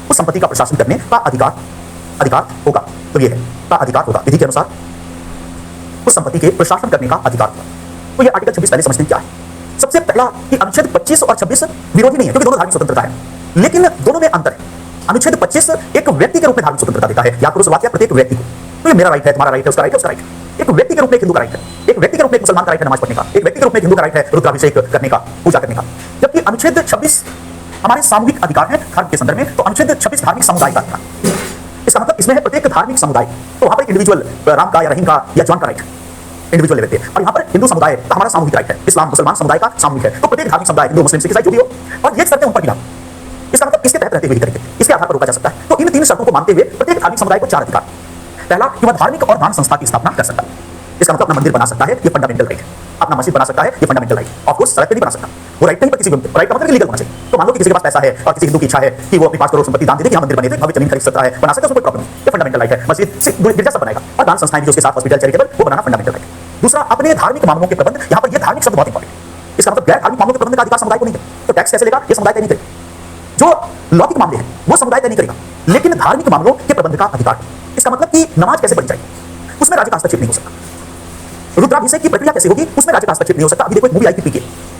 उस संपत्ति का प्रशासन करने का अधिकार होगा। तो ये है का अधिकार होगा, विधि के अनुसार उस संपत्ति के प्रशासन करने का अधिकार होगा। तो ये आर्टिकल 26 पहले समझते हैं क्या है। सबसे पहला कि अनुच्छेद 25 और 26 विरोधी नहीं है, क्योंकि दोनों धार्मिक स्वतंत्रता है, लेकिन दोनों में अंतर है। अनुच्छेद 25 एक व्यक्ति के रूप में धार्मिक स्वतंत्रता देता है, या पुरुष वाक्य प्रत्येक व्यक्ति को। तो ये मेरा राइट है, तुम्हारा राइट है, उसका राइट है, उसका राइट है। एक व्यक्ति के रूप में हिंदू का राइट है, एक व्यक्ति के रूप में मुसलमान का राइट है नमाज पढ़ने का, एक व्यक्ति के रूप में हिंदू का राइट है रुद्राभिषेक करने का, पूजा करने का। जबकि अनुच्छेद 26 हमारे सामूहिक अधिकार है धर्म के संदर्भ में। तो अनुच्छेद 26 धार्मिक समुदाय का अधिकार, इसका मतलब इसमें है प्रत्येक धार्मिक समुदाय। तो वहां पर इंडिविजुअल राम का या रहीम का या जॉन का राइट इंडिविजुअल लेते हैं, और यहाँ पर हिंदू समुदाय का हमारा सामूहिक राइट है, इस्लाम मुसलमान समुदाय का सामूहिक है। तो प्रत्येक धार्मिक समुदाय, हिंदू मुस्लिम सिख ईसाई जो भी हो, और ये शर्तें उन पर भी लागू। इसका मतलब इसके तहत रहते हुए तरीके, इसके आधार पर रोका जा सकता है। तो इन 3 शर्तों को मानते हुए प्रत्येक धार्मिक समुदाय को 4 अधिकार। पहला कि वह धार्मिक और दान संस्था की स्थापना कर सकता है, इसका मतलब अपना मंदिर बना सकता है, ये फंडामेंटल राइट है। अपना मस्जिद बना सकता है, ये फंडामेंटल राइट। ऑफ कोर्स सड़क पे नहीं बना सकता, वो राइट नहीं, पर किसी को राइट का मतलब लीगल होना चाहिए। तो मान लो कि किसी के पास पैसा है और किसी हिंदू की इच्छा है कि वो अपनी 5 करोड़ संपत्ति दान दे दे, यहाँ मंदिर बने थे, भव्य जमीन खरीद सकता है, बना सकता है, उसको कोई प्रॉब्लम नहीं, ये फंडामेंटल राइट है। मस्जिद गिरजा सब बनाएगा, और दान संस्थाएं भी जो उसके साथ हॉस्पिटल चैरिटेबल, वो बनाना फंडामेंटल राइट है। दूसरा अपने धार्मिक मामलों के प्रबंध, यहाँ पर ये धार्मिक शब्द बहुत इंपॉर्टेंट है। इसका मतलब गैर धार्मिक मामलों के प्रबंध का अधिकार समुदाय को नहीं है। तो टैक्स कैसे लेगा, ये समुदाय तय नहीं करेगा। जो लौकिक मामले हैं वो समुदाय तय नहीं करेगा, लेकिन धार्मिक मामलों के प्रबंध का अधिकार। इसका मतलब कि नमाज कैसे पढ़ी जाएगी, उसमें राज्य का हस्तक्षेप नहीं हो सकता। रुद्राभिषेक की प्रक्रिया कैसे होगी, उसमें राज्य का हस्तक्षेप नहीं हो सकता। अभी देखो एक मूवी आई थी पीके,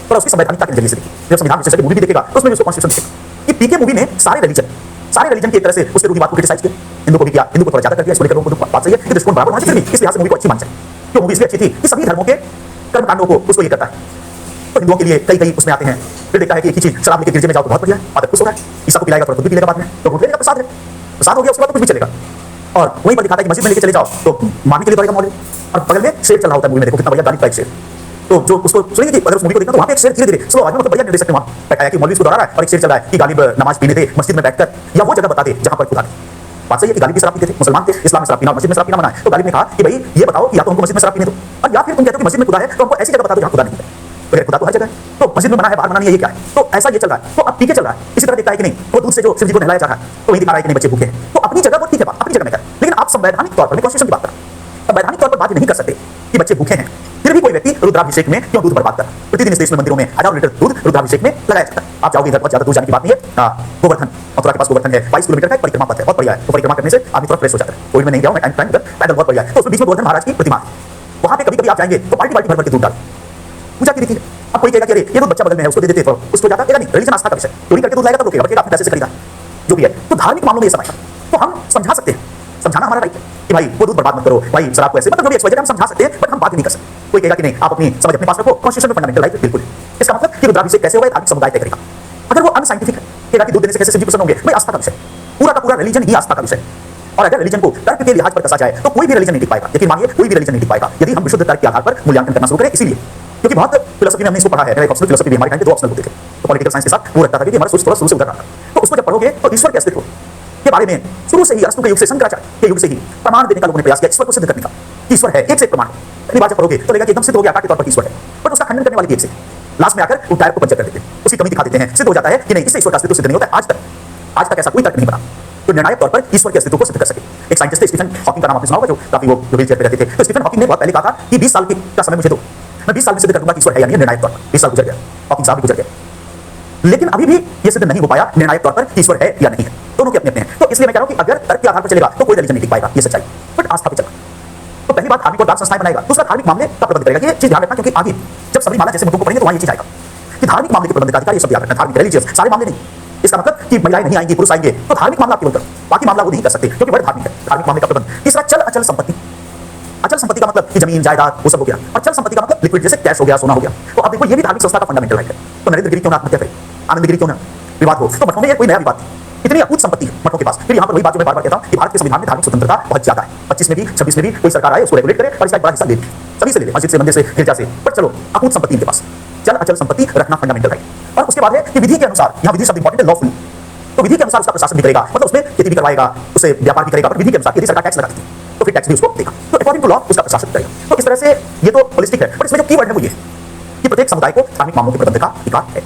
पर उसकी संवैधानिकता के नजरिए से देखी। जब संविधान विशेषज्ञ मूवी भी देखेगा तो उसमें उसको कॉन्स्टिट्यूशन देखेगा कि पीके मूवी में सारे रिलीजन की एक तरह से उसके रूढ़िवाद को क्रिटिसाइज किया, हिंदू को भी किया, हिंदू को थोड़ा ज्यादा कर दिया। इसको लेकर वो बात सही है कि दृष्टिकोण बराबर होना चाहिए, इस लिहाज से मूवी को अच्छी मान चाहिए। क्यों मूवी इसलिए अच्छी थी कि सभी धर्मों के कर्मकांडों को उसको ये करता है। तो हिंदुओं के लिए कई उसमें आते हैं, फिर देखता है कि एक ही चीज शराब लेके गिरजे में जाओ तो बहुत बढ़िया है, आदत खुश हो रहा है, ईसा को पिलाएगा थोड़ा दूध भी पिलेगा बाद में, तो दूध लेगा प्रसाद है, प्रसाद हो गया उसके बाद तो कुछ भी चलेगा। और वहीं पर दिखाता है कि मस्जिद में लेके चले जाओ तो मारने के लिए पड़ेगा मौलवी, और बगल में शेर चल रहा होता है मूवी में, देखो कितना बढ़िया गाली का एक शेर। तो जो उसको सुनेंगे कि अगर उस मूवी को देखना तो वहाँ पे एक शेर धीरे धीरे स्लो आवाज में, मतलब बढ़िया निर्देशक ने वहाँ बैठाया कि मौलवी इसको दोहरा रहा है और एक शेर चल रहा है कि गालिब नमाज पीने थे मस्जिद में बैठकर, या वो जगह बता दे जहाँ पर खुदा थे। बात सही है कि गालिब भी शराब पीते थे, मुसलमान थे, इस्लाम में शराब पीना, मस्जिद में शराब पीना मना है। तो गालिब ने कहा कि भाई ये बताओ कि या तो हमको मस्जिद में शराब पीने दो, और या फिर तुम कहते हो कि मस्जिद में खुदा है तो हमको ऐसी जगह बता दो जहाँ खुदा नहीं है। तो खुदा तो हर जगह है, तो मस्जिद में मना है, बाहर मना नहीं है, ये क्या है? तो ऐसा ये चल रहा है। तो अब पीके चल रहा है, इसी तरह देखता है कि नहीं वो दूध से जो शिव जी को नहलाया जा रहा है, तो वही दिखा रहा है कि नहीं बच्चे भूखे हैं। तो अपनी जगह वो ठीक है, अपनी जगह में कर, लेकिन आप संवैधानिक तौर पर, कॉन्स्टिट्यूशन की बात कर रहा हूं, संवैधानिक तौर पर बात नहीं कर सकते कि बच्चे भूखे हैं। फिर भी कोई व्यक्ति रुद्राभिषेक में क्यों दूध बर्बाद कर? प्रतिदिन इस देश में मंदिरों में 1000 लीटर दूध रुद्राभिषेक में लगाया जाता है। आप जाओगे इधर, बहुत ज्यादा दूर जाने की बात नहीं है। गोवर्धन, मथुरा के पास गोवर्धन है, 22 किलोमीटर का परिक्रमा पथ है, बहुत बढ़िया है। तो परिक्रमा करने से आदमी थोड़ा फ्रेश हो जाता है। कोविड में नहीं गया मैं, टाइम पैदल बहुत बढ़िया है। तो उसमें बीच में गोवर्धन महाराज की प्रतिमा है, वहां पे कभी कभी आप जाएंगे तो बाल्टी बाल्टी भर भर के दूध डाल, पूजा की रीति है। अब कोई कहेगा कि अरे ये तो बच्चा बगल में है उसको दे देते, तो उसको जाता है नहीं, रिलीजन आस्था का विषय, चोरी करके दूध लाएगा तो रोकेगा, बच्चे आपने पैसे से खरीदा जो भी है। तो धार्मिक मामलों में ये समय तो हम समझा सकते हैं, समझाना हमारा राइट है कि भाई वो दूध बर्बाद मत करो, भाई शराब को ऐसे मतलब जो भी एक्सवाइजेड हम समझा सकते हैं, बट हम बात नहीं कर सकते। कोई कहेगा कि नहीं आप अपनी समझ अपने पास रखो, कॉन्स्टिट्यूशन में फंडामेंटल राइट बिल्कुल। इसका मतलब कि रुद्राभिषेक कैसे होगा धार्मिक समुदाय तय करेगा। अगर वो अनसाइंटिफिक है, कहेगा कि दूध देने से कैसे शिव जी प्रसन्न होंगे, भाई आस्था का विषय, पूरा का पूरा रिलीजन ही आस्था का विषय। और अगर रिलीजन को तर्क के लिहाज पर कसा जाए तो कोई भी रिलीजन नहीं टिक पाएगा, लेकिन मानिए कोई भी रिलीजन नहीं टिक पाएगा यदि हम विशुद्ध तर्क के आधार पर मूल्यांकन करना शुरू करें। इसीलिए क्योंकि बहुत फिलोसफी में हमने इसको पढ़ा है, मेरा ऑप्शनल फिलोसफी भी हमारे टाइम पे 2 ऑप्शनल होते थे, तो पॉलिटिकल साइंस के साथ वो रखता था कि हमारा सोच थोड़ा शुरू से उधर रहा। तो उसको जब पढ़ोगे तो ईश्वर के अस्तित्व के बारे में शुरू से ही, अरस्तु के युग से, शंकराचार्य के युग से ही प्रमाण देने का लोगों ने प्रयास किया, ईश्वर को सिद्ध करने का। ईश्वर है, एक से एक प्रमाण। पहली बार जब पढ़ोगे तो लगेगा कि एकदम सिद्ध हो गया, आकार के तौर पर ईश्वर है, पर उसका खंडन करने वाले एक से लास्ट में आकर वो टायर को पंचर कर देते हैं, उसकी कमी दिखा देते हैं, सिद्ध हो जाता है कि नहीं इससे ईश्वर का अस्तित्व सिद्ध नहीं होता। आज तक ऐसा कोई तर्क नहीं बना तो निर्णायक तौर पर ईश्वर के अस्तित्व को सिद्ध कर सके। एक साइंटिस्ट थे स्टीफन हॉकिंग, का नाम आपने सुना होगा, जो काफी वो व्हीलचेयर पे रहते थे। तो स्टीफन हॉकिंग ने बहुत पहले कहा था कि 20 साल का समय मुझे दो, मैं 20 साल में सिद्ध कर दूंगा कि ईश्वर है या नहीं। निर्णायक तौर पर 20 साल गुजर गया, हॉकिंग साहब भी गुजर गए, लेकिन अभी भी ये सिद्ध नहीं हो पाया निर्णायक तौर पर ईश्वर है या नहीं है। दोनों के अपने हैं। तो इसलिए मैं कह रहा हूं कि अगर तर्क के आधार पर चलेगा तो कोई रिलीजन नहीं टिक पाएगा, ये सच्चाई। बट आस्था पे चला तो पहली बात धार्मिक और दान संस्थाएं बनाएगा, दूसरा धार्मिक मामले का प्रबंध करेगा। ये चीज ध्यान रखना, क्योंकि आगे जब सबरीमाला जैसे मुद्दों को पढ़ेंगे तो वहां ये चीज आएगा कि धार्मिक मामले के प्रबंध का अधिकार, ये सब याद रखना। धार्मिक रिलीजियस सारे मामले नहीं, इसका मतलब कि महिलाएं नहीं आएंगी, पुरुष आएंगे तो धार्मिक मामला केवल करो, बाकी मामला वो नहीं कर सकते क्योंकि वर्ड धार्मिक है। धार्मिक मामले का प्रबंध। तीसरा चल अचल संपत्ति। अचल संपत्ति का मतलब कि जमीन जायदाद वो सब हो गया, और चल संपत्ति का मतलब लिक्विड जैसे कैश हो गया, सोना हो गया। तो अब देखो ये भी धार्मिक संस्था का फंडामेंटल राइट है। तो नरेंद्र गिरी क्यों ना आत्महत्या करे, आनंद गिरी क्यों ना विवाद हो, तो मठों में ये कोई नया विवाद इतनी अकूत संपत्ति है मठों के पास। फिर यहाँ पर वही बात जो मैं बार बार कहता हूँ कि भारत के संविधान में धार्मिक स्वतंत्रता बहुत ज्यादा है। 25 में भी 26 में भी कोई सरकार आए उसको रेगुलेट करे और इसका एक बड़ा हिस्सा ले सभी से ले ले, मस्जिद से, मंदिर से, गिरजा से, पर चलो अकूत संपत्ति इनके पास, चल अचल संपत्ति रखना फंडामेंटल राइट। और उसके बाद है कि विधि के अनुसार, यहाँ विधि शब्द इंपॉर्टेंट है, लॉफुल, तो विधि के अनुसार उसका प्रशासन भी करेगा, मतलब उसमें खेती भी करवाएगा, उससे व्यापार भी करेगा, पर विधि के अनुसार यदि सरकार टैक्स लगाती है तो फिर टैक्स भी उसको देगा, तो अकॉर्डिंग टू लॉ उसका प्रशासन करेगा। तो इस तरह से ये तो होलिस्टिक है, पर इसमें जो कीवर्ड है वो ये कि प्रत्येक समुदाय को धार्मिक मामलों के प्रबंध का अधिकार है,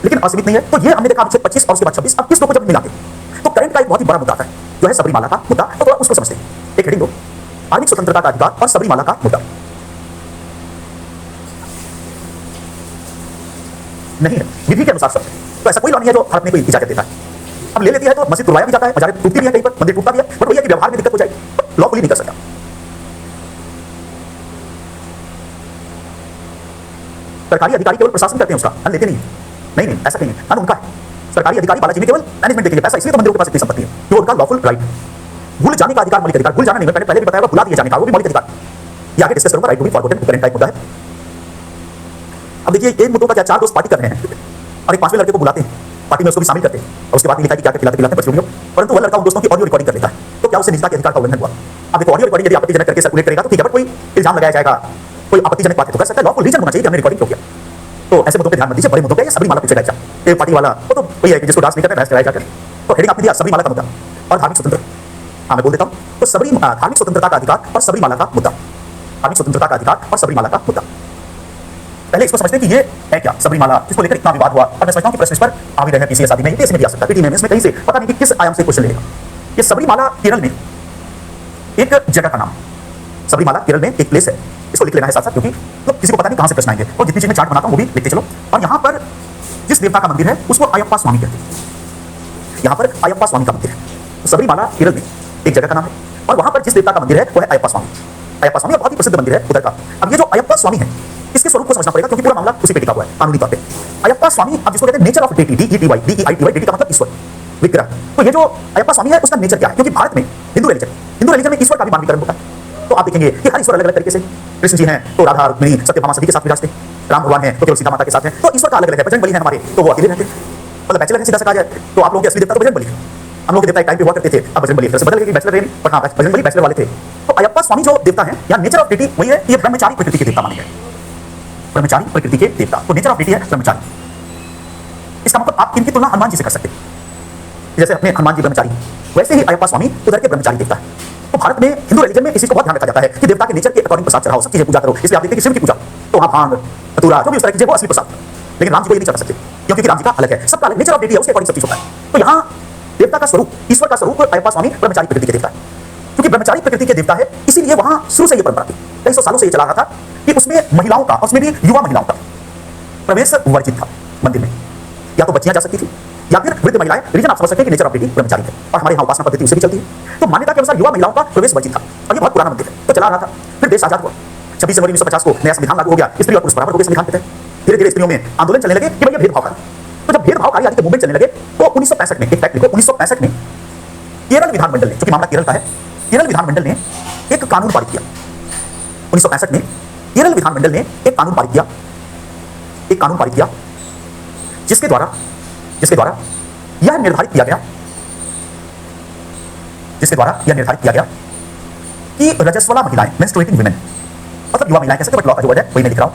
लेकिन असीमित नहीं है। तो ये हमने देखा अनुच्छेद 25 और उसके बाद 26। अब किस को जब मिलाते तो करंट का एक बहुत ही बड़ा मुद्दा आता है जो है सबरीमाला का मुद्दा। तो थोड़ा उसको समझते हैं। एक हेडिंग दो, धार्मिक स्वतंत्रता का अधिकार और सबरीमाला का मुद्दा। नहीं है विधि के अनुसार सब, तो ऐसा कोई लॉ नहीं है जो भारत में कोई इजाजत देता है। अब ले लेती है तो मस्जिद तुड़वाया भी जाता है, मजार टूटती भी है, कहीं पर मंदिर टूटता भी है, बट वही है कि व्यवहार में दिक्कत हो जाएगी, लॉ फुली नहीं कर सकता। सरकारी अधिकारी केवल प्रशासन करते हैं उसका, धन लेते नहीं। नहीं नहीं ऐसा कहीं नहीं, धन उनका है। सरकारी अधिकारी बालाजी में केवल मैनेजमेंट देखेंगे पैसा, इसलिए तो मंदिरों के पास इतनी संपत्ति है, जो उनका लॉफुल राइट। भूल जाने का अधिकार मौलिक अधिकार, भूल जाना नहीं, मैंने पहले भी बताया, भुला दिए जाने का वो भी मौलिक अधिकार। ये आगे डिस्कस करूंगा, right to be forgotten current का एक मुद्दा है। अब देखिए इन मुद्दों का क्या, 4 दोस्त पार्टी कर रहे हैं और एक 5वें लड़के को बुलाते हैं पार्टी में, उसको भी शामिल करते हैं और उसके बाद लिखा है कि क्या क्या खिलाते पिलाते बच्चों को, परंतु वह लड़का उन दोस्तों की ऑडियो रिकॉर्डिंग कर लेता है, तो क्या उससे निजता के अधिकार का उल्लंघन हुआ? अब देखो ऑडियो रिकॉर्डिंग यदि आपत्तिजनक करके सर्कुलेट करेगा तो ठीक है, बट कोई इल्जाम लगाया जाएगा, कोई आपत्तिजनक बात है तो कर सकता है, लॉ को रीजन होना चाहिए कि हमने रिकॉर्डिंग क्यों किया। तो ऐसे मुद्दों पे ध्यान मत दीजिए, बड़े मुद्दों पे ये सबरीमाला पूछेगा एग्जाम, एक पार्टी वाला वो तो वही है कि जिसको डांस नहीं करता है कराया जाकर। तो हेडिंग आपने दिया सबरीमाला का मुद्दा और धार्मिक स्वतंत्रता। हाँ मैं बोल देता हूँ, तो धार्मिक स्वतंत्रता का अधिकार और सबरीमाला का मुद्दा, धार्मिक स्वतंत्रता का अधिकार और सबरीमाला का मुद्दा। पहले इसको समझते हैं कि ये है क्या सबरीमाला, जिसको लेकर इतना विवाद हुआ, और मैं समझता हूँ कि प्रश्न इस पर आ भी रहे हैं पीसीएस आदि में, यूपीएससी में भी आ सकता है, पीटी में इसमें कहीं से पता नहीं कि किस आयाम से क्वेश्चन लेगा। ये सबरीमाला केरल में एक जगह का नाम, सबरीमाला केरल में एक प्लेस है, इसको लिख लेना है साथ साथ, क्योंकि तो किसी को पता नहीं कहां से प्रश्न आएंगे, और जितनी चीज मैं चार्ट बनाता हूं वो भी लिखते चलो। और यहाँ पर जिस देवता का मंदिर है उसको अयप्पा स्वामी कहते हैं, यहाँ पर अयप्पा स्वामी का मंदिर है। तो सबरीमाला केरल में एक जगह का नाम है, और वहां पर जिस देवता का मंदिर है वो है अयप्पा स्वामी। अयप्पा स्वामी बहुत ही प्रसिद्ध मंदिर है उधर का। अब ये जो अयप्पा स्वामी है इसके स्वरूप को समझना पड़ेगा, क्योंकि पूरा मामला उसी पे टिका हुआ है कानूनी तौर पे। अयप्पा स्वामी अब जिसको कहते हैं nature of deity, DETY, deity का मतलब ईश्वर, विग्रह। तो ये जो अयप्पा स्वामी है उसका नेचर क्या है, क्योंकि भारत में हिंदू रिलीजन में ईश्वर का भी मानवीकरण होता है। तो आप देखेंगे कि हर ईश्वर अलग अलग तरीके से, कृष्ण जी हैं तो राधा रुक्मिणी सत्यभामा सभी के साथ विराजते, राम भगवान हैं तो केवल सीता माता के साथ हैं, तो ईश्वर का अलग अलग है। बजरंग बली है हमारे तो वो अकेले रहते, मतलब बैचलर है सीधा सा कहा जाए तो। आप लोगों के असली देवता तो बजरंग बली, हम लोग के देवता एक टाइम पे हुआ करते थे, अब बजरंग बली फिर से बदल गए, बैचलर रहे, बट हाँ बजरंग बली बैचलर वाले थे। तो अयप्पा स्वामी जो देवता है या नेचर ऑफ डेटी वही है, ये ब्रह्मचारी प्रकृति के देवता माने गए, ब्रह्मचारी प्रकृति के देवता। तो नेचर ऑफ डेटी है ब्रह्मचारी। इसका मतलब आप इनकी तुलना हनुमान जी से कर सकते हैं, जैसे अपने हनुमान जी ब्रह्मचारी, वैसे ही अयप्पा स्वामी उधर के ब्रह्मचारी देवता है। तो भारत में हिंदू रिलीजन में इस चीज को बहुत ध्यान रखा जाता है कि देवता के नेचर के अकॉर्डिंग प्रसाद चढ़ाओ, सब चीजें पूजा करो। इसलिए आप देखते हैं कि शिव की पूजा तो वहां भांग धतूरा जो भी उस तरह की चीजें वो असली प्रसाद, लेकिन राम जी को ये नहीं चढ़ा सकते क्योंकि राम जी का अलग है, सबका अलग नेचर ऑफ डेटी है, उसके अकॉर्डिंग सब चीज होता है। तो यहाँ देवता का स्वरूप, ईश्वर का स्वरूप अयप्पा स्वामी ब्रह्मचारी प्रकृति के देवता है। क्योंकि ब्रह्मचारी प्रकृति के देवता है इसीलिए वहां शुरू से ये परंपरा थी, कई सौ सालों से ये चला रहा था कि उसमें महिलाओं का, उसमें भी युवा महिलाओं का प्रवेश वर्जित था मंदिर में। या तो बच्चियां जा सकती थी या फिर वृद्ध महिलाएं, रीजन आप समझ सकते हैं कि नेचर ऑफ डेटी ब्रह्मचारी है, और हमारे यहाँ उपासना पद्धति उसे भी चलती है। तो मान्यता के अनुसार युवा महिलाओं का प्रवेश वर्जित था, और ये बहुत पुराना मंदिर है, तो चला रहा था। फिर देश आजाद हुआ, 26 जनवरी 1950 को नया संविधान लागू हो गया, स्त्री और पुरुष बराबर हो गए संविधान के तहत। धीरे धीरे स्त्रियों में आंदोलन चलने लगे कि भैया भेदभावकारी, तो जब भेदभावकारी आदि के मूवमेंट चलने लगे तो 1965 में, एक फैक्ट लिखो, 1965 में केरल विधानमंडल ने, क्योंकि मामला केरल का है, केरल विधानमंडल ने एक कानून पारित किया। 1965 में केरल विधानमंडल ने एक कानून पारित किया, एक कानून पारित किया जिसके द्वारा यह निर्धारित किया गया, जिसके द्वारा यह निर्धारित किया गया कि रजस्वला महिलाएं, मेंस्ट्रुएटिंग वुमेन, मतलब युवा महिलाएं कह सकते हैं, बट लॉ का जो वर्ड है वही मैं लिख रहा हूं,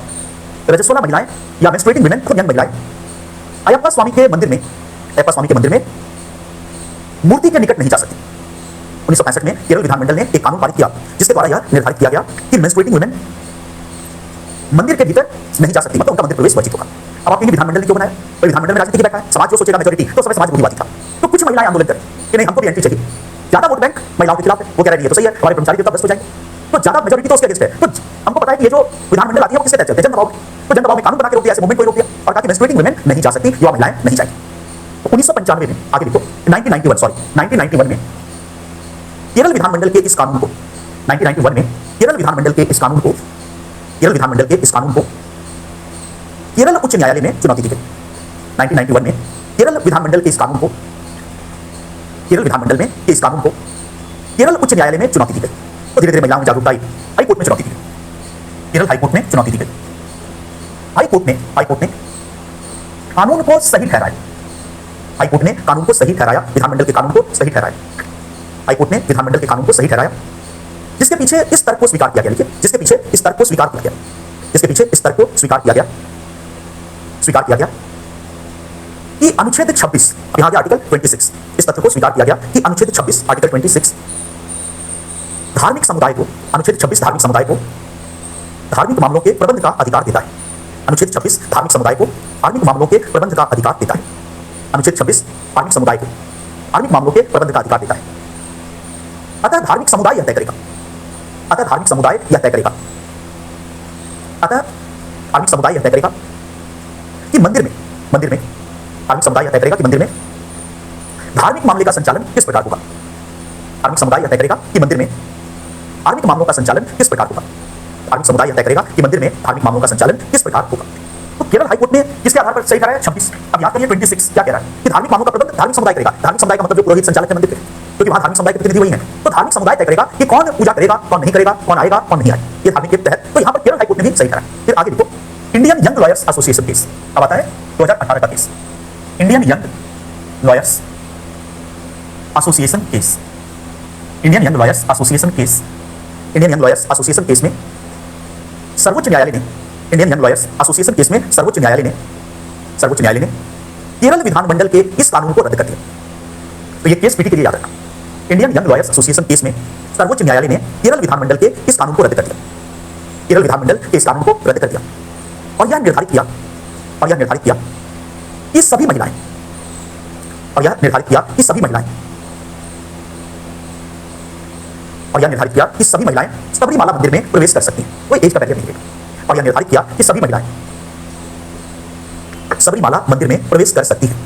रजस्वला महिलाएं या मेंस्ट्रुएटिंग वुमेन, मतलब यंग महिलाएं अयप्पा स्वामी के मंदिर में, अयप्पा स्वामी के मंदिर में मूर्ति के निकट नहीं जा सकती। 1965 में केरल विधानमंडल ने एक कानून पारित किया जिसके द्वारा यह निर्धारित किया गया कि मेंस्ट्रुएटिंग वुमेन मंदिर के भीतर नहीं जा सकती, मतलब उनका मंदिर प्रवेश वर्जित होगा। अब आप कहेंगे विधानमंडल ने क्यों बनाया? तो विधानमंडल में राजनीति की बैठा है, समाज जो सोचेगा मेजॉरिटी, तो समय समाज बुद्धिवादी था, तो कुछ महिलाएं आंदोलन करें कि नहीं हमको भी एंट्री चाहिए, ज्यादा वोट बैंक महिलाओं के खिलाफ है, वो कह रही है तो सही है, हमारे कर्मचारी देवता भ्रष्ट हो जाएंगे, तो ज्यादा मेजॉरिटी तो उसके अगेंस्ट है। तो हमको पता है कि ये जो विधानमंडल आती है वो किसके तहत चलते हैं, जनदबाव, तो जनदबाव में कानून बना के रोक दिया, ऐसे मूवमेंट को रोक दिया और कहा कि मेंस्ट्रुएटिंग वुमेन नहीं जा सकती, युवा महिलाएं नहीं जाएंगी। तो 1995 में, आगे लिखो, 1991 में केरल विधानमंडल के इस कानून को, 1991 में केरल विधानमंडल के इस कानून को, केरल विधानमंडल के इस कानून को केरल उच्च न्यायालय में चुनौती दी गई। 1991 में केरल विधानमंडल के इस कानून को, केरल विधानमंडल में के इस कानून को केरल उच्च न्यायालय में चुनौती दी गई। तो धीरे धीरे महिलाओं में जागरूकता आई, हाई कोर्ट में चुनौती दी गई, केरल हाई कोर्ट में चुनौती दी गई। हाई कोर्ट ने कानून को सही ठहराया, हाईकोर्ट ने कानून को सही ठहराया, विधानमंडल के कानून को सही ठहराया। हाईकोर्ट ने विधानमंडल के कानून को सही ठहराया, जिसके पीछे इस तर्क को स्वीकार किया गया। लिखिए, जिसके पीछे इस तर्क को स्वीकार किया गया, जिसके पीछे इस तर्क को स्वीकार किया गया कि अनुच्छेद 26, यहां आर्टिकल 26, इस तथ्य को स्वीकार किया गया कि अनुच्छेद 26 आर्टिकल 26 धार्मिक समुदाय को, अनुच्छेद 26 धार्मिक समुदाय को धार्मिक मामलों के प्रबंध का अधिकार देता है। अनुच्छेद 26 धार्मिक समुदाय को धार्मिक मामलों के प्रबंध का अधिकार देता है। अनुच्छेद 26 धार्मिक समुदाय को धार्मिक मामलों के प्रबंध का अधिकार देता है। अतः धार्मिक समुदाय यह तय करेगा, अतः धार्मिक समुदाय यह तय करेगा, अतः धार्मिक समुदाय यह तय करेगा कि मंदिर में धार्मिक समुदाय यह तय करेगा कि मंदिर में धार्मिक मामले का संचालन किस प्रकार होगा। धार्मिक समुदाय यह तय करेगा कि मंदिर में धार्मिक मामलों का संचालन किस प्रकार होगा। धार्मिक समुदाय यह तय करेगा कि मंदिर में धार्मिक मामलों का संचालन किस प्रकार होगा। तो केरल हाईकोर्ट ने किसके आधार पर सही ठहराया? 26। अब याद करिए 26 क्या कह रहा है कि धार्मिक मामलों का प्रबंध धार्मिक समुदाय करेगा। धार्मिक समुदाय का मतलब जो पुरोहित संचालक है मंदिर के, क्योंकि वहां धार्मिक समुदाय के प्रतिनिधि वही है। तो धार्मिक समुदाय तय करेगा कि कौन पूजा करेगा, कौन नहीं करेगा, कौन आएगा, कौन नहीं आएगा, ये धार्मिक के तहत। तो यहाँ पर केरल हाईकोर्ट ने भी सही ठहराया। फिर आगे देखो, Indian young lawyers association case. अब आता है 2018 का case, Indian young lawyers association case. Indian young lawyers association case, Indian young lawyers association case में सर्वोच्च न्यायालय ने, Indian young lawyers association case में सर्वोच्च न्यायालय ने केरल विधानमंडल के इस कानून को रद्द कर दिया। तो ये केस पीटी के लिए याद रखना। Indian young lawyers association case में सर्वोच्च न्यायालय ने केरल विधानमंडल के इस कानून को रद्द कर दिया, केरल विधानमंडल के इस कानून को रद्द कर दिया और यह निर्धारित किया कि सभी महिलाएं, और यह निर्धारित किया कि सभी महिलाएं सबरीमाला मंदिर में प्रवेश कर सकती हैं, कोई एज का बैरियर नहीं है। और यह निर्धारित किया कि सभी महिलाएं सबरीमाला मंदिर में प्रवेश कर सकती हैं,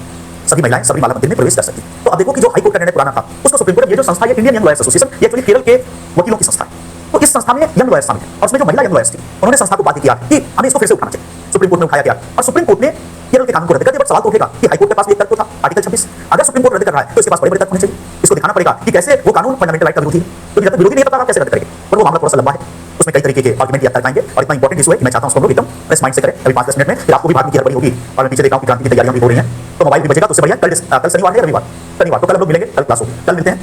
सभी महिलाएं सबरीमाला मंदिर में प्रवेश कर सकती हैं। तो अब देखो कि जो हाईकोर्ट का निर्णय पुराना था, उसको सुप्रीम कोर्ट, ये जो संस्था है इंडियन यंग लॉयर्स एसोसिएशन, ये एक्चुअली केरल के वकीलों की संस्था है। तो इस संस्था में यंग लॉयर्स शामिल है और उसमें जो महिला यंग लॉयर्स थी, उन्होंने संस्था को बाध्य किया कि हमें इसको फिर से उठाना चाहिए। सुप्रीम कोर्ट में उठाया गया और सुप्रीम कोर्ट ने केरल के कानून को रद्द कर दिया। बट सवाल तो उठेगा कि हाईकोर्ट के पास भी एक तर्क तो था, आर्टिकल 26। अगर सुप्रीम कोर्ट रद्द कर रहा है तो इसके पास बड़े-बड़े तर्क होने चाहिए। इसको दिखाना पड़ेगा कि कैसे वो कानून फंडामेंटल राइट का विरोधी है। तो जब तक विरोधी नहीं पता आप कैसे रद्द करेंगे। और वो मामला थोड़ा सा लंबा है, उसमें कई तरीके के आर्गुमेंट या तर्क आएंगे और इतना इंपॉर्टेंट इशू है कि मैं चाहता हूं उसको हम लोग एकदम फ्रेश माइंड से करें अभी 5-10 मिनट में। फिर आपको भी बाद में हड़बड़ी होगी और मैं पीछे देखता हूं कि क्रांति की तैयारियां भी हो रही हैं, तो मोबाइल भी बजेगा। तो उससे बढ़िया कल शनिवार है, रविवार, शनिवार तो कल हम लोग मिलेंगे, कल क्लास होगी, कल मिलते हैं।